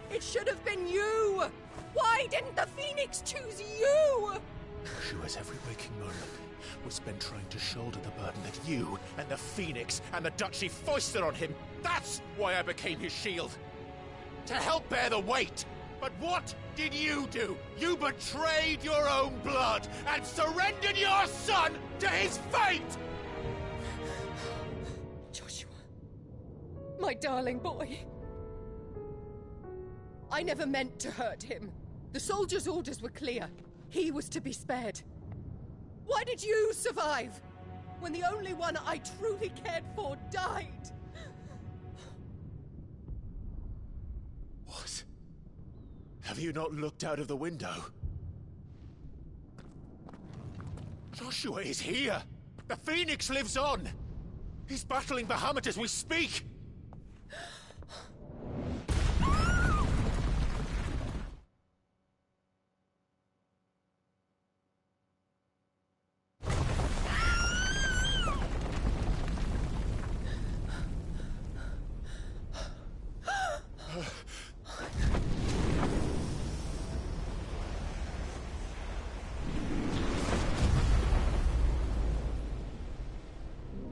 It should have been you! Why didn't the Phoenix choose you? Joshua's every waking moment was spent trying to shoulder the burden that you and the Phoenix and the Duchy foisted on him. That's why I became his shield. To help bear the weight. But what did you do? You betrayed your own blood and surrendered your son to his fate! Joshua. My darling boy. I never meant to hurt him. The soldiers' orders were clear. He was to be spared. Why did you survive when the only one I truly cared for died? What? Have you not looked out of the window? Joshua is here! The Phoenix lives on! He's battling Bahamut as we speak!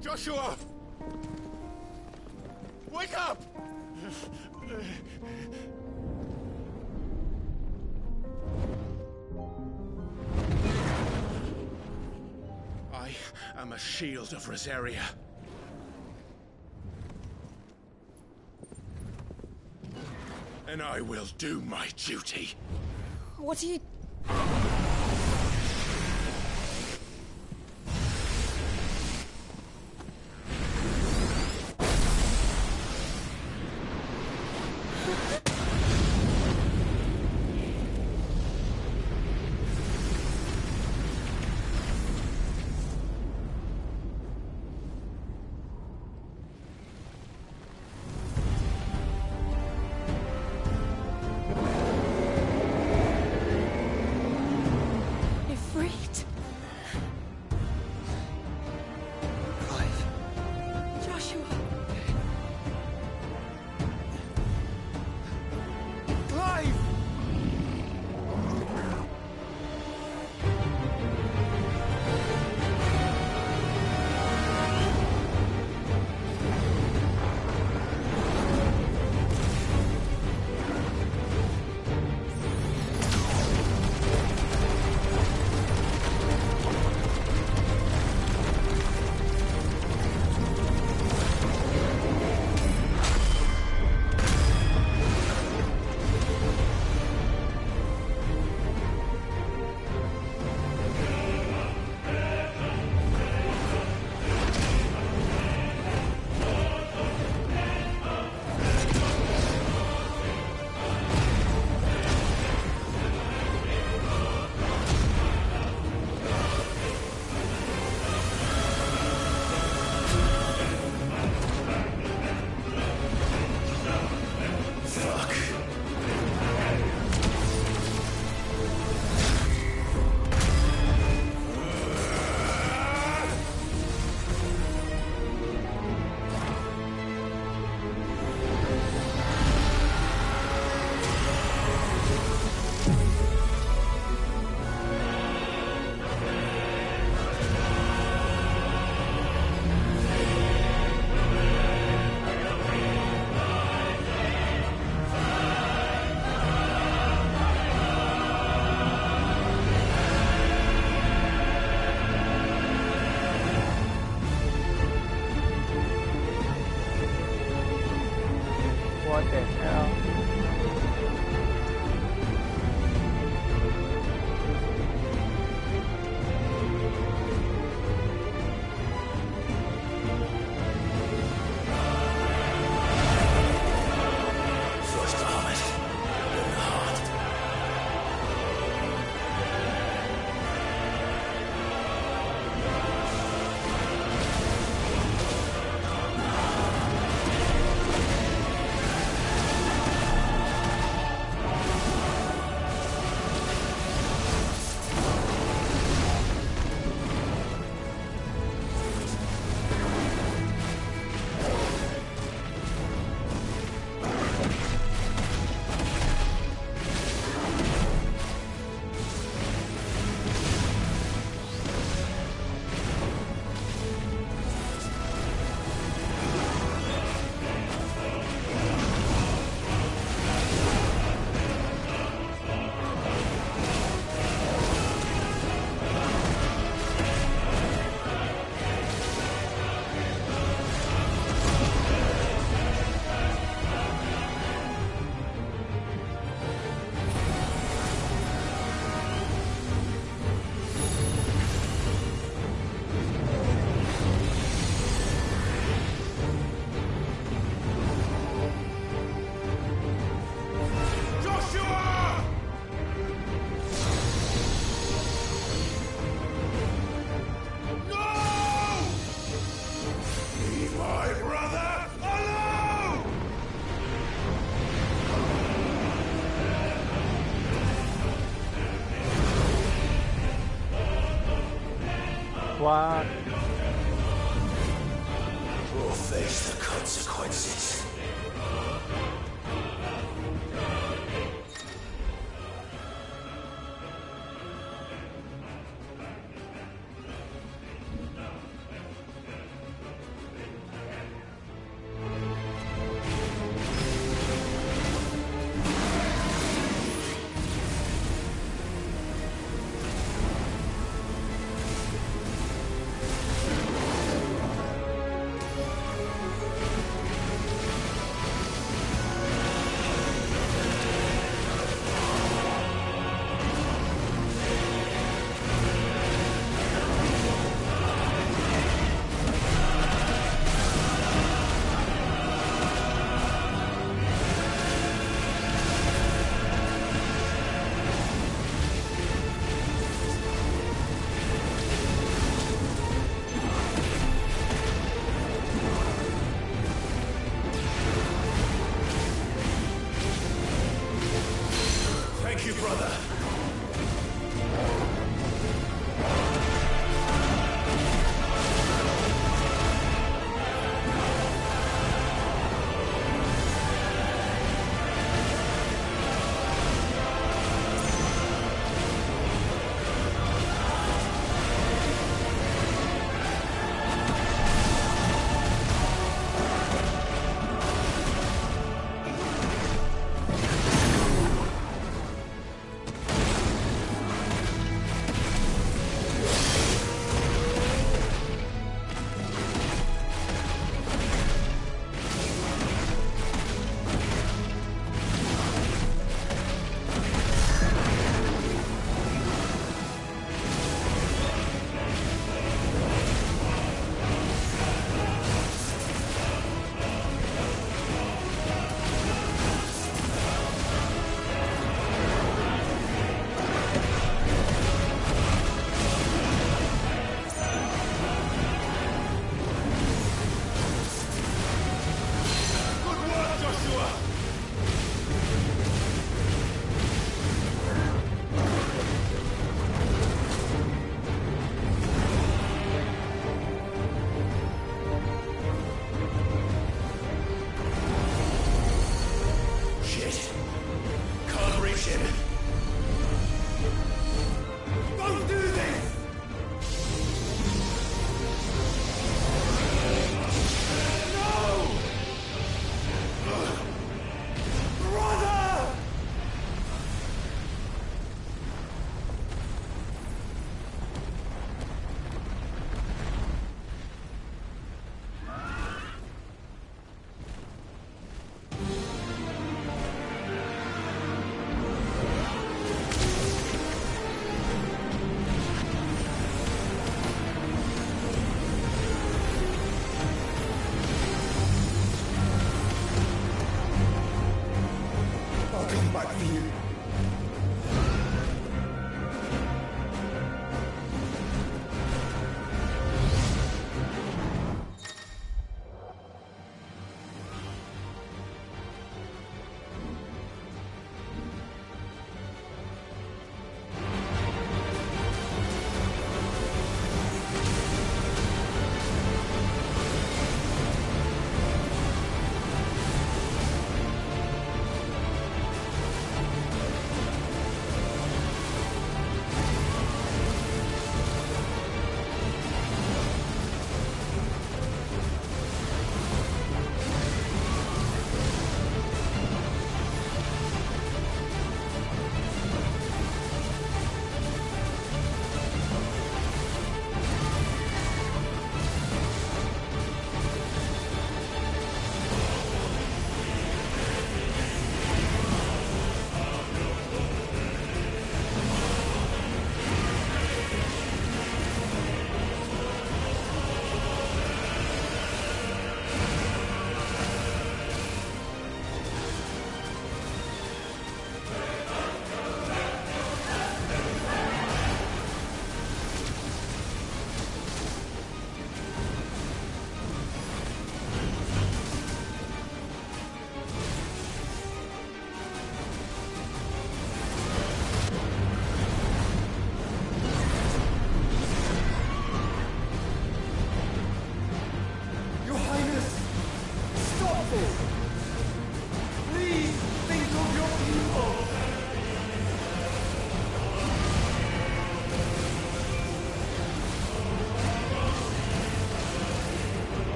Joshua! Wake up! I am a shield of Rosaria. And I will do my duty. What are you... What the hell? What? We'll face the consequences.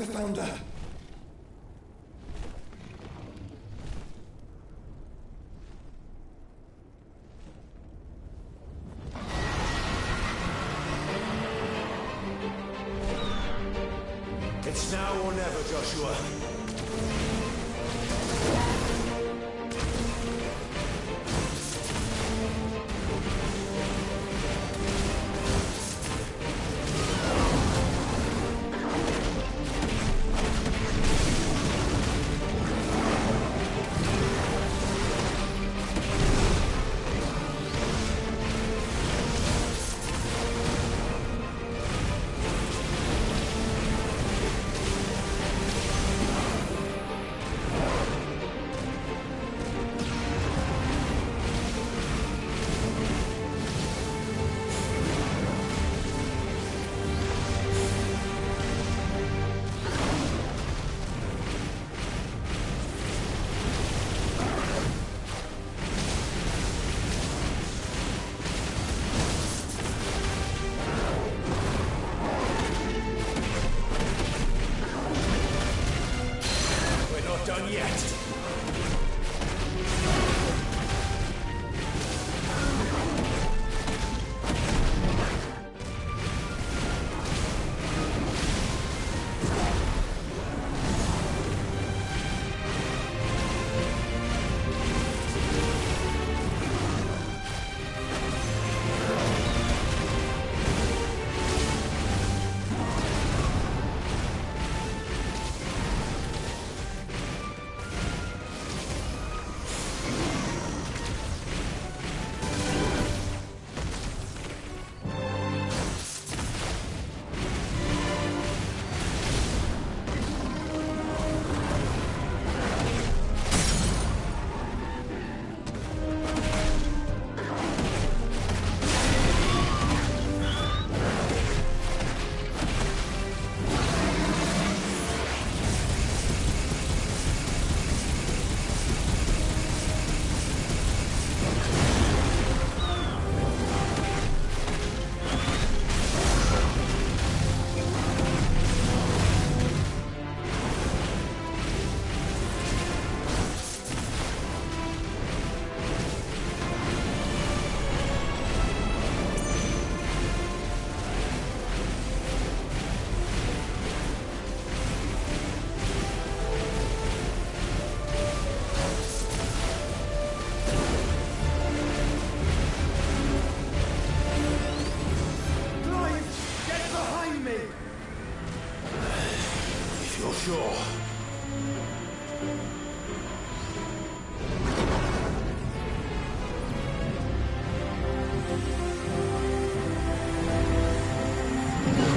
never found her. It's now or never, Joshua.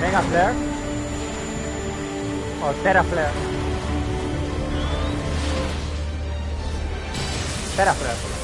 Mega Flare or Terra Flare? Terra Flare.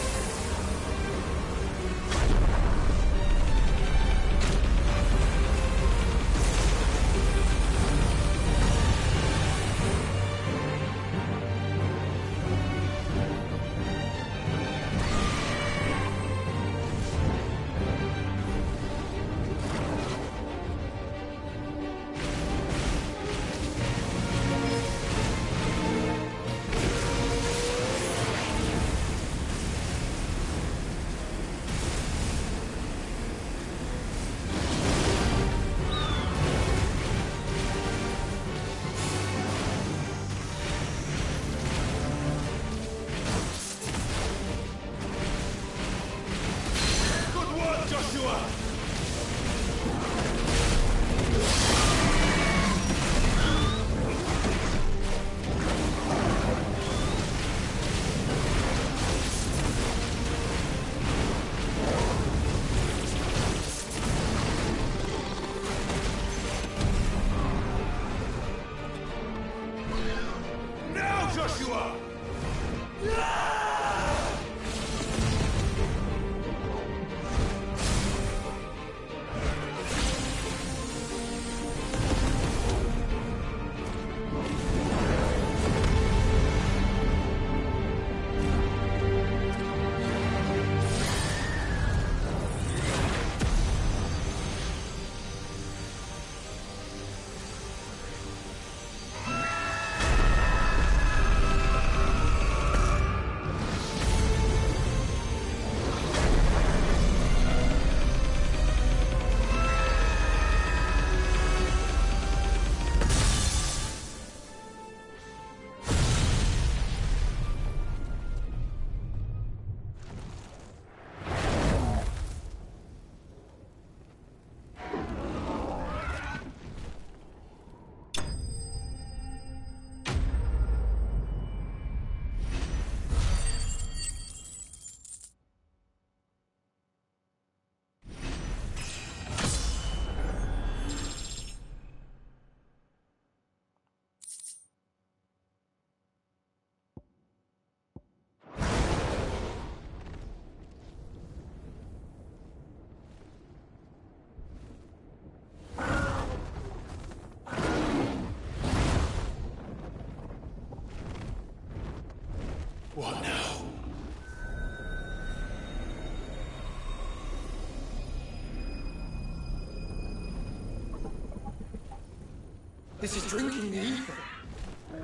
This is drinking me.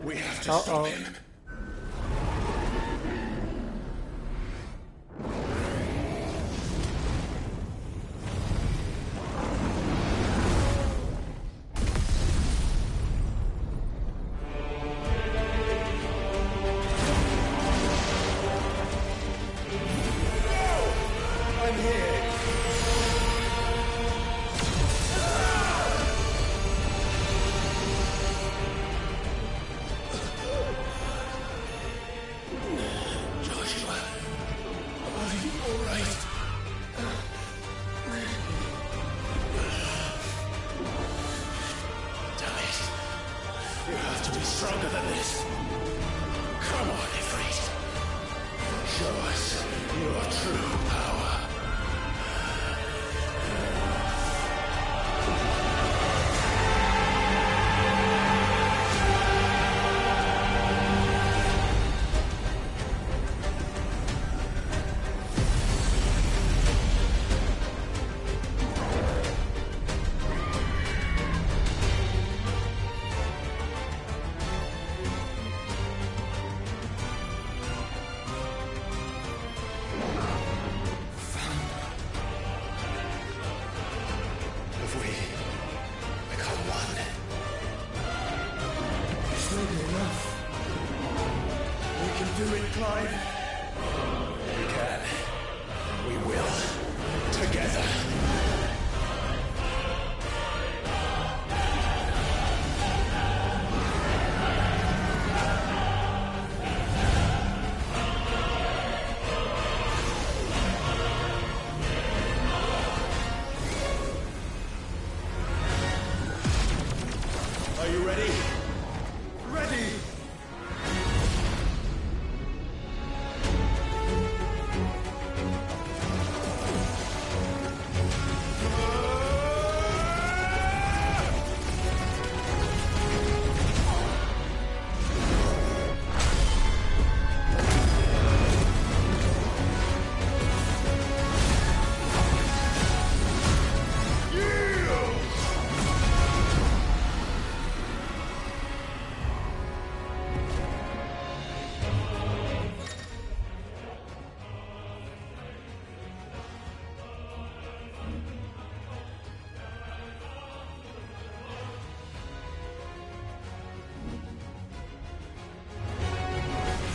We have to stop him. Stronger than this. Come on, Ifrit. Show us your true power. Are you ready? Ready!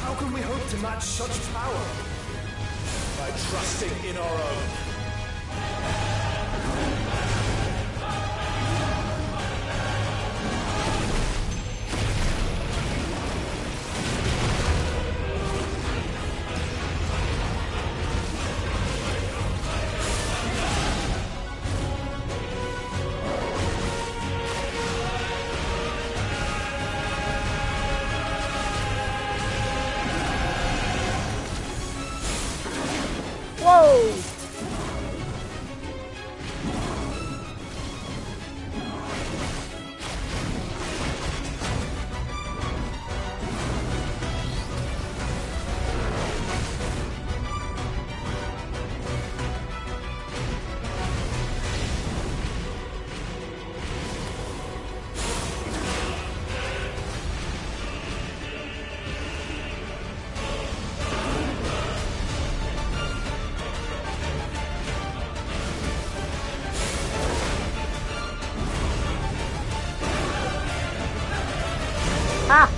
How can we hope to match such power? By trusting in our own. Whoa! Ah!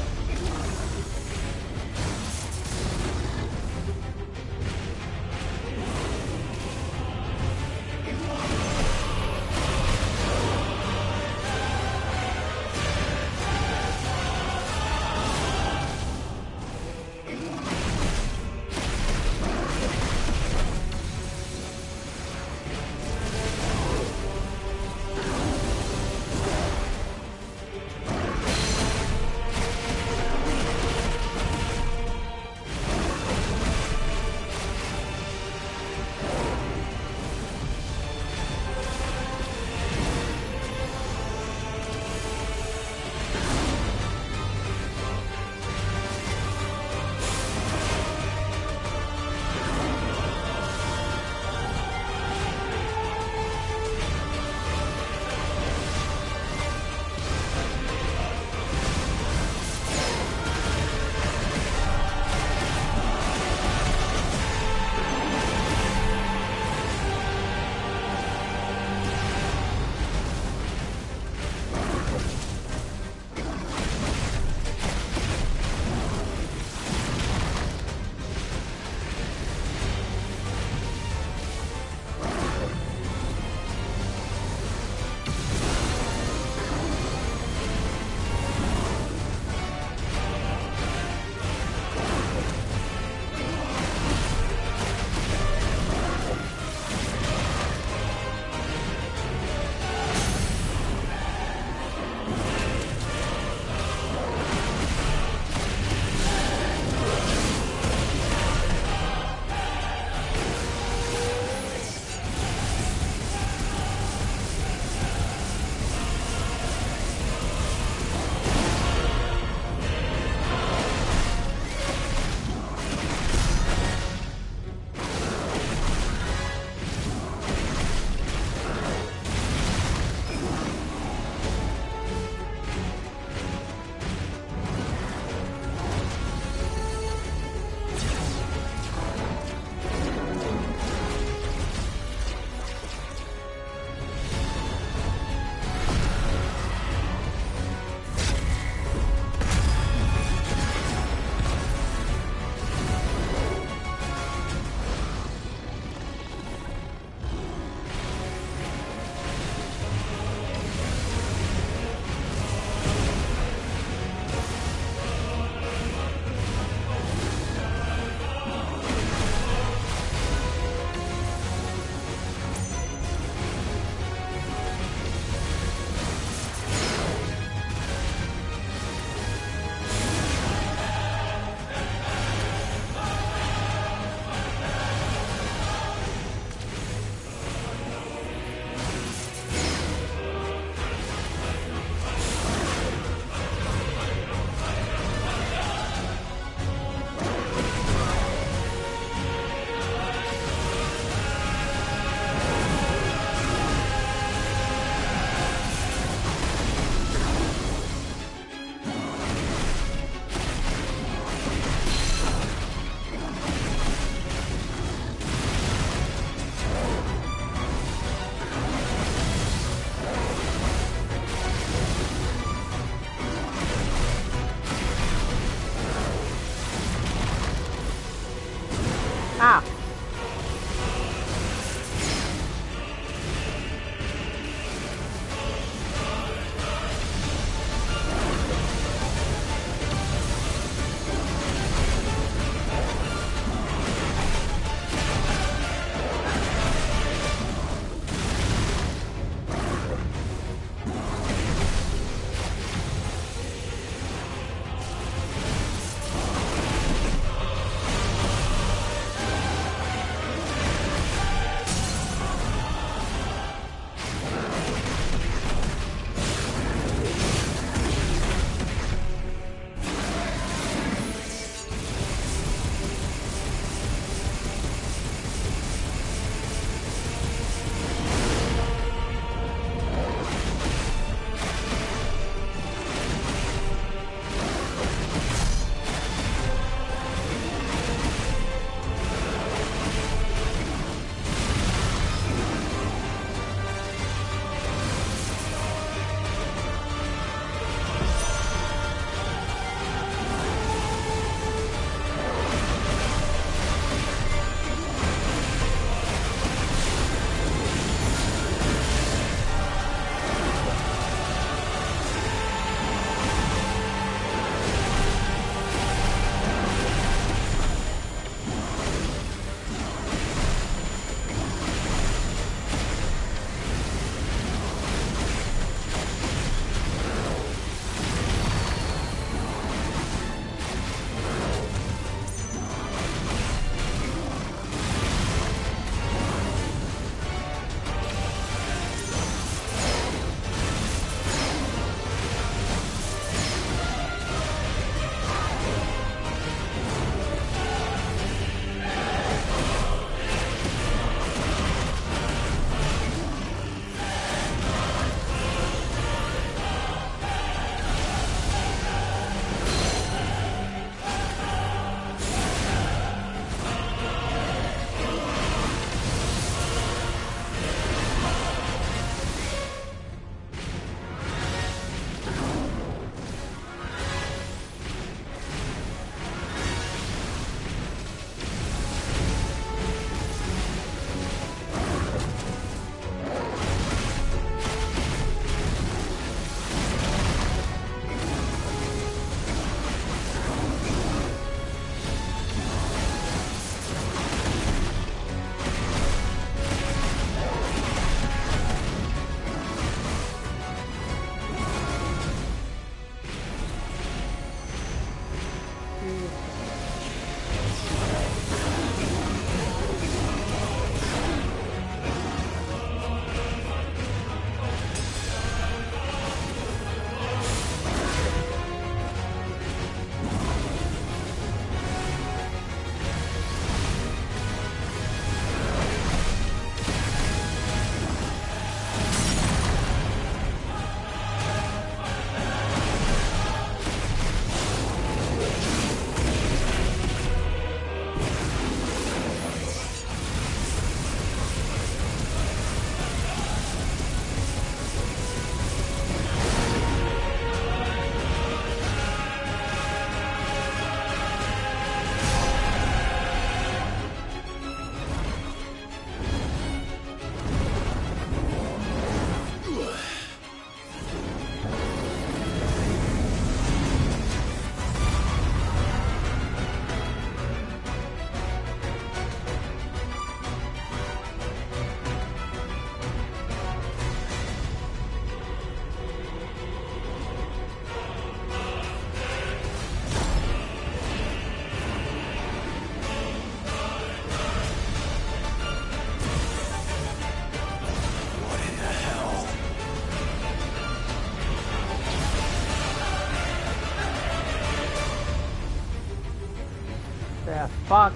fuck?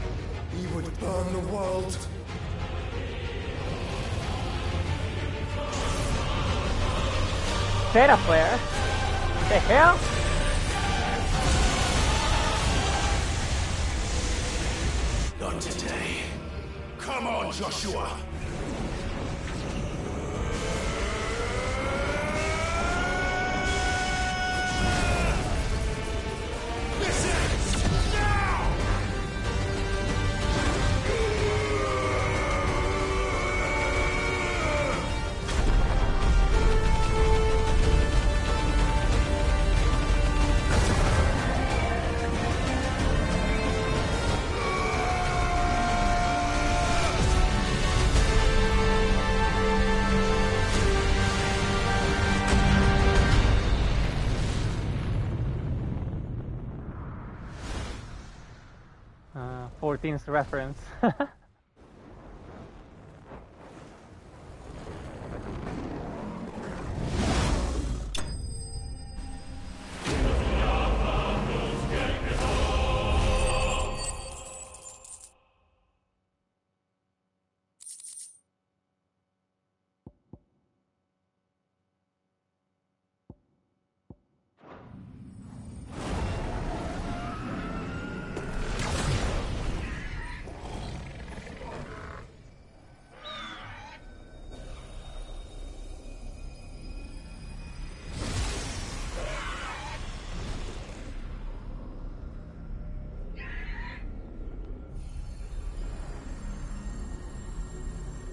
He would burn the world. Theta flare? The hell? Not today. Come on, Joshua! Uh, 14th reference.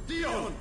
Dion!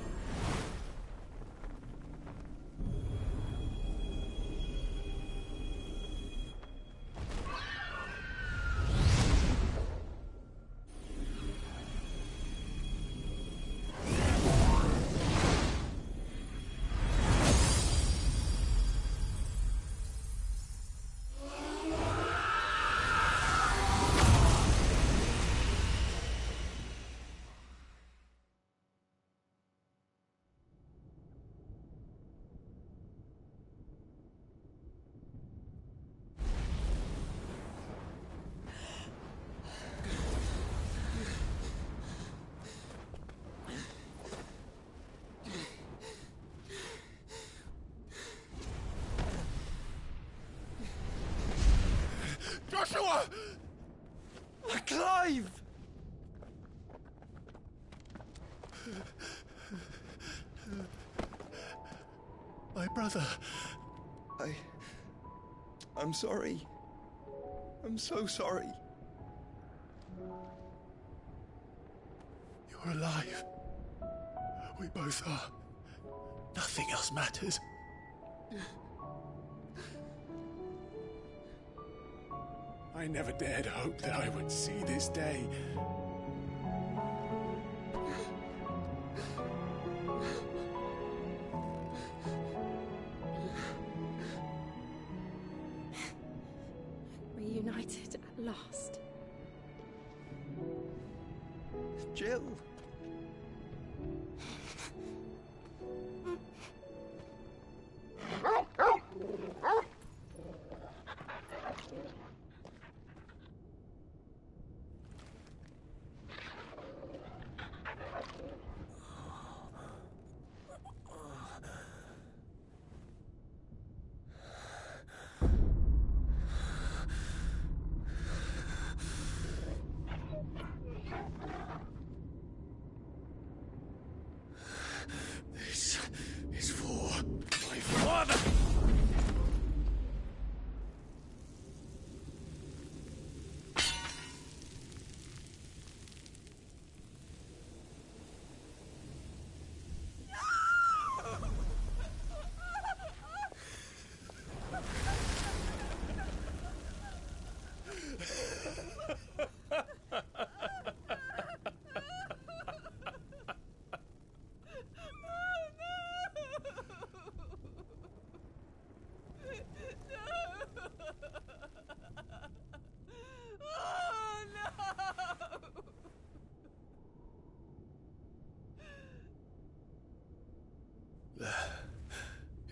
Joshua! Clive! My brother. I'm sorry. I'm so sorry. You're alive. We both are. Nothing else matters. I never dared hope that I would see this day. Reunited at last. Jill. This is for my father!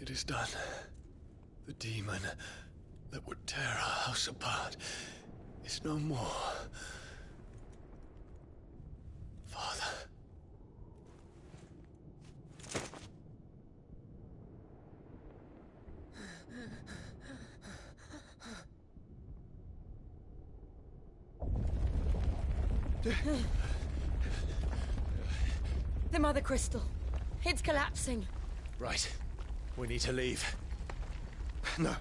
It is done. The demon that would tear our house apart is no more. The Mother Crystal. It's collapsing. Right. We need to leave. No.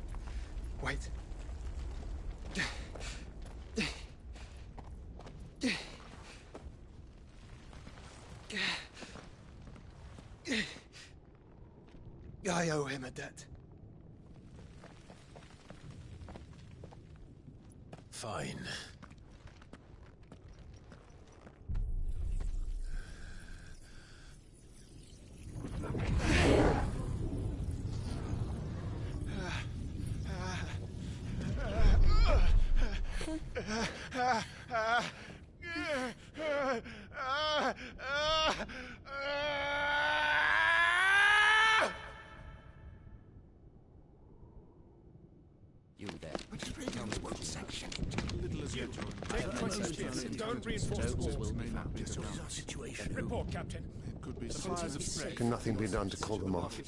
Wait. I owe him a debt. Fine. You there. Tell me what section. Don't reinforce the walls. Situation. Report, Captain. Could be Can nothing be done to call them off?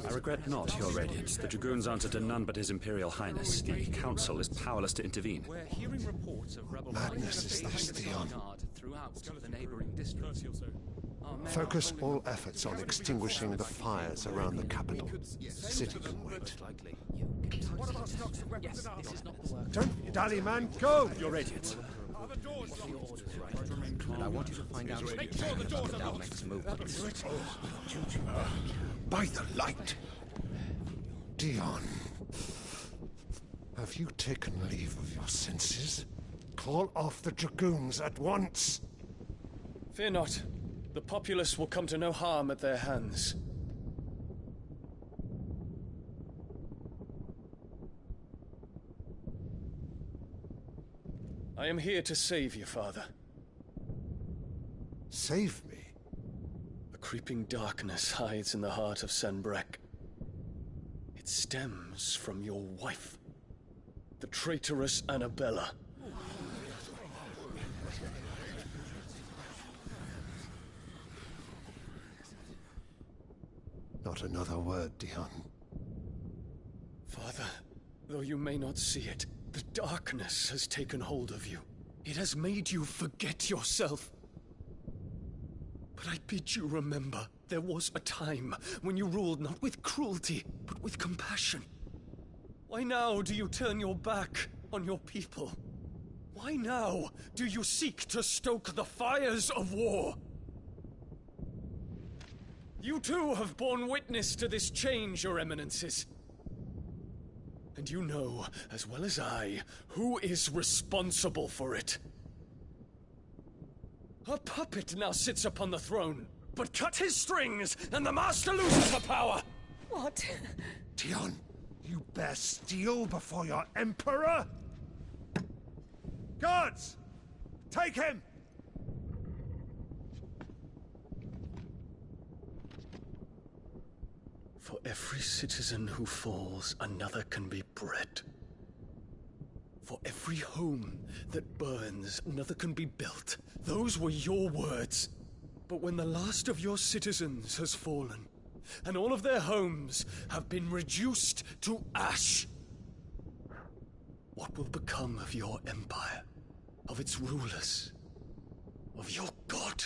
I regret not, Your Radiance. The Dragoons answer to none but His Imperial Highness. The Council is powerless to intervene. We're hearing reports of rebel Madness is this, Dion. throughout the neighboring districts. Focus all efforts on extinguishing the fires around the capital. City can wait. What about stocks of weapons and armor? Don't dally, man. Go! Your Radiance. Are the doors locked? And I want you to find out Make sure the doors are locked. Dalmek's movements. By the light. Dion. Have you taken leave of your senses? Call off the Dragoons at once. Fear not. The populace will come to no harm at their hands. I am here to save you, Father. Save me? A creeping darkness hides in the heart of Sanbreque. It stems from your wife, the traitorous Annabella. Not another word, Dion. Father, though you may not see it, the darkness has taken hold of you. It has made you forget yourself. But I bid you remember, there was a time when you ruled not with cruelty, but with compassion. Why now do you turn your back on your people? Why now do you seek to stoke the fires of war? You too have borne witness to this change, Your Eminences. And you know, as well as I, who is responsible for it. A puppet now sits upon the throne, but cut his strings, and the master loses the power! What? Dion, you bear steel before your Emperor? Guards! Take him! For every citizen who falls, another can be bred. For every home that burns, another can be built. Those were your words. But when the last of your citizens has fallen, and all of their homes have been reduced to ash, what will become of your empire, of its rulers, of your god?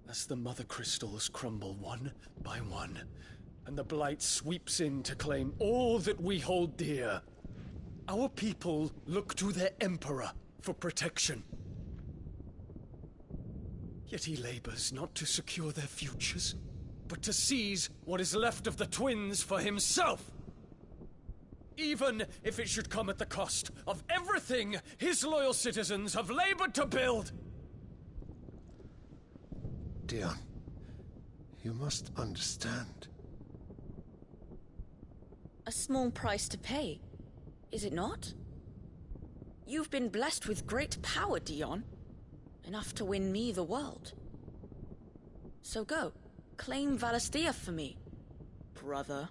As the Mother Crystals crumble one by one, and the Blight sweeps in to claim all that we hold dear, our people look to their Emperor for protection. Yet he labors not to secure their futures, but to seize what is left of the twins for himself. Even if it should come at the cost of everything his loyal citizens have labored to build. Dion, you must understand. A small price to pay, is it not? You've been blessed with great power, Dion. Enough to win me the world. So go, claim Valisthea for me, brother.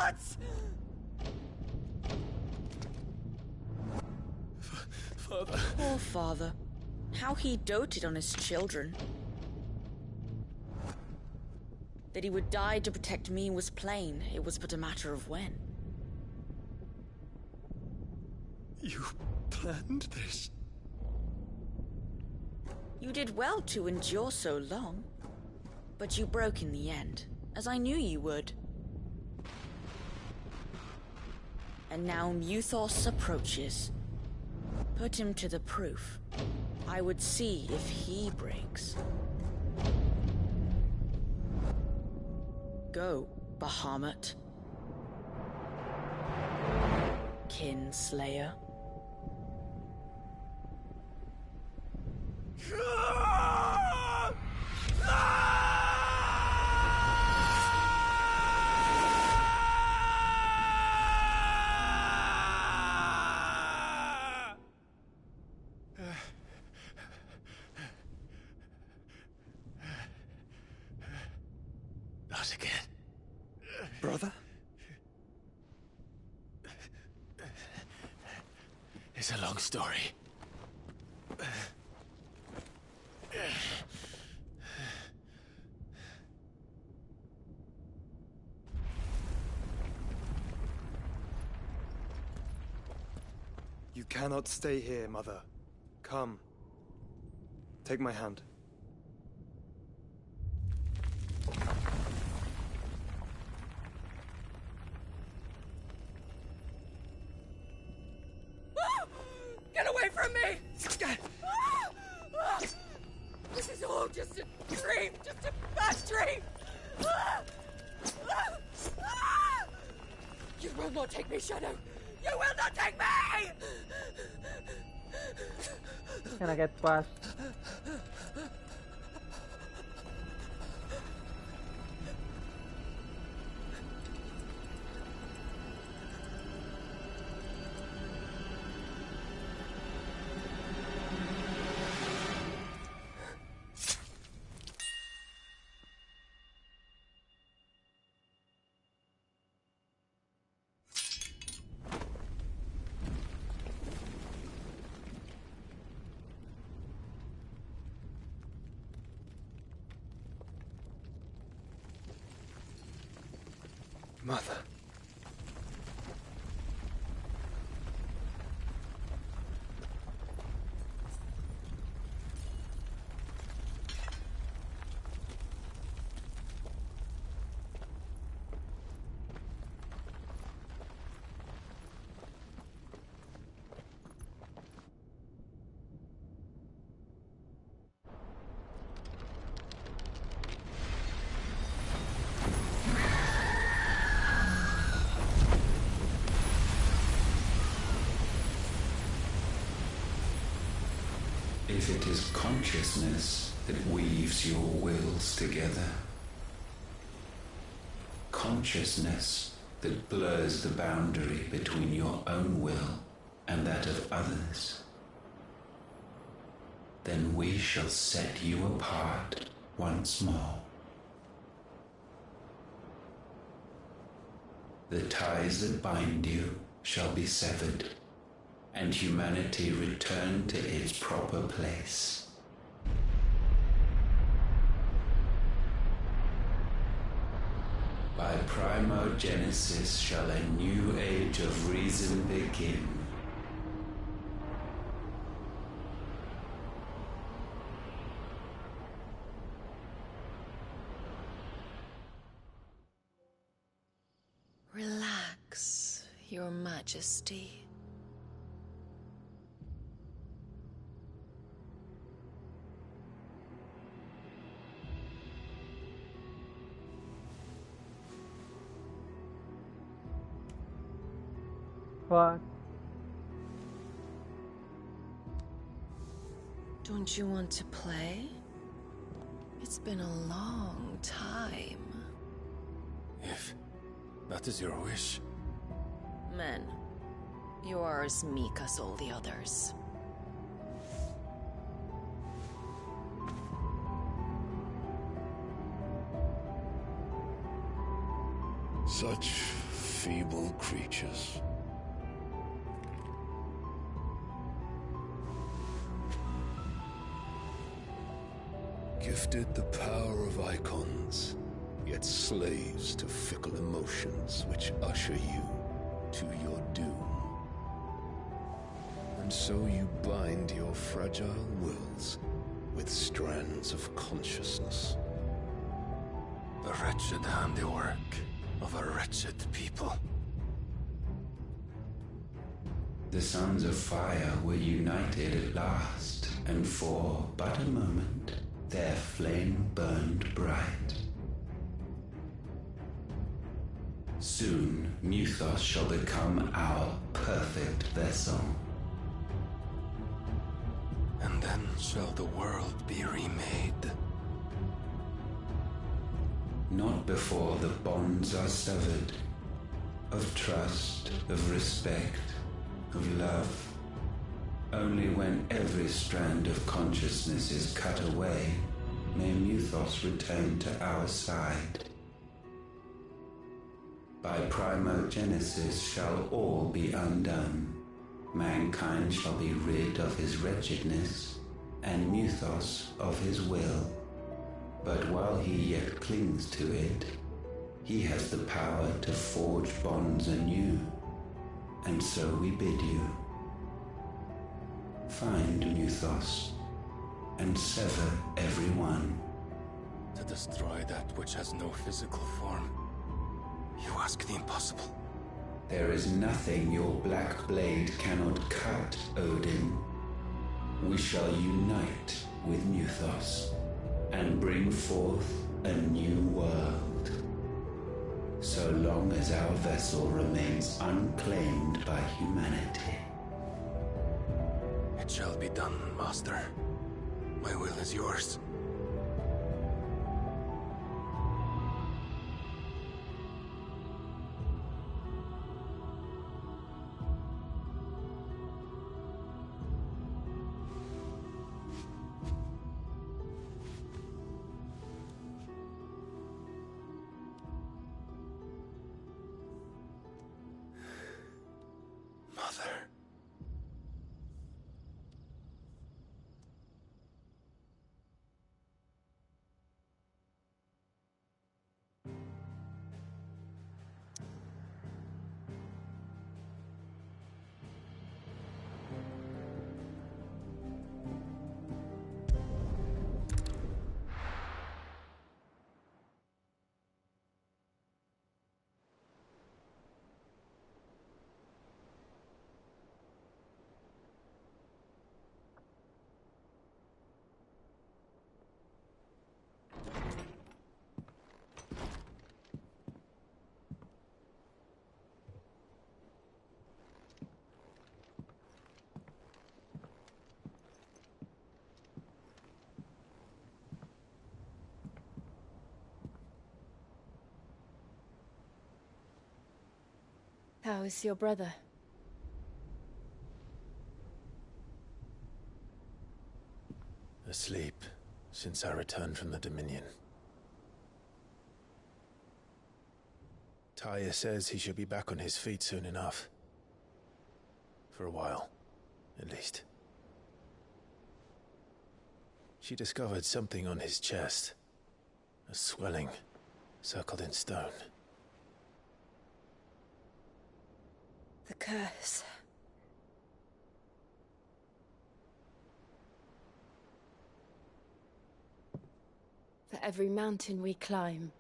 gods! Father. Poor father. How he doted on his children. That he would die to protect me was plain. It was but a matter of when. You planned this? You did well to endure so long. But you broke in the end, as I knew you would. And now Muthos approaches. Put him to the proof. I would see if he breaks. Go, Bahamut. Kinslayer. Not again. Brother? It's a long story. You cannot stay here, Mother. Come. Take my hand. Get away from me! This is all just a dream, just a bad dream! You will not take me, Shadow! You will not take me! Can I get past? Mother. If it is consciousness that weaves your wills together, consciousness that blurs the boundary between your own will and that of others, then we shall set you apart once more. The ties that bind you shall be severed, and humanity return to its proper place. By primogenesis shall a new age of reason begin. Relax, Your Majesty. What? Don't you want to play? It's been a long time. If that is your wish. Men, you are as meek as all the others. Such feeble creatures. Gifted the power of icons, yet slaves to fickle emotions which usher you to your doom. And so you bind your fragile wills with strands of consciousness. The wretched handiwork of a wretched people. The Sons of Fire were united at last, and for but a moment, their flame burned bright. Soon, Muthos shall become our perfect vessel. And then shall the world be remade. Not before the bonds are severed, of trust, of respect, of love. Only when every strand of consciousness is cut away, may Muthos return to our side. By primogenesis shall all be undone. Mankind shall be rid of his wretchedness, and Muthos of his will. But while he yet clings to it, he has the power to forge bonds anew. And so we bid you, find Muthos, and sever every one. To destroy that which has no physical form, you ask the impossible. There is nothing your black blade cannot cut, Odin. We shall unite with Muthos, and bring forth a new world. So long as our vessel remains unclaimed by humanity. It shall be done, Master. My will is yours. How is your brother? Asleep since I returned from the Dominion. Taya says he should be back on his feet soon enough. For a while, at least. She discovered something on his chest. A swelling, circled in stone. The curse. For every mountain we climb,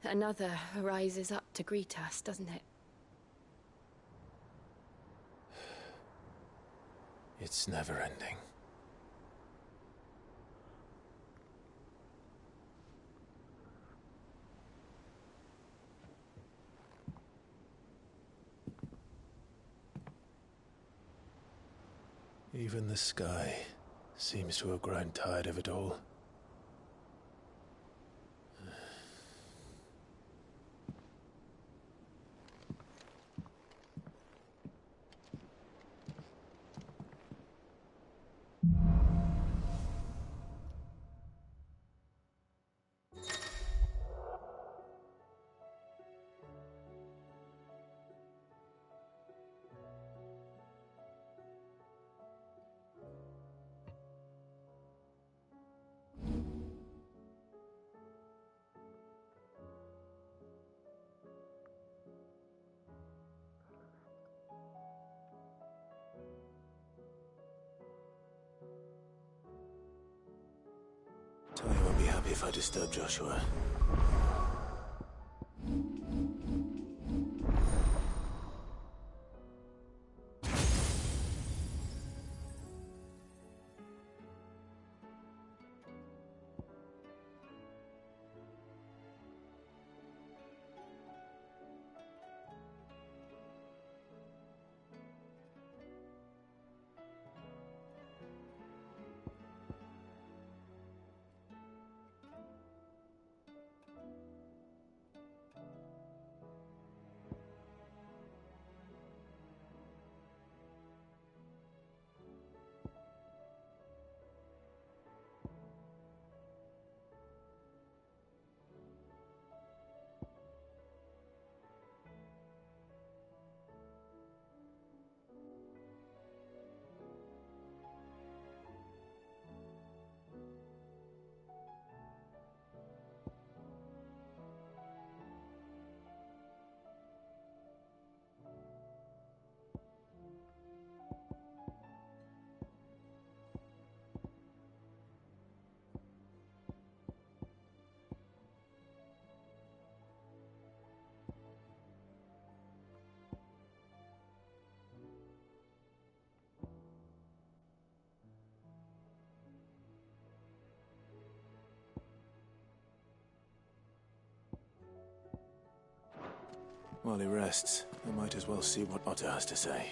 another rises up to greet us, doesn't it? It's never ending. Even the sky seems to have grown tired of it all. if I disturb Joshua. While he rests, I might as well see what Otto has to say.